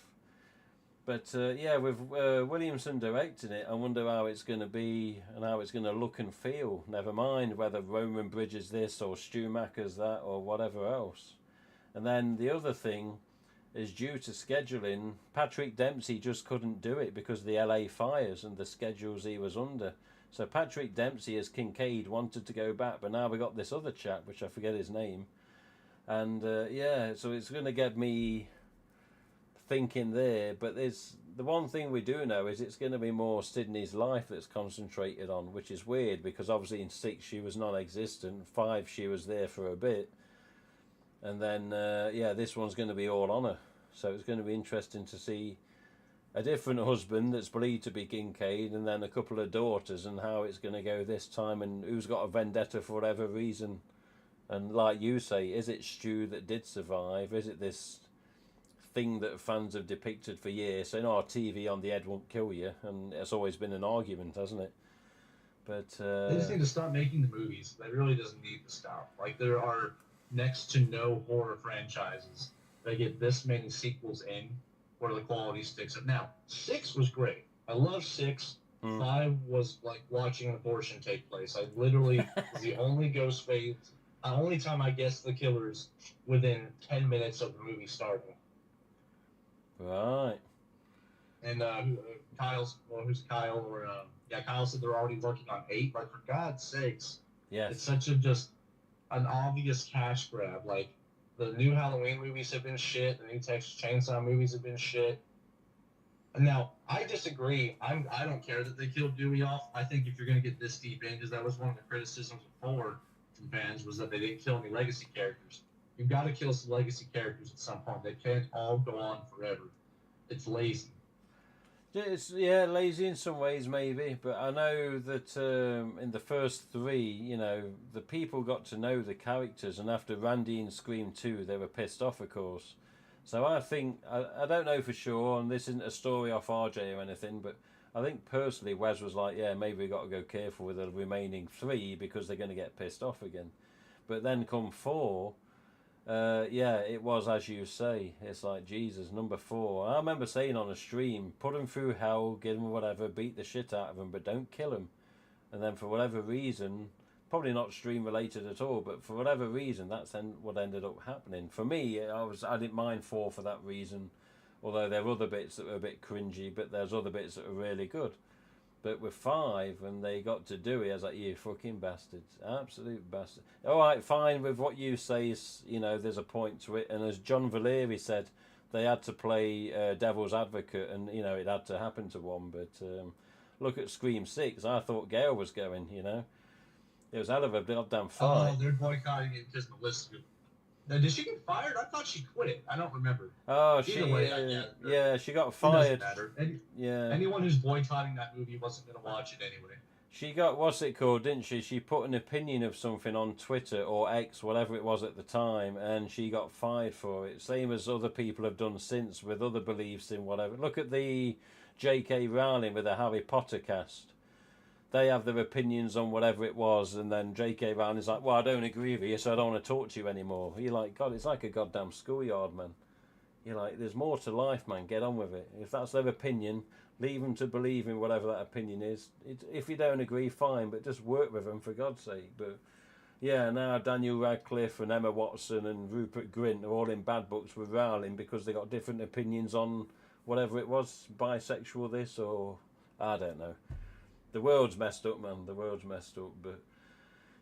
But yeah, with Williamson directing it, I wonder how it's going to be and how it's going to look and feel. Never mind whether Roman Bridges this or Stu Macker's that or whatever else. And then the other thing is, due to scheduling, Patrick Dempsey just couldn't do it because of the LA fires and the schedules he was under. So Patrick Dempsey as Kincaid wanted to go back, but now we got this other chap, which I forget his name. And yeah, so it's going to get me thinking there, but the one thing we do know is it's going to be more Sydney's life that's concentrated on, which is weird because obviously in 6 she was non-existent, 5 she was there for a bit, and then this one's going to be all on her. So it's going to be interesting to see a different husband that's believed to be Kincaid, and then a couple of daughters, and how it's going to go this time, and who's got a vendetta for whatever reason. And like you say, is it Stu that did survive? Is it this thing that fans have depicted for years, saying, "Oh, TV on the head won't kill you," and it's always been an argument, hasn't it? But they just need to stop making the movies. They really doesn't need to stop. Like, there are next to no horror franchises that get this many sequels in where the quality sticks up. Now, 6 was great. I love 6. 5 was like watching an abortion take place. I literally was the only Ghostface. The only time I guessed the killers within 10 minutes of the movie starting. Right. And Kyle's, well, who's Kyle? Or Kyle said they're already working on 8. Like, for God's sakes, Yes. it's such a just an obvious cash grab. Like, the new Halloween movies have been shit. The new Texas Chainsaw movies have been shit. And now, I disagree. I don't care that they killed Dewey off. I think if you're going to get this deep in, because that was one of the criticisms before from fans, was that they didn't kill any legacy characters. You've got to kill some legacy characters at some point. They can't all go on forever. It's lazy. It's lazy in some ways maybe, but I know that in the first 3, the people got to know the characters, and after Randy and Scream 2, they were pissed off, of course. So I think, I don't know for sure, and this isn't a story off RJ or anything, but I think personally Wes was like, yeah, maybe we got to go careful with the remaining 3 because they're going to get pissed off again. But then come 4, it was as you say. It's like, Jesus, number 4. I remember saying on a stream, put them through hell, give them whatever, beat the shit out of them, but don't kill them. And then for whatever reason, probably not stream related at all, but for whatever reason, that's what ended up happening. For me, I didn't mind 4 for that reason, although there were other bits that were a bit cringy, but there's other bits that were really good. But with 5, when they got to Dewey, I was like, you fucking bastards. Absolute bastards. Alright, fine, with what you say, is, there's a point to it. And as John Valeri said, they had to play devil's advocate, and, it had to happen to one. But look at Scream 6. I thought Gail was going, It was a hell of a goddamn fight. Oh, they're boycotting it because Melissa. Now, did she get fired? I thought she quit it. I don't remember. Oh, she got fired. It doesn't matter. Yeah. Anyone who's boycotting that movie wasn't going to watch it anyway. She got, what's it called, didn't she? She put an opinion of something on Twitter or X, whatever it was at the time, and she got fired for it. Same as other people have done since with other beliefs in whatever. Look at the J.K. Rowling with the Harry Potter cast. They have their opinions on whatever it was, and then J.K. Rowling's like, well, I don't agree with you, so I don't want to talk to you anymore. You're like, God, it's like a goddamn schoolyard, man. You're like, there's more to life, man. Get on with it. If that's their opinion, leave them to believe in whatever that opinion is. If you don't agree, fine, but just work with them, for God's sake. But yeah, now Daniel Radcliffe and Emma Watson and Rupert Grint are all in bad books with Rowling because they got different opinions on whatever it was, bisexual this, or I don't know. The world's messed up, man. The world's messed up. But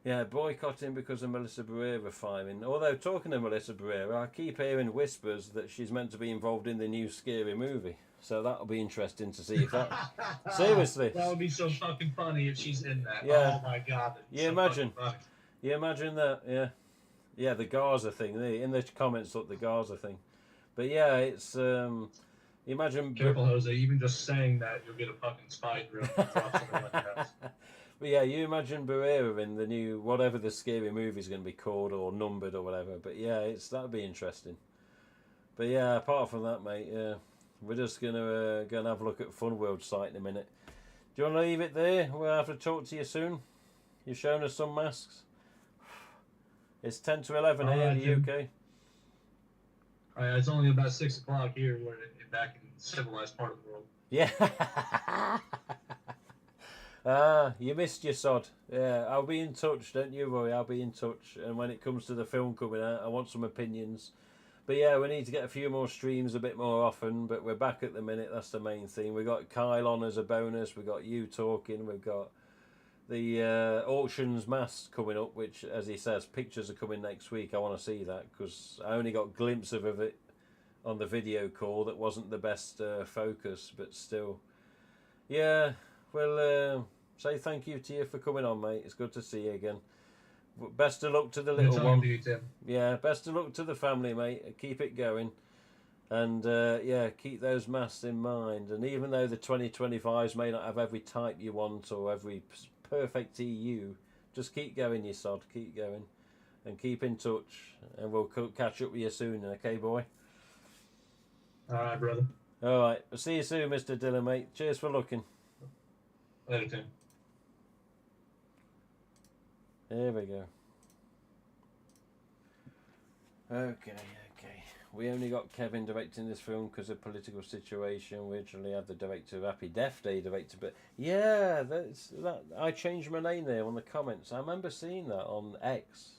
yeah, boycotting because of Melissa Barrera firing. Although, talking to Melissa Barrera, I keep hearing whispers that she's meant to be involved in the new Scary Movie. So that'll be interesting to see if that... Seriously. That would be so fucking funny if she's in that. Yeah. Oh my God. You imagine that, yeah. Yeah, the Gaza thing. In the comments, look, the Gaza thing. But yeah, it's... imagine... Careful, Jose. Even just saying that, you'll get a fucking spy drill. But yeah, you imagine Barrera in the new, whatever the Scary Movie is going to be called or numbered or whatever. But yeah, that'll be interesting. But yeah, apart from that, mate, yeah, we're just going to go and have a look at Fun World site in a minute. Do you want to leave it there? We'll have to talk to you soon. You've shown us some masks. It's 10 to 11 here in the UK. It's only about 6 o'clock here. We're back in the civilized part of the world. Yeah. You missed your sod. Yeah, I'll be in touch, don't you worry, I'll be in touch. And when it comes to the film coming out, I want some opinions. But yeah, we need to get a few more streams a bit more often, but we're back at the minute, that's the main thing. We've got Kyle on as a bonus, we've got you talking, we've got the auctions mass coming up, which, as he says, pictures are coming next week. I want to see that, because I only got glimpses of it on the video call that wasn't the best focus, but still. Yeah, well, say thank you to you for coming on, mate. It's good to see you again. Best of luck to the Good little talking one. to you, Tim. Yeah, best of luck to the family, mate. Keep it going. And yeah, keep those masks in mind. And even though the 2025s may not have every type you want or every perfect EU, just keep going, you sod. Keep going. And keep in touch. And we'll catch up with you soon, okay, boy? All right, brother. All right. I'll see you soon, Mr. Dillon, mate. Cheers for looking. Later, Tim. There we go. Okay. We only got Kevin directing this film because of political situation. We originally had the director of Happy Death Day director, but yeah, that I changed my name there on the comments. I remember seeing that on X.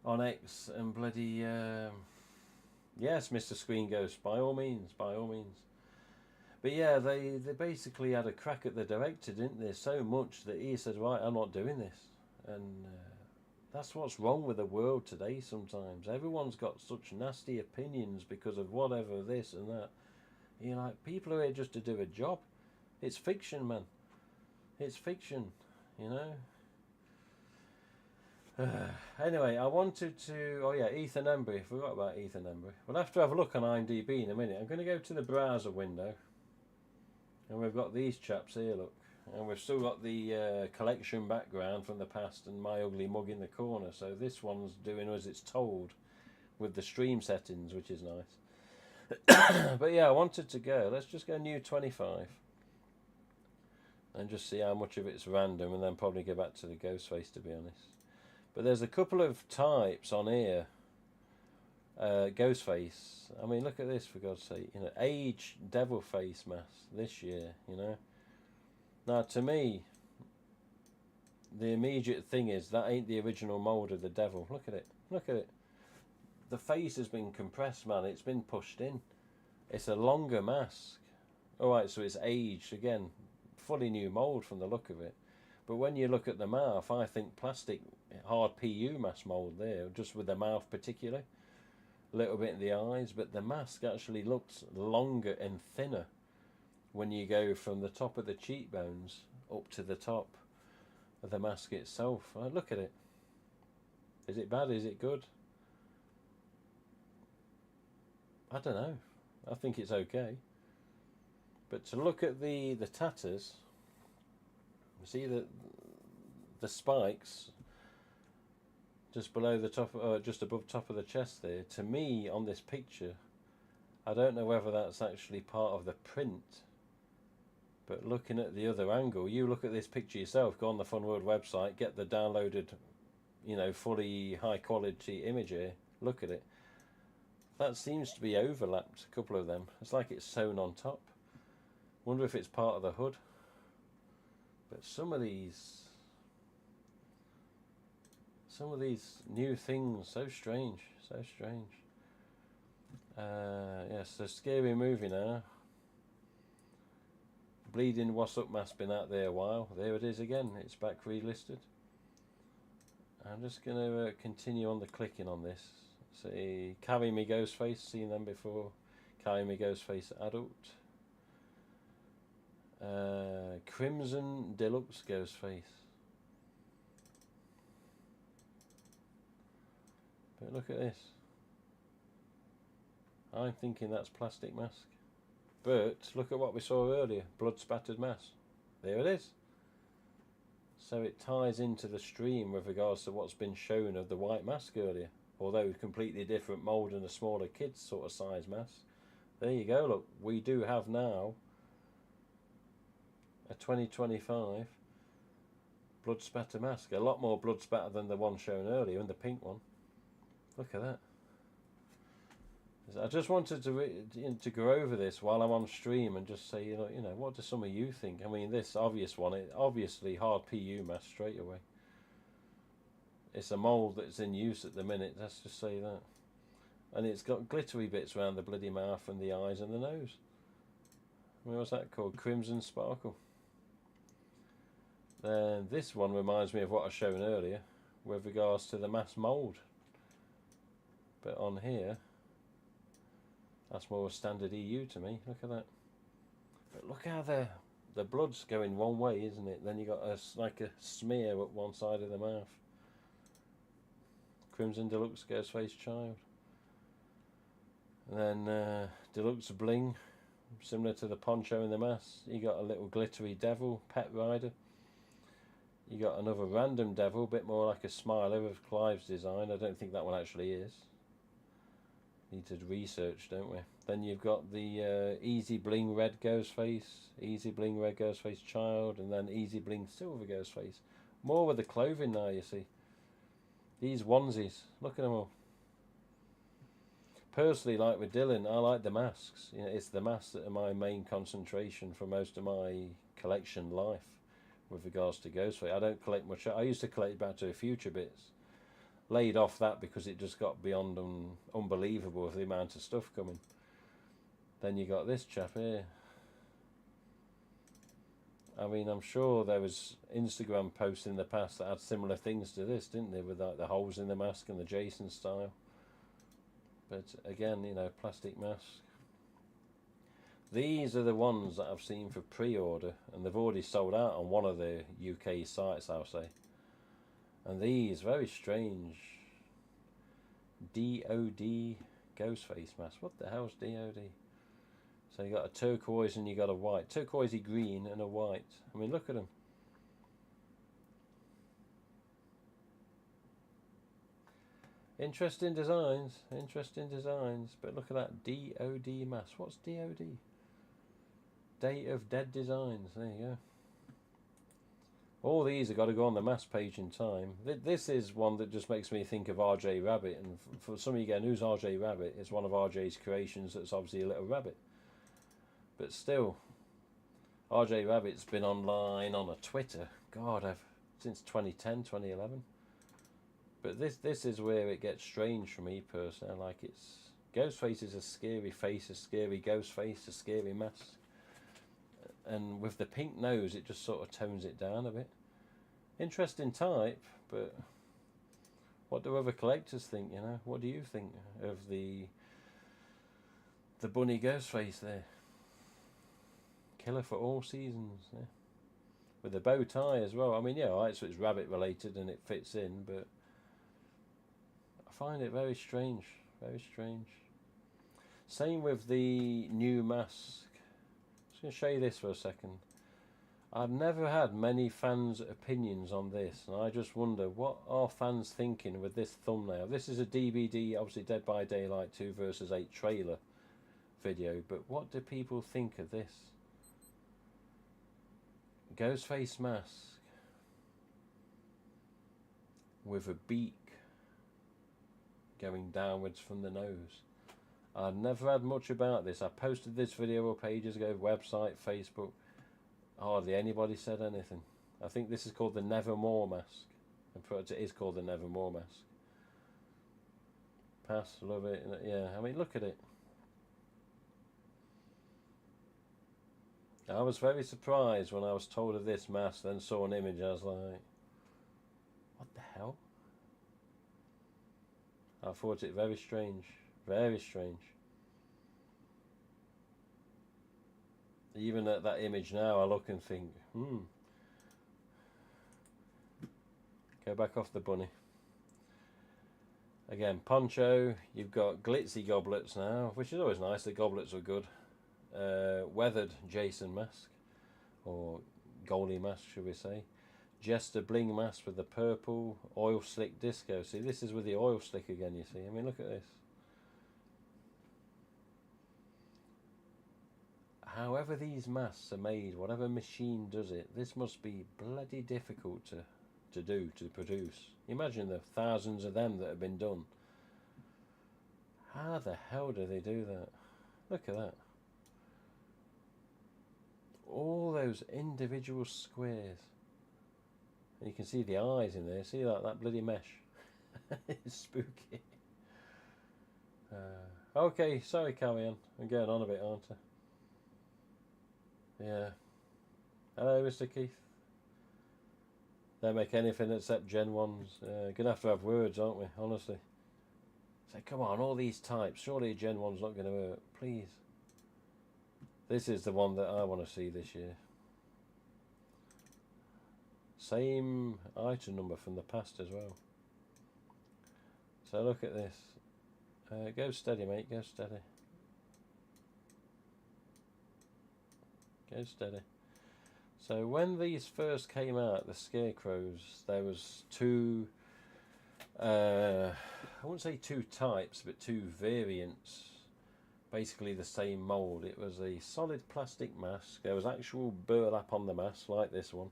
And bloody yes, Mr. Screen Ghost, by all means. But yeah, they basically had a crack at the director, didn't they? So much that he said, right, I'm not doing this, and. That's what's wrong with the world today sometimes. Everyone's got such nasty opinions because of whatever, this and that. You're like, people are here just to do a job. It's fiction, man. It's fiction, you know? Anyway, I wanted to... Oh yeah, Ethan Embry. I forgot about Ethan Embry. We'll have to have a look on IMDb in a minute. I'm going to go to the browser window. And we've got these chaps here, look. And we've still got the collection background from the past and my ugly mug in the corner. So this one's doing as it's told with the stream settings, which is nice. But yeah, I wanted to go. Let's just go new 25. And just see how much of it's random, and then probably go back to the Ghostface, to be honest. But there's a couple of types on here. Ghostface. I mean, look at this, for God's sake. You know, age devil face mask this year, you know. Now, to me, the immediate thing is that ain't the original mould of the devil. Look at it. Look at it. The face has been compressed, man. It's been pushed in. It's a longer mask. Alright, so it's aged. Again, fully new mould from the look of it. But when you look at the mouth, I think plastic, hard PU mask mould there, just with the mouth particularly. A little bit in the eyes, but the mask actually looks longer and thinner when you go from the top of the cheekbones up to the top of the mask itself. Look at it. Is it bad? Is it good? I don't know. I think it's okay. But to look at the tatters, see the spikes just below the top, just above top of the chest there. To me, on this picture, I don't know whether that's actually part of the print. But looking at the other angle, you look at this picture yourself, go on the Fun World website, get the downloaded, you know, fully high quality image here, look at it. That seems to be overlapped, a couple of them. It's like it's sewn on top. Wonder if it's part of the hood. But some of these new things, so strange, so strange. Yes, a scary movie now. Bleeding What's Up mask been out there a while. There it is again. It's back relisted. I'm just going to continue on the clicking on this. See, Carry Me Ghostface. Seen them before. Carry Me Ghostface Adult. Crimson Deluxe Ghostface. But look at this. I'm thinking that's plastic mask. But look at what we saw earlier, blood spattered mask. There it is. So it ties into the stream with regards to what's been shown of the white mask earlier. Although completely different mould and a smaller kid's sort of size mask. There you go, look. We do have now a 2025 blood spatter mask. A lot more blood spatter than the one shown earlier, and the pink one. Look at that. I just wanted to go over this while I'm on stream and just say, you know, what do some of you think? I mean, this obvious one, obviously hard PU mask straight away. It's a mould that's in use at the minute, let's just say that. And it's got glittery bits around the bloody mouth and the eyes and the nose. I mean, what's that called? Crimson Sparkle. Then this one reminds me of what I shown earlier with regards to the mask mould. But on here, That's more standard EU to me. Look at that. But look how the blood's going one way, isn't it? Then you got like a smear up one side of the mouth. Crimson Deluxe Ghostface Child. And then Deluxe Bling, similar to the poncho in the mask. You got a little glittery devil, Pet Rider. You got another random devil, a bit more like a smiler of Clive's design. I don't think that one actually is. Need to research, don't we? Then you've got the Easy Bling Red Ghostface, Easy Bling Red Ghostface Child, and then Easy Bling Silver Ghostface. More with the clothing now, you see. These onesies, look at them all. Personally, like with Dylan, I like the masks. You know, it's the masks that are my main concentration for most of my collection life with regards to Ghostface. I don't collect much. I used to collect Back to the Future bits. Laid off that because it just got beyond unbelievable with the amount of stuff coming. Then you got this chap here. I mean, I'm sure there was Instagram posts in the past that had similar things to this, didn't they? With like the holes in the mask and the Jason style. But again, you know, plastic mask. These are the ones that I've seen for pre-order, and they've already sold out on one of the UK sites, I'll say. And these, very strange. DOD Ghostface mask. What the hell's DOD? So you got a turquoise and you got a white. Turquoisey green and a white. I mean, look at them. Interesting designs. Interesting designs. But look at that DOD mask. What's DOD? Day of Dead Designs. There you go. All these have got to go on the mask page in time. This is one that just makes me think of RJ Rabbit. And for some of you going, who's RJ Rabbit? It's one of RJ's creations that's obviously a little rabbit. But still, RJ Rabbit's been online on a Twitter. God, since 2010, 2011. But this is where it gets strange for me personally. Like, it's Ghostface is a scary face, a scary ghost face, a scary mask. And with the pink nose, it just sort of tones it down a bit. Interesting type, but what do other collectors think, you know? What do you think of the bunny Ghostface there? Killer for all seasons, yeah. With a bow tie as well. I mean, yeah, alright, so it's rabbit related and it fits in, but I find it very strange, very strange. Same with the new mask. I'm going to show you this for a second. I've never had many fans' opinions on this, and I just wonder what are fans thinking with this thumbnail. This is a DVD, obviously Dead by Daylight 2 versus 8 trailer video, but what do people think of this? Ghostface mask with a beak going downwards from the nose. I've never had much about this. I posted this video up ages ago, website, Facebook. Hardly anybody said anything. I think this is called the Nevermore mask. It is called the Nevermore mask. Pass, love it. Yeah, I mean, look at it. I was very surprised when I was told of this mask, then saw an image. I was like, what the hell? I thought it very strange. Very strange. Even at that image now, I look and think, Go back off the bunny. Again, poncho. You've got glitzy goblets now, which is always nice. The goblets are good. Weathered Jason mask, or Goldie mask, should we say. Jester Bling mask with the purple. Oil slick disco. See, this is with the oil slick again, you see. I mean, look at this. However these masks are made, whatever machine does it, this must be bloody difficult to produce. Imagine the thousands of them that have been done. How the hell do they do that? Look at that. All those individual squares. And you can see the eyes in there. See that bloody mesh? It's spooky. Okay, sorry, carry on. I'm going on a bit, aren't I? Yeah. Hello, Mr. Keith. Don't make anything except Gen 1s. Gonna have to have words, aren't we? Honestly. Say, come on, all these types. Surely a Gen 1's not going to work. Please. This is the one that I want to see this year. Same item number from the past as well. So look at this. Go steady, mate. Go steady. Go steady. So when these first came out, the Scarecrows, there was two, I wouldn't say two types, but two variants. Basically the same mould. It was a solid plastic mask. There was actual burlap on the mask, like this one.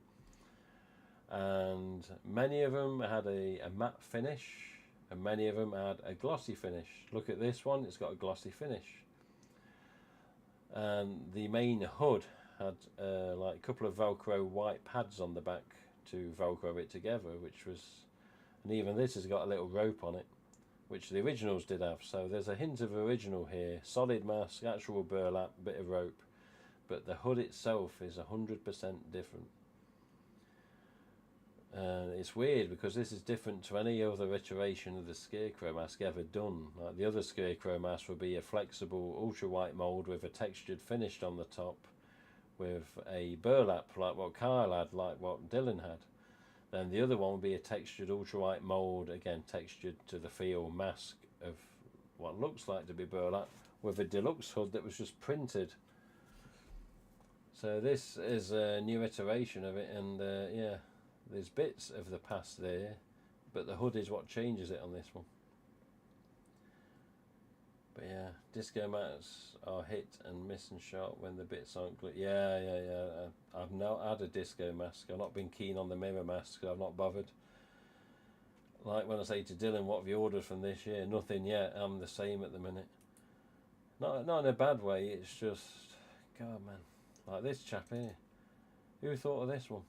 And many of them had a matte finish, and many of them had a glossy finish. Look at this one, it's got a glossy finish. And the main hood had like a couple of Velcro white pads on the back to Velcro it together, which was, and even this has got a little rope on it, which the originals did have. So there's a hint of original here. Solid mask, actual burlap, bit of rope, but the hood itself is 100% different. It's weird because this is different to any other iteration of the Scarecrow mask ever done. Like the other Scarecrow mask would be a flexible ultra white mould with a textured finish on the top, with a burlap like what Kyle had, like what Dylan had. Then the other one would be a textured ultra white mould, again textured to the feel mask of what looks like to be burlap, with a deluxe hood that was just printed. So this is a new iteration of it, and yeah. There's bits of the past there, but the hood is what changes it on this one. But yeah, disco mats are hit and miss and sharp when the bits aren't glued. Yeah. I've not had a disco mask. I've not been keen on the mirror mask. I've not bothered. Like when I say to Dylan, what have you ordered from this year? Nothing yet. I'm the same at the minute. Not in a bad way. It's just, God man, like this chap here. Who thought of this one?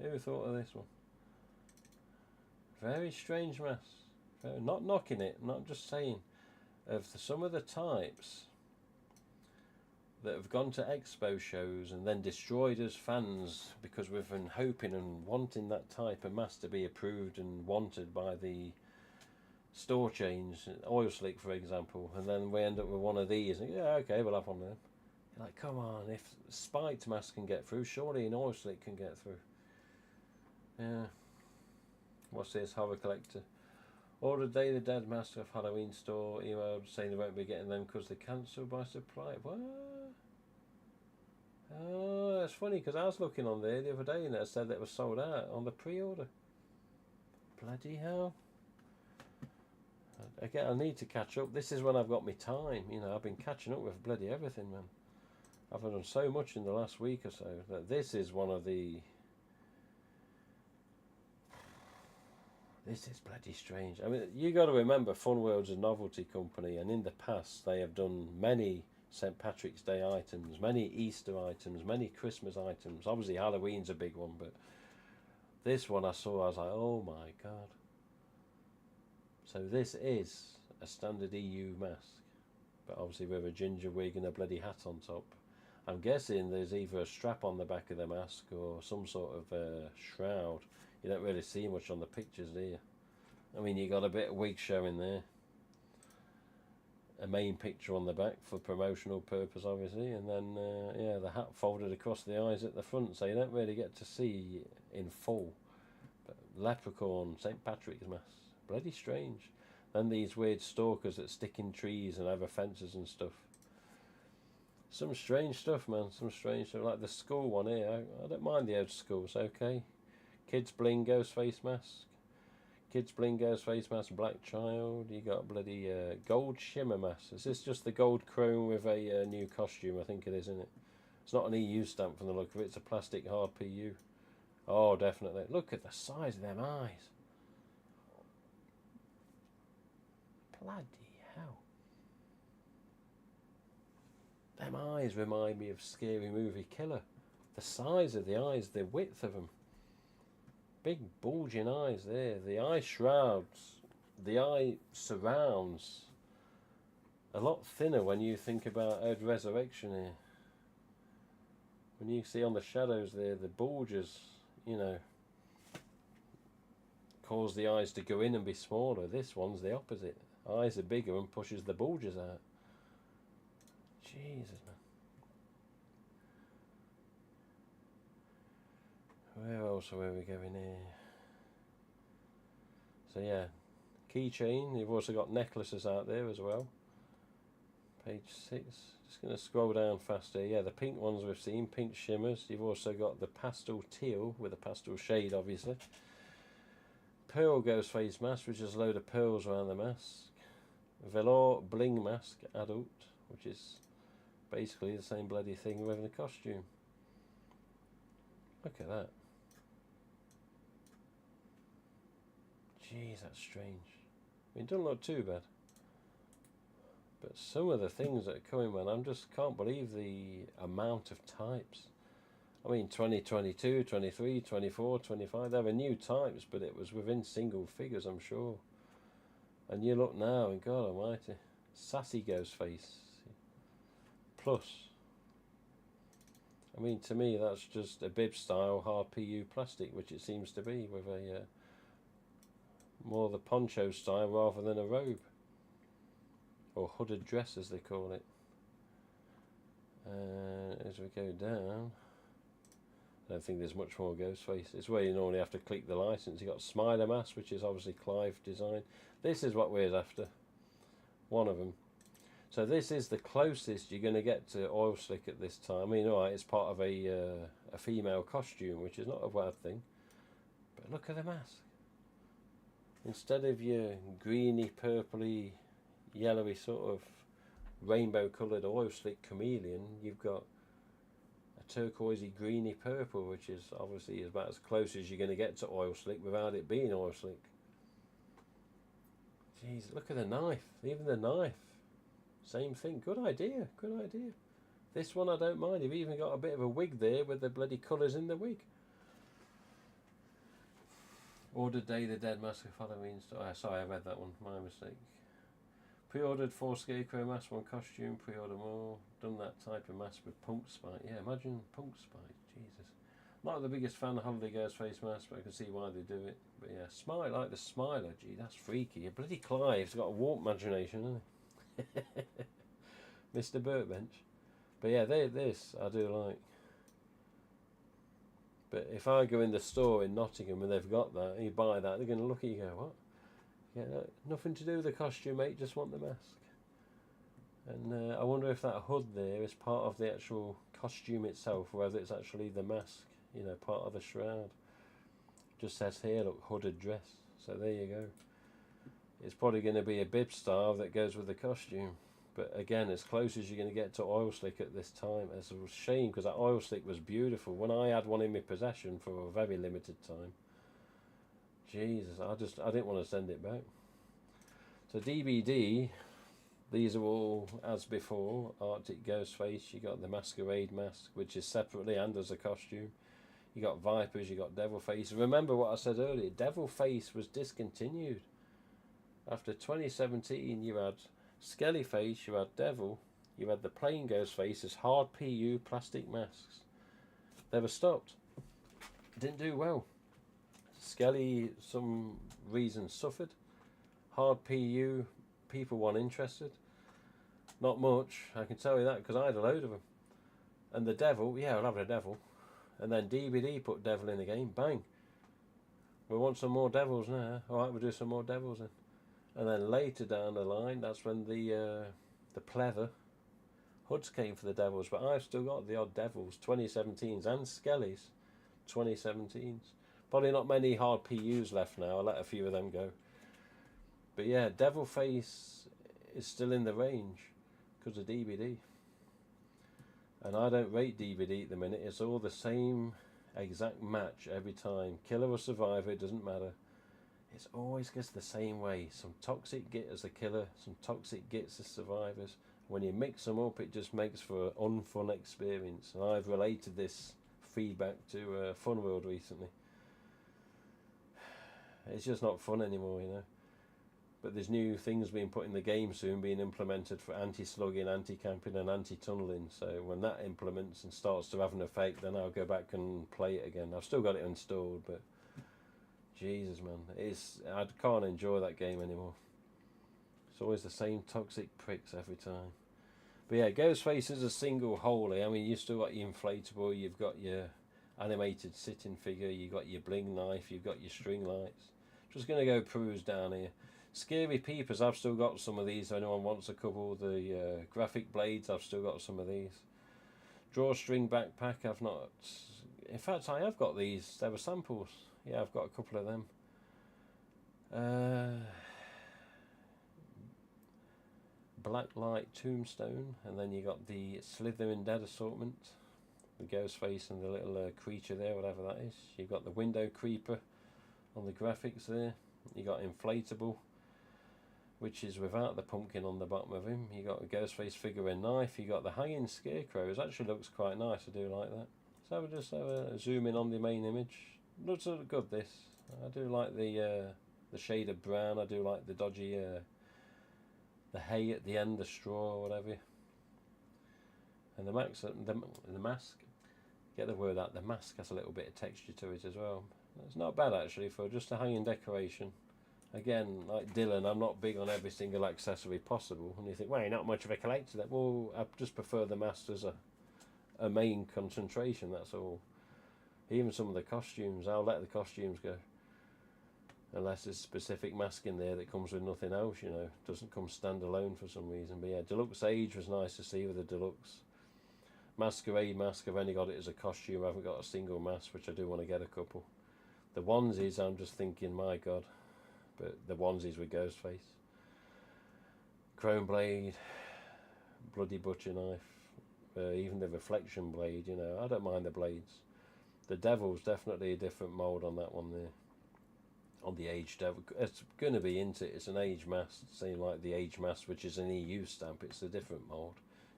Who thought of this one? Very strange mask. Not knocking it, not just saying. Of some of the types that have gone to expo shows and then destroyed as fans because we've been hoping and wanting that type of mask to be approved and wanted by the store chains, Oil Slick for example, and then we end up with one of these and yeah, okay, we'll have one of them. You're like, come on, if Spiked mask can get through, surely an Oil Slick can get through. Yeah. What's this? Horror Collector. Ordered Day of the Dead mask off Halloween store. Emailed saying they won't be getting them because they're cancelled by supply. What? Oh, that's funny because I was looking on there the other day and it said that it was sold out on the pre-order. Bloody hell. Again, I need to catch up. This is when I've got my time. You know, I've been catching up with bloody everything, man. I've done so much in the last week or so that this is one of the... This is bloody strange. I mean, you got to remember, Funworld's a novelty company, and in the past they have done many St. Patrick's Day items, many Easter items, many Christmas items. Obviously, Halloween's a big one, but this one I saw, I was like, oh my god. So this is a standard EU mask, but obviously with a ginger wig and a bloody hat on top. I'm guessing there's either a strap on the back of the mask or some sort of shroud. You don't really see much on the pictures, do you? I mean, you got a bit of wig showing there. A main picture on the back for promotional purpose, obviously, and then yeah, the hat folded across the eyes at the front, so you don't really get to see in full. But Leprechaun, St. Patrick's mask, bloody strange. Then these weird stalkers that stick in trees and over fences and stuff. Some strange stuff, man. Some strange stuff, like the skull one here. I don't mind the old skull, it's okay. Kids Bling Ghost face mask. Kids Bling Ghost face mask, Black Child. You got bloody gold shimmer mask. Is this just the gold chrome with a new costume? I think it is, isn't it? It's not an EU stamp from the look of it. It's a plastic hard PU. Oh, definitely. Look at the size of them eyes. Bloody hell. Them eyes remind me of Scary Movie Killer. The size of the eyes, the width of them. Big bulging eyes there. The eye shrouds, the eye surrounds. A lot thinner when you think about Ed Resurrection here. When you see on the shadows there, the bulges, you know, cause the eyes to go in and be smaller. This one's the opposite. Eyes are bigger and pushes the bulges out. Jesus, man. Where else are we going here? So yeah, keychain. You've also got necklaces out there as well. Page 6. Just going to scroll down faster. Yeah, the pink ones we've seen, pink shimmers. You've also got the pastel teal with a pastel shade, obviously. Pearl ghost face mask, which is a load of pearls around the mask. Velour bling mask, adult, which is basically the same bloody thing with the costume. Look at that. Jeez, that's strange. I mean, it doesn't look too bad. But some of the things that are coming, man, I just can't believe the amount of types. I mean, 2022, 23, 24, 25, there were new types, but it was within single figures, I'm sure. And you look now, and God almighty, sassy ghost face. Plus. I mean, to me, that's just a bib style hard PU plastic, which it seems to be, with a more the poncho style rather than a robe. Or hooded dress, as they call it. As we go down, I don't think there's much more ghost face. It's where you normally have to click the license. You've got Smiler Mask, which is obviously Clive design. This is what we're after. One of them. So this is the closest you're going to get to oil slick at this time. I mean, alright, it's part of a female costume, which is not a bad thing. But look at the mask. Instead of your greeny, purpley, yellowy sort of rainbow coloured oil slick chameleon, you've got a turquoisey greeny purple, which is obviously about as close as you're going to get to oil slick without it being oil slick. Jeez, look at the knife. Even the knife, same thing. Good idea, good idea. This one I don't mind. You've even got a bit of a wig there with the bloody colours in the wig. Ordered Day the Dead mask of Halloween. Sorry, I read that one. My mistake. Pre-ordered 4 Scarecrow mask, 1 costume. Pre-order more. Done that type of mask with Punk Spike. Yeah, imagine Punk Spike. Jesus. Not the biggest fan of Holiday Ghost face mask, but I can see why they do it. But yeah, Smile, like the Smiler. Gee, that's freaky. A bloody Clive's got a warped imagination, hasn't he? Mr. Burtbench. But yeah, this I do like. But if I go in the store in Nottingham and they've got that, and you buy that, they're going to look at you and go, what? Yeah, nothing to do with the costume, mate, just want the mask. And I wonder if that hood there is part of the actual costume itself, or whether it's actually the mask, you know, part of the shroud. Just says here, look, hooded dress. So there you go. It's probably going to be a bib style that goes with the costume. But again, as close as you're going to get to oil slick at this time. It's a shame, because that oil slick was beautiful. When I had one in my possession for a very limited time, Jesus, I didn't want to send it back. So DBD, these are all as before. Arctic Ghost Face, you got the Masquerade mask, which is separately and as a costume. You got Vipers, you got Devil Face. Remember what I said earlier, Devil Face was discontinued. After 2017, you had Skelly Face, you had Devil, you had the plain Ghost Face as hard PU plastic masks. They were stopped. Didn't do well. Skelly, some reason, suffered. Hard PU, people weren't interested. Not much, I can tell you that, because I had a load of them. And the Devil, yeah, I'll have a Devil. And then DBD put Devil in the game, bang. We want some more Devils now. Alright, we'll do some more Devils then. And then later down the line, that's when the pleather hoods came for the Devils. But I've still got the odd Devils, 2017s, and Skellys, 2017s. Probably not many hard PUs left now. I'll let a few of them go. But yeah, Devil Face is still in the range because of DBD. And I don't rate DBD at the minute. It's all the same exact match every time. Killer or survivor, it doesn't matter. It's always gets the same way. Some toxic git as a killer, some toxic gits as survivors. When you mix them up, it just makes for an unfun experience. And I've related this feedback to Fun World recently. It's just not fun anymore, you know. But there's new things being put in the game soon, being implemented for anti-slugging, anti-camping and anti-tunnelling. So when that implements and starts to have an effect, then I'll go back and play it again. I've still got it installed, but Jesus, man, I can't enjoy that game anymore. It's always the same toxic pricks every time. But yeah, Ghostface is a single wholly. I mean, you've still got your inflatable, you've got your animated sitting figure, you've got your bling knife, you've got your string lights. Just going to go peruse down here. Scary Peepers, I've still got some of these. If anyone wants a couple. The graphic blades, I've still got some of these. Drawstring backpack, I've not. In fact, I have got these. They were samples. Yeah, I've got a couple of them. Blacklight Tombstone, and then you got the Slytherin Dead assortment, the Ghostface and the little creature there, whatever that is. You've got the Window Creeper on the graphics there. You got Inflatable, which is without the pumpkin on the bottom of him. You got a Ghostface figure and knife. You got the Hanging Scarecrow. It actually looks quite nice. I do like that. So we'll just have a zoom in on the main image. Looks good. This I do like the shade of brown. I do like the dodgy the hay at the end, the straw or whatever. And the mask. Get the word out. The mask has a little bit of texture to it as well. It's not bad actually for just a hanging decoration. Again, like Dylan, I'm not big on every single accessory possible. And you think, well, you're not much of a collector. Well, I just prefer the mask as a main concentration, that's all. Even some of the costumes, I'll let the costumes go. Unless there's specific mask in there that comes with nothing else, you know. Doesn't come standalone for some reason. But yeah, Deluxe Age was nice to see with the Deluxe. Masquerade mask, I've only got it as a costume. I haven't got a single mask, which I do want to get a couple. The onesies, I'm just thinking, my God. But the onesies with Ghostface. Chrome Blade, Bloody Butcher Knife, even the Reflection Blade, you know. I don't mind the blades. The Devil's definitely a different mould on that one there. On the Age Devil. It's going to be into it. It's an Age mask, same like the Age mask, which is an EU stamp. It's a different mould,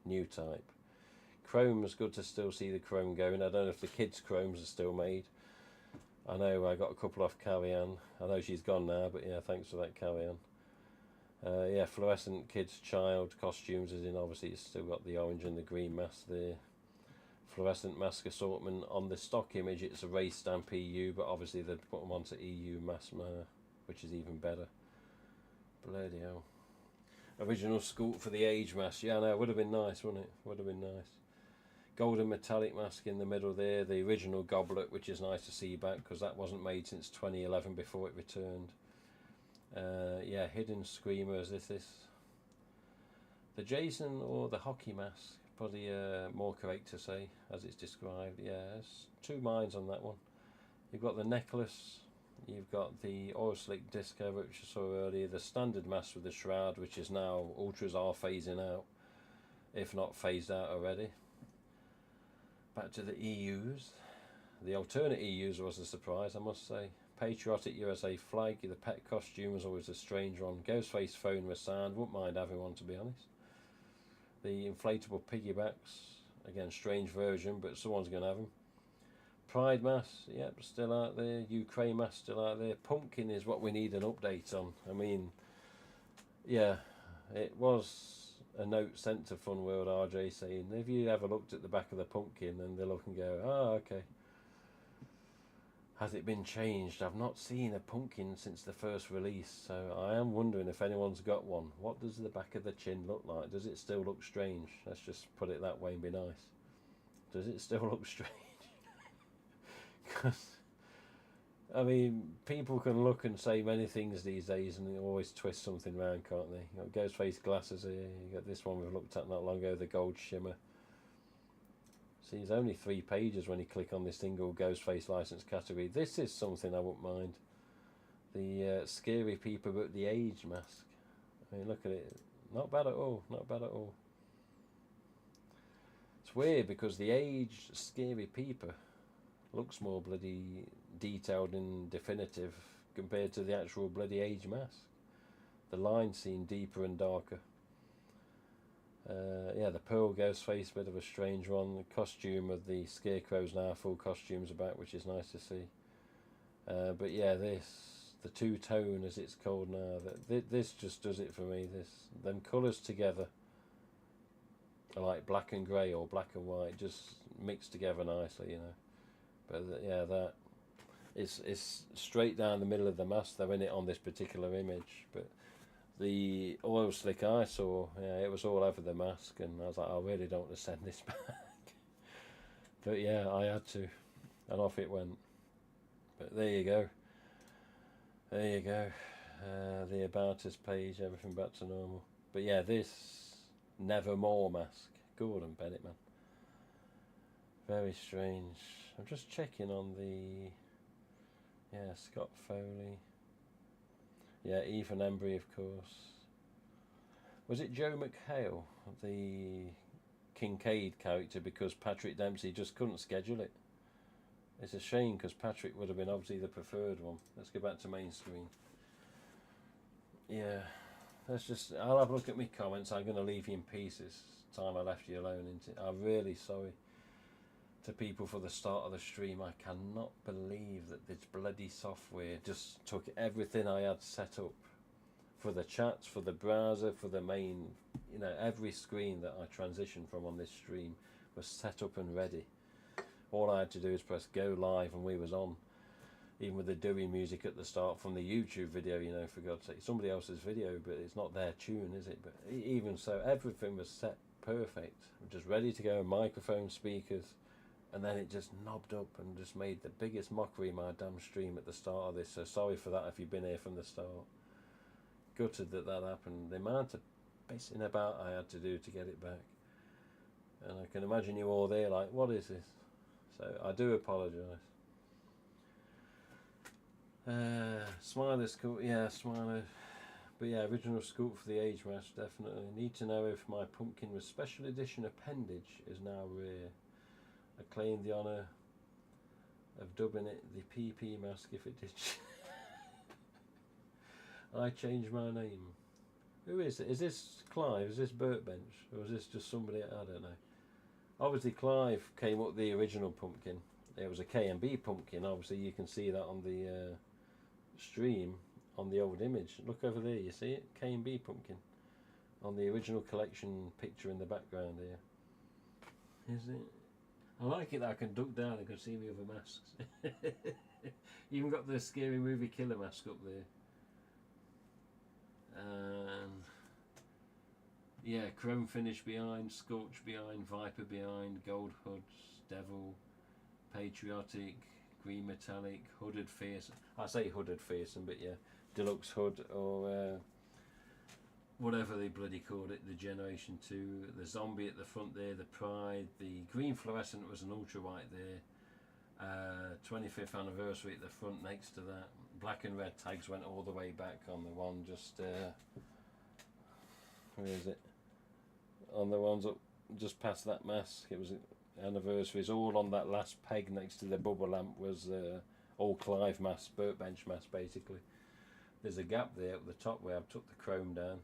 new type. Chrome is good to still see the Chrome going. I don't know if the kids' Chromes are still made. I know I got a couple off Carrie-Anne. I know she's gone now, but yeah, thanks for that, Carrie-Anne. Yeah, fluorescent kids' child costumes, as in obviously it's still got the orange and the green mask there. Fluorescent mask assortment. On the stock image, it's a race stamp EU, but obviously they've put them onto EU mask, which is even better. Bloody hell. Original sculpt for the Age mask. Yeah, no, it would have been nice, wouldn't it? Would have been nice. Golden metallic mask in the middle there. The original goblet, which is nice to see back because that wasn't made since 2011 before it returned. Yeah, Hidden Screamer, is this? The Jason or the hockey mask, probably more correct to say, as it's described. Yeah, there's two minds on that one. You've got the necklace, you've got the oil slick disco, which I saw earlier, the standard mask with the shroud, which is now Ultras are phasing out, if not phased out already. Back to the EUs. The alternate EUs was a surprise, I must say. Patriotic USA flag, the pet costume was always a strange one. Ghostface phone with sound, wouldn't mind having one to be honest. The inflatable piggybacks, again strange version, but someone's going to have them. Pride mask, yep, still out there. Ukraine mask still out there. Pumpkin is what we need an update on. I mean, yeah, it was a note sent to Fun World RJ saying, have you ever looked at the back of the pumpkin? And they look and go, oh, okay. Has it been changed? I've not seen a pumpkin since the first release, so I am wondering if anyone's got one. What does the back of the chin look like? Does it still look strange? Let's just put it that way and be nice. Does it still look strange? Because, I mean, people can look and say many things these days and they always twist something round, can't they? You got Ghostface glasses here, you got this one we've looked at not long ago, the gold shimmer. See, there's only 3 pages when you click on this single Ghostface license category. This is something I wouldn't mind. The Scary Peeper with the Age mask. I mean, look at it. Not bad at all, not bad at all. It's weird because the Age Scary Peeper looks more bloody detailed and definitive compared to the actual bloody Age mask. The lines seem deeper and darker. Yeah, the Pearl Ghostface, bit of a strange one. The costume of the Scarecrows now, full costumes about, which is nice to see. But yeah, the two-tone as it's called now, this just does it for me. Them colours together are like black and grey or black and white, just mixed together nicely, you know. But yeah, that It's straight down the middle of the mask. They're in it on this particular image, but the oil slick I saw, yeah, it was all over the mask, and I was like, I really don't want to send this back. But yeah, I had to, and off it went. But there you go. There you go. The About Us page, everything back to normal. But yeah, this Nevermore mask. Gordon Bennett, man. Very strange. I'm just checking on the... Yeah, Scott Foley. Yeah, Ethan Embry, of course. Was it Joe McHale, the Kincaid character, because Patrick Dempsey just couldn't schedule it? It's a shame, because Patrick would have been obviously the preferred one. Let's go back to main screen. Yeah, I'll have a look at my comments. I'm going to leave you in peace this time I left you alone. I'm really sorry to people for the start of the stream. I cannot believe that this bloody software just took everything I had set up for the chats, for the browser, for the main, every screen that I transitioned from on this stream was set up and ready. All I had to do is press go live and we was on. Even with the Dewey music at the start from the YouTube video, for God's sake, somebody else's video, but it's not their tune, is it? But even so, everything was set perfect, just ready to go, microphone, speakers, and then it just knobbed up and just made the biggest mockery of my damn stream at the start of this. So sorry for that if you've been here from the start. Gutted that happened. The amount of pissing about I had to do to get it back. And I can imagine you all there like, what is this? So I do apologise. Smiler's cool. Yeah, Smiler. But yeah, original scoop for the age match, definitely. Need to know if my pumpkin with special edition appendage is now rare. I claim the honour of dubbing it the PP mask if it did. I changed my name. Who is it? Is this Clive? Is this Burtbench? Or is this just somebody? I don't know. Obviously Clive came up with the original pumpkin. It was a K&B pumpkin. Obviously you can see that on the stream on the old image. Look over there, you see it? K&B pumpkin. On the original collection picture in the background here. Is it? I like it that I can duck down and can see the other masks. Even got the Scary Movie Killer mask up there. Yeah, chrome finish behind, scorch behind, viper behind, gold hoods, devil, patriotic, green metallic, hooded fearsome. I say hooded fearsome, but yeah, deluxe hood or whatever they bloody called it, the Generation 2, the zombie at the front there, the Pride, the green fluorescent was an ultra white there, 25th anniversary at the front next to that. Black and red tags went all the way back on the one just, where is it? On the ones up just past that mask, it was anniversaries. All on that last peg next to the bubble lamp was all Clive mask, Burtbench mask basically. There's a gap there at the top where I've took the chrome down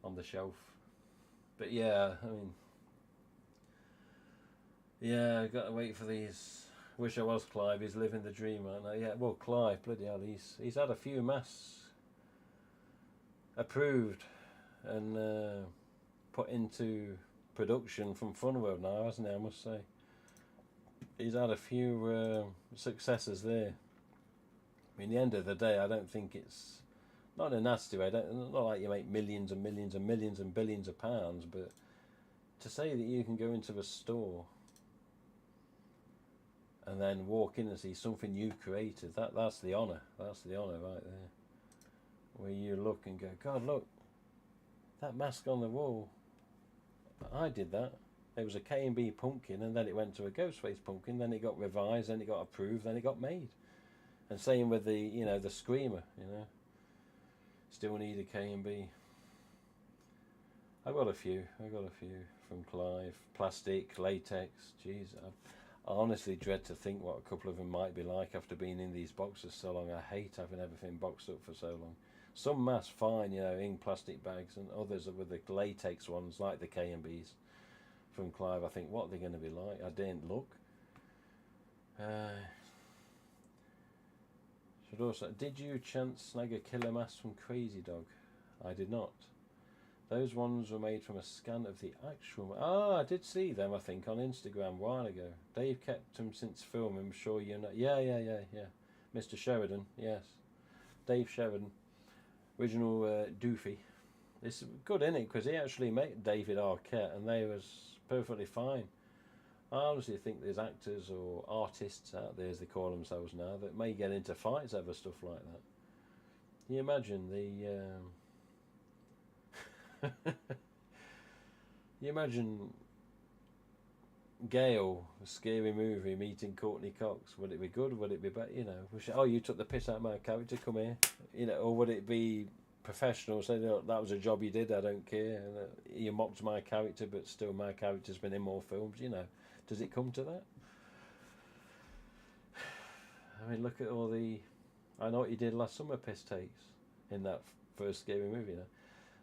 on the shelf. But yeah, I mean, yeah, I've got to wait for these. Wish I was Clive. He's living the dream right now. Yeah, well, Clive, bloody hell, he's had a few masks approved and put into production from Funworld now, hasn't he? I must say, he's had a few successes there. I mean, at the end of the day, I don't think it's not in a nasty way. Not like you make millions and millions and millions and billions of pounds, but to say that you can go into a store and then walk in and see something you created, that's the honour. That's the honour right there. Where you look and go, God, look, that mask on the wall, I did that. It was a K&B pumpkin, and then it went to a Ghostface pumpkin, then it got revised, then it got approved, then it got made. And same with the, the Screamer, Still need a K&B. I got a few from Clive. Plastic, latex, jeez. I honestly dread to think what a couple of them might be like after being in these boxes so long. I hate having everything boxed up for so long. Some masks fine, in plastic bags, and others are with the latex ones, like the K&Bs from Clive. I think, what are they going to be like? I didn't look. Should also, did you chance snag a killer mask from Crazy Dog? I did not. Those ones were made from a scan of the actual... I did see them, I think, on Instagram a while ago. Dave kept them since filming, I'm sure you know. Yeah. Mr. Sheridan, yes. Dave Sheridan, original doofy. It's good, isn't it? Because he actually met David Arquette and they was perfectly fine. I honestly think there's actors or artists out there, as they call themselves now, that may get into fights over stuff like that. Can you imagine you imagine Gale, a Scary Movie, meeting Courtney Cox? Would it be good? Would it be bad? You know, oh, you took the piss out of my character, come here. You know, or would it be professional, say, that was a job you did, I don't care, and you mocked my character, but still my character's been in more films, you know. Does it come to that? I mean, look at all the I Know What You Did Last Summer piss takes in that first Scary Movie, you know.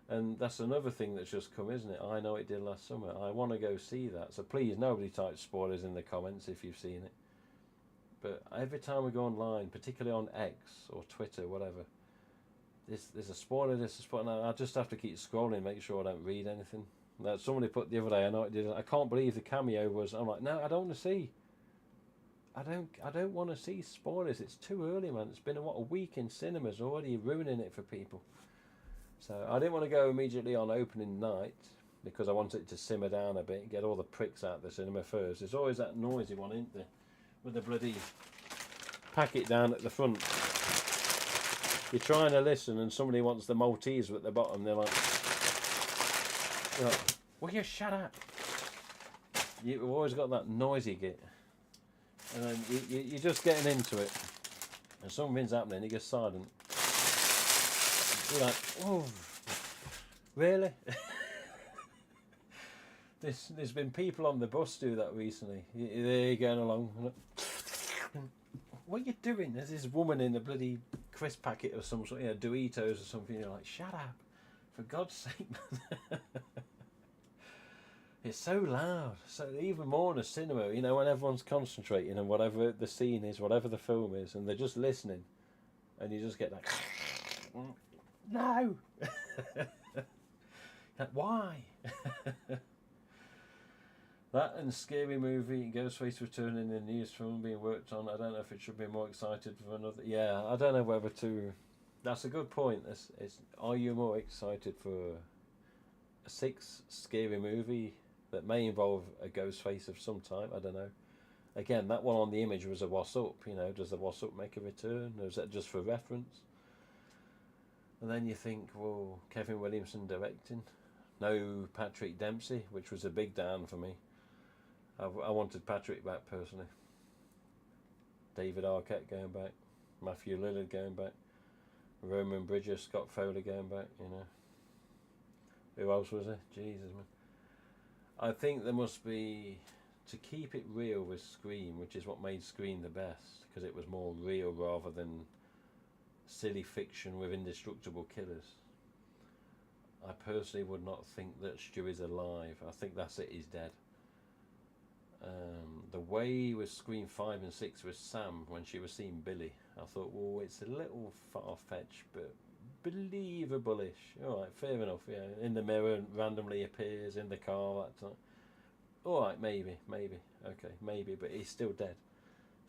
And that's another thing that's just come, isn't it? I Know What You Did Last Summer. I want to go see that. So please, nobody type spoilers in the comments if you've seen it. But every time we go online, particularly on X or Twitter, whatever, there's a spoiler, there's a spoiler. And I just have to keep scrolling, make sure I don't read anything. Like somebody put the other day, I know it did. I can't believe the cameo was. I'm like, no, I don't want to see. I don't want to see spoilers. It's too early, man. It's been a week in cinemas already, ruining it for people. So I didn't want to go immediately on opening night because I wanted it to simmer down a bit and get all the pricks out of the cinema first. There's always that noisy one, isn't there? With the bloody packet down at the front. You're trying to listen and somebody wants the Maltese at the bottom. They're like, will you shut up? You've always got that noisy git. And then you're just getting into it. And something's happening, it goes silent. You're like, oh, really? There's been people on the bus do that recently. They're going along. What are you doing? There's this woman in a bloody crisp packet or some sort, Doritos or something. You're like, shut up, for God's sake, man. It's so loud. So even more in a cinema, when everyone's concentrating on whatever the scene is, whatever the film is, and they're just listening, and you just get like, no. Like, why? That and Scary Movie, Ghostface returning in the news film being worked on. I don't know if it should be more excited for another. Yeah, I don't know whether to. That's a good point. Are you more excited for a 6th Scary Movie that may involve a Ghostface of some type? I don't know. Again, that one on the image was a what's up. Does the what's up make a return, or is that just for reference? And then you think, well, Kevin Williamson directing, no Patrick Dempsey, which was a big down for me. I wanted Patrick back personally. David Arquette going back, Matthew Lillard going back, Roman Bridger, Scott Fowler going back. Who else was there? Jesus, man. I think there must be, to keep it real with Scream, which is what made Scream the best, because it was more real rather than silly fiction with indestructible killers. I personally would not think that Stu is alive. I think that's it, he's dead. The way with Scream 5 and 6 with Sam when she was seeing Billy, I thought, well, it's a little far-fetched, but believable-ish. Alright, fair enough, yeah. In the mirror and randomly appears in the car, that time. Alright, maybe, okay, maybe, but he's still dead.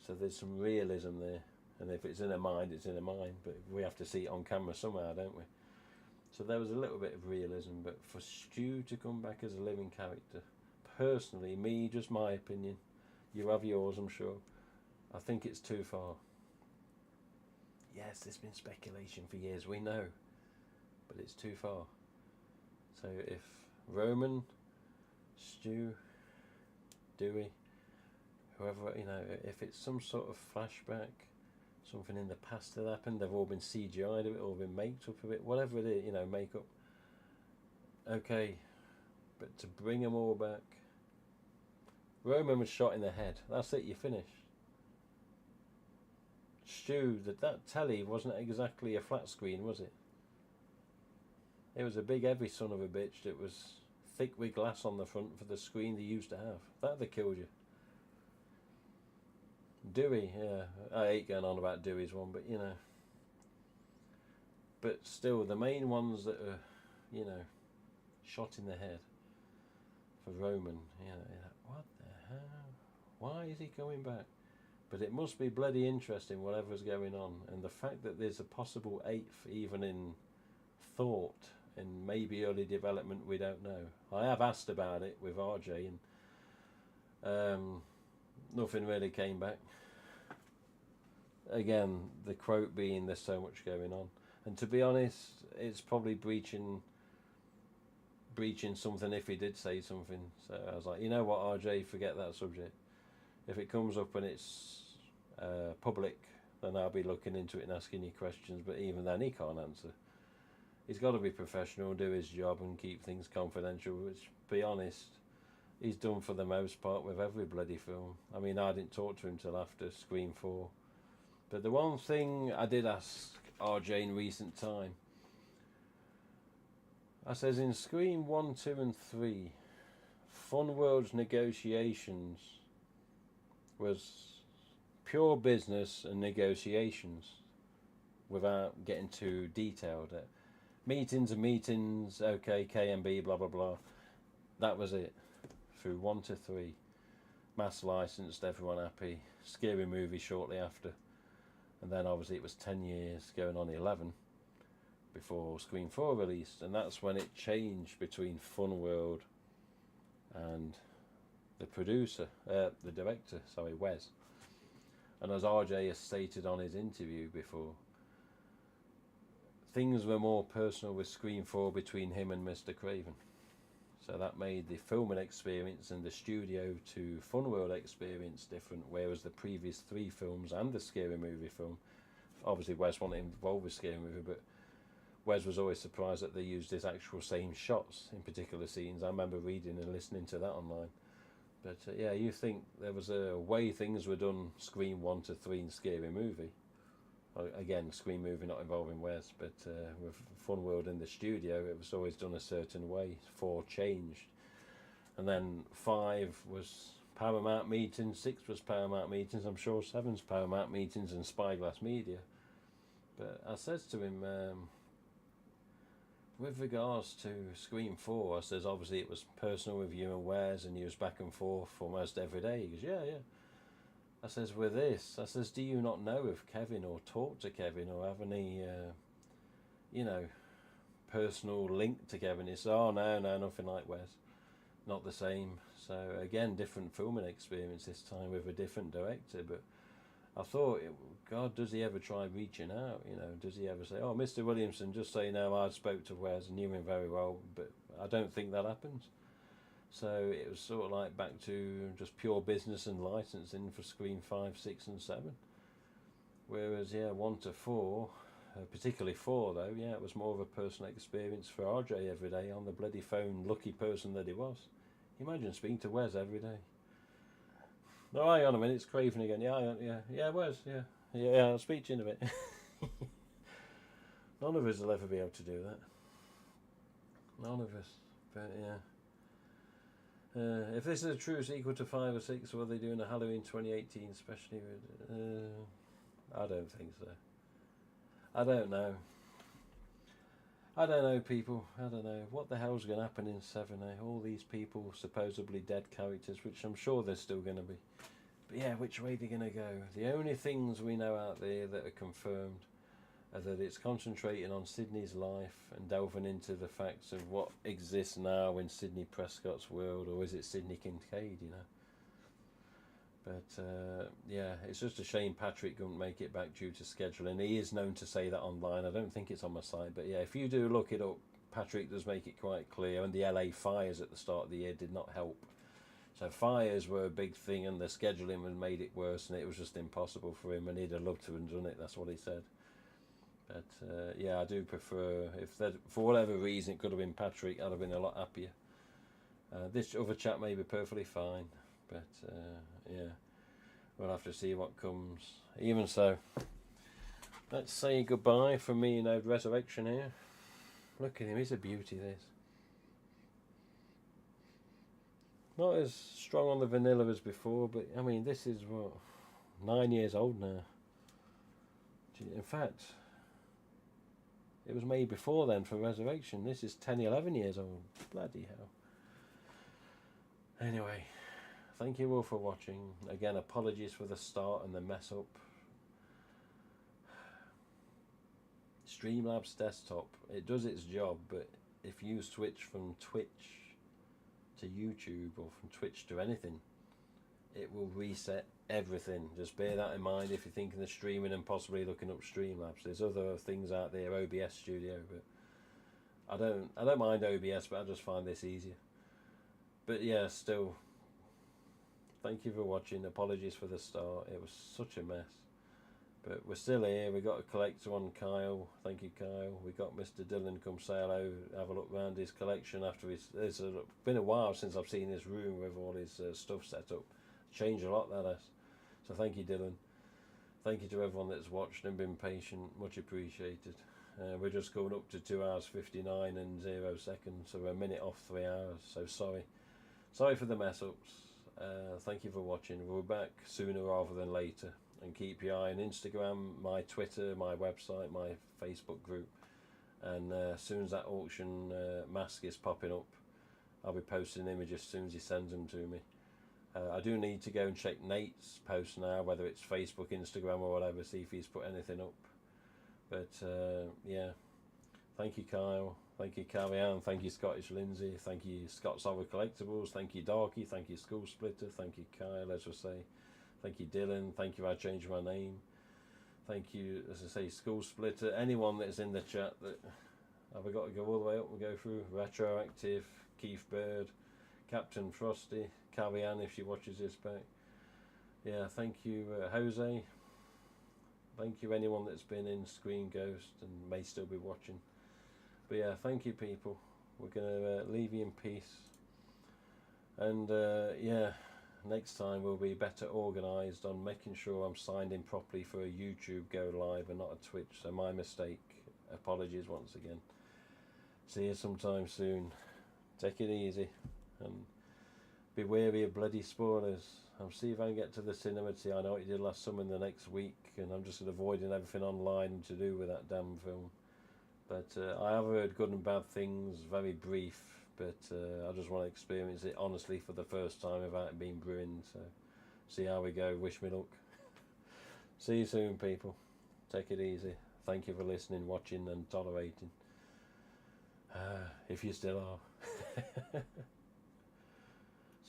So there's some realism there. And if it's in her mind, it's in her mind, but we have to see it on camera somehow, don't we? So there was a little bit of realism, but for Stu to come back as a living character, personally, just my opinion, you have yours, I'm sure, I think it's too far. Yes, there's been speculation for years, we know, but it's too far. So if Roman, Stu, Dewey, whoever, if it's some sort of flashback, something in the past that happened, they've all been CGI'd a bit, or been maked up a bit, whatever it is, makeup. Okay, but to bring them all back, Roman was shot in the head. That's it, you finish. Stu, that telly wasn't exactly a flat screen, was it? It was a big heavy son of a bitch that was thick with glass on the front for the screen they used to have. That'd have killed you. Dewey, yeah, I hate going on about Dewey's one, but but still, the main ones that are, shot in the head for Roman, what the hell? Why is he coming back? But it must be bloody interesting, whatever's going on. And the fact that there's a possible 8th, even in thought, and maybe early development, we don't know. I have asked about it with RJ, and nothing really came back. Again, the quote being, there's so much going on. And to be honest, it's probably breaching something if he did say something. So I was like, you know what, RJ, forget that subject. If it comes up and it's public, then I'll be looking into it and asking you questions. But even then, he can't answer. He's got to be professional, do his job, and keep things confidential. Which, to be honest, he's done for the most part with every bloody film. I mean, I didn't talk to him till after Scream 4. But the one thing I did ask RJ in recent time, I says, in Scream 1, 2 and 3, Funworld's negotiations was pure business and negotiations without getting too detailed. Meetings and meetings, okay, KMB, blah blah blah. That was it. Through 1 to 3. Mass licensed, everyone happy. Scary movie shortly after. And then obviously it was 10 years, going on 11, before Scream 4 released. And that's when it changed between Funworld and the director, Wes. And as RJ has stated on his interview before, things were more personal with Scream 4 between him and Mr. Craven. So that made the filming experience and the studio to Funworld experience different, whereas the previous 3 films and the Scary Movie film, obviously Wes wasn't involved with Scary Movie, but Wes was always surprised that they used his actual same shots in particular scenes. I remember reading and listening to that online. But yeah, you think there was a way things were done Scream 1 to 3 in Scary Movie. Again, Scream Movie not involving Wes, but with Funworld in the studio, it was always done a certain way. 4 changed. And then 5 was Paramount Meetings, 6 was Paramount Meetings, I'm sure 7's Paramount Meetings and Spyglass Media. But I says to him, with regards to Scream 4, I says obviously it was personal with you and Wes, and you was back and forth almost every day. He goes, yeah. I says, with this, I says, do you not know of Kevin or talk to Kevin or have any, personal link to Kevin? He says, oh, no, nothing like Wes. Not the same. So, again, different filming experience this time with a different director. But I thought, God, does he ever try reaching out? Does he ever say, oh, Mr. Williamson, just so you know, I spoke to Wes and knew him very well, but I don't think that happens. So it was sort of like back to just pure business and licensing for Scream 5, 6 and 7. Whereas, 1 to 4, particularly 4 though, it was more of a personal experience for RJ every day on the bloody phone, lucky person that he was. Imagine speaking to Wes every day. No, hang on a minute, it's Craven again. Yeah, Wes, yeah, I'll speak to you in a bit. None of us will ever be able to do that. None of us, but yeah. If this is a true sequel to 5 or 6, will they doing a Halloween 2018 especially? I don't think so. I don't know. People. I don't know. What the hell's going to happen in 7, eh? All these people, supposedly dead characters, which I'm sure they're still going to be. But yeah, which way they're going to go? The only things we know out there that are confirmed are that it's concentrating on Sydney's life and delving into the facts of what exists now in Sidney Prescott's world, or is it Sidney Kincaid, But it's just a shame Patrick couldn't make it back due to scheduling. He is known to say that online. I don't think it's on my site, but yeah, if you do look it up, Patrick does make it quite clear. And the LA fires at the start of the year did not help. So fires were a big thing, and the scheduling had made it worse, and it was just impossible for him, and he'd have loved to have done it. That's what he said. But I do prefer, if that for whatever reason it could have been Patrick, I'd have been a lot happier. This other chap may be perfectly fine, but we'll have to see what comes. Even so, let's say goodbye from me and Resurrection here. Look at him, he's a beauty, this. Not as strong on the vanilla as before, but I mean, this is 9 years old now. In fact, it was made before then for Resurrection. This is 10, 11 years old. Bloody hell. Anyway, thank you all for watching. Again, apologies for the start and the mess up. Streamlabs desktop, it does its job, but if you switch from Twitch to YouTube or from Twitch to anything, it will reset everything. Just bear that in mind if you're thinking of streaming and possibly looking up Streamlabs. There's other things out there, OBS Studio, but I don't mind OBS, but I just find this easier. But yeah, still, thank you for watching. Apologies for the start, it was such a mess. But we're still here. We got a collector on, Kyle. Thank you, Kyle. We got Mr. Dylan come say hello, have a look around his collection after his. It's been a while since I've seen his room with all his stuff set up. Changed a lot, that has. So thank you, Dylan. Thank you to everyone that's watched and been patient. Much appreciated. We're just going up to 2 hours 59 and 0 seconds, so we're a minute off 3 hours. So sorry for the mess ups. Thank you for watching. We'll be back sooner rather than later. And keep your eye on Instagram, my Twitter, my website, my Facebook group. And as soon as that auction mask is popping up, I'll be posting images as soon as he sends them to me. I do need to go and check Nate's post now, whether it's Facebook, Instagram or whatever, see if he's put anything up. But yeah, thank you, Kyle. Thank you, Cabrera. Thank you, Scottish Lindsay. Thank you, Scott's Horror Collectibles. Thank you, Darky. Thank you, School Splitter. Thank you, Kyle, as I say. Thank you, Dylan. Thank you, I changed my name. Thank you, as I say, School Splitter. Anyone that's in the chat that have I got to go all the way up and go through? Retroactive, Keith Bird, Captain Frosty, Cavian if she watches this back. Yeah, thank you, Jose. Thank you, anyone that's been in Screen Ghost and may still be watching. But yeah, thank you, people. We're going to leave you in peace. And yeah. Next time we'll be better organised on making sure I'm signed in properly for a YouTube go live and not a Twitch. So my mistake. Apologies once again. See you sometime soon. Take it easy and be wary of bloody spoilers. I'll see if I can get to the cinema. I know what you did last summer in the next week, and I'm just avoiding everything online to do with that damn film. But I have heard good and bad things, very brief. But I just want to experience it honestly for the first time without it being ruined. So see how we go. Wish me luck. See you soon, people. Take it easy. Thank you for listening, watching and tolerating. If you still are.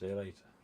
See you later.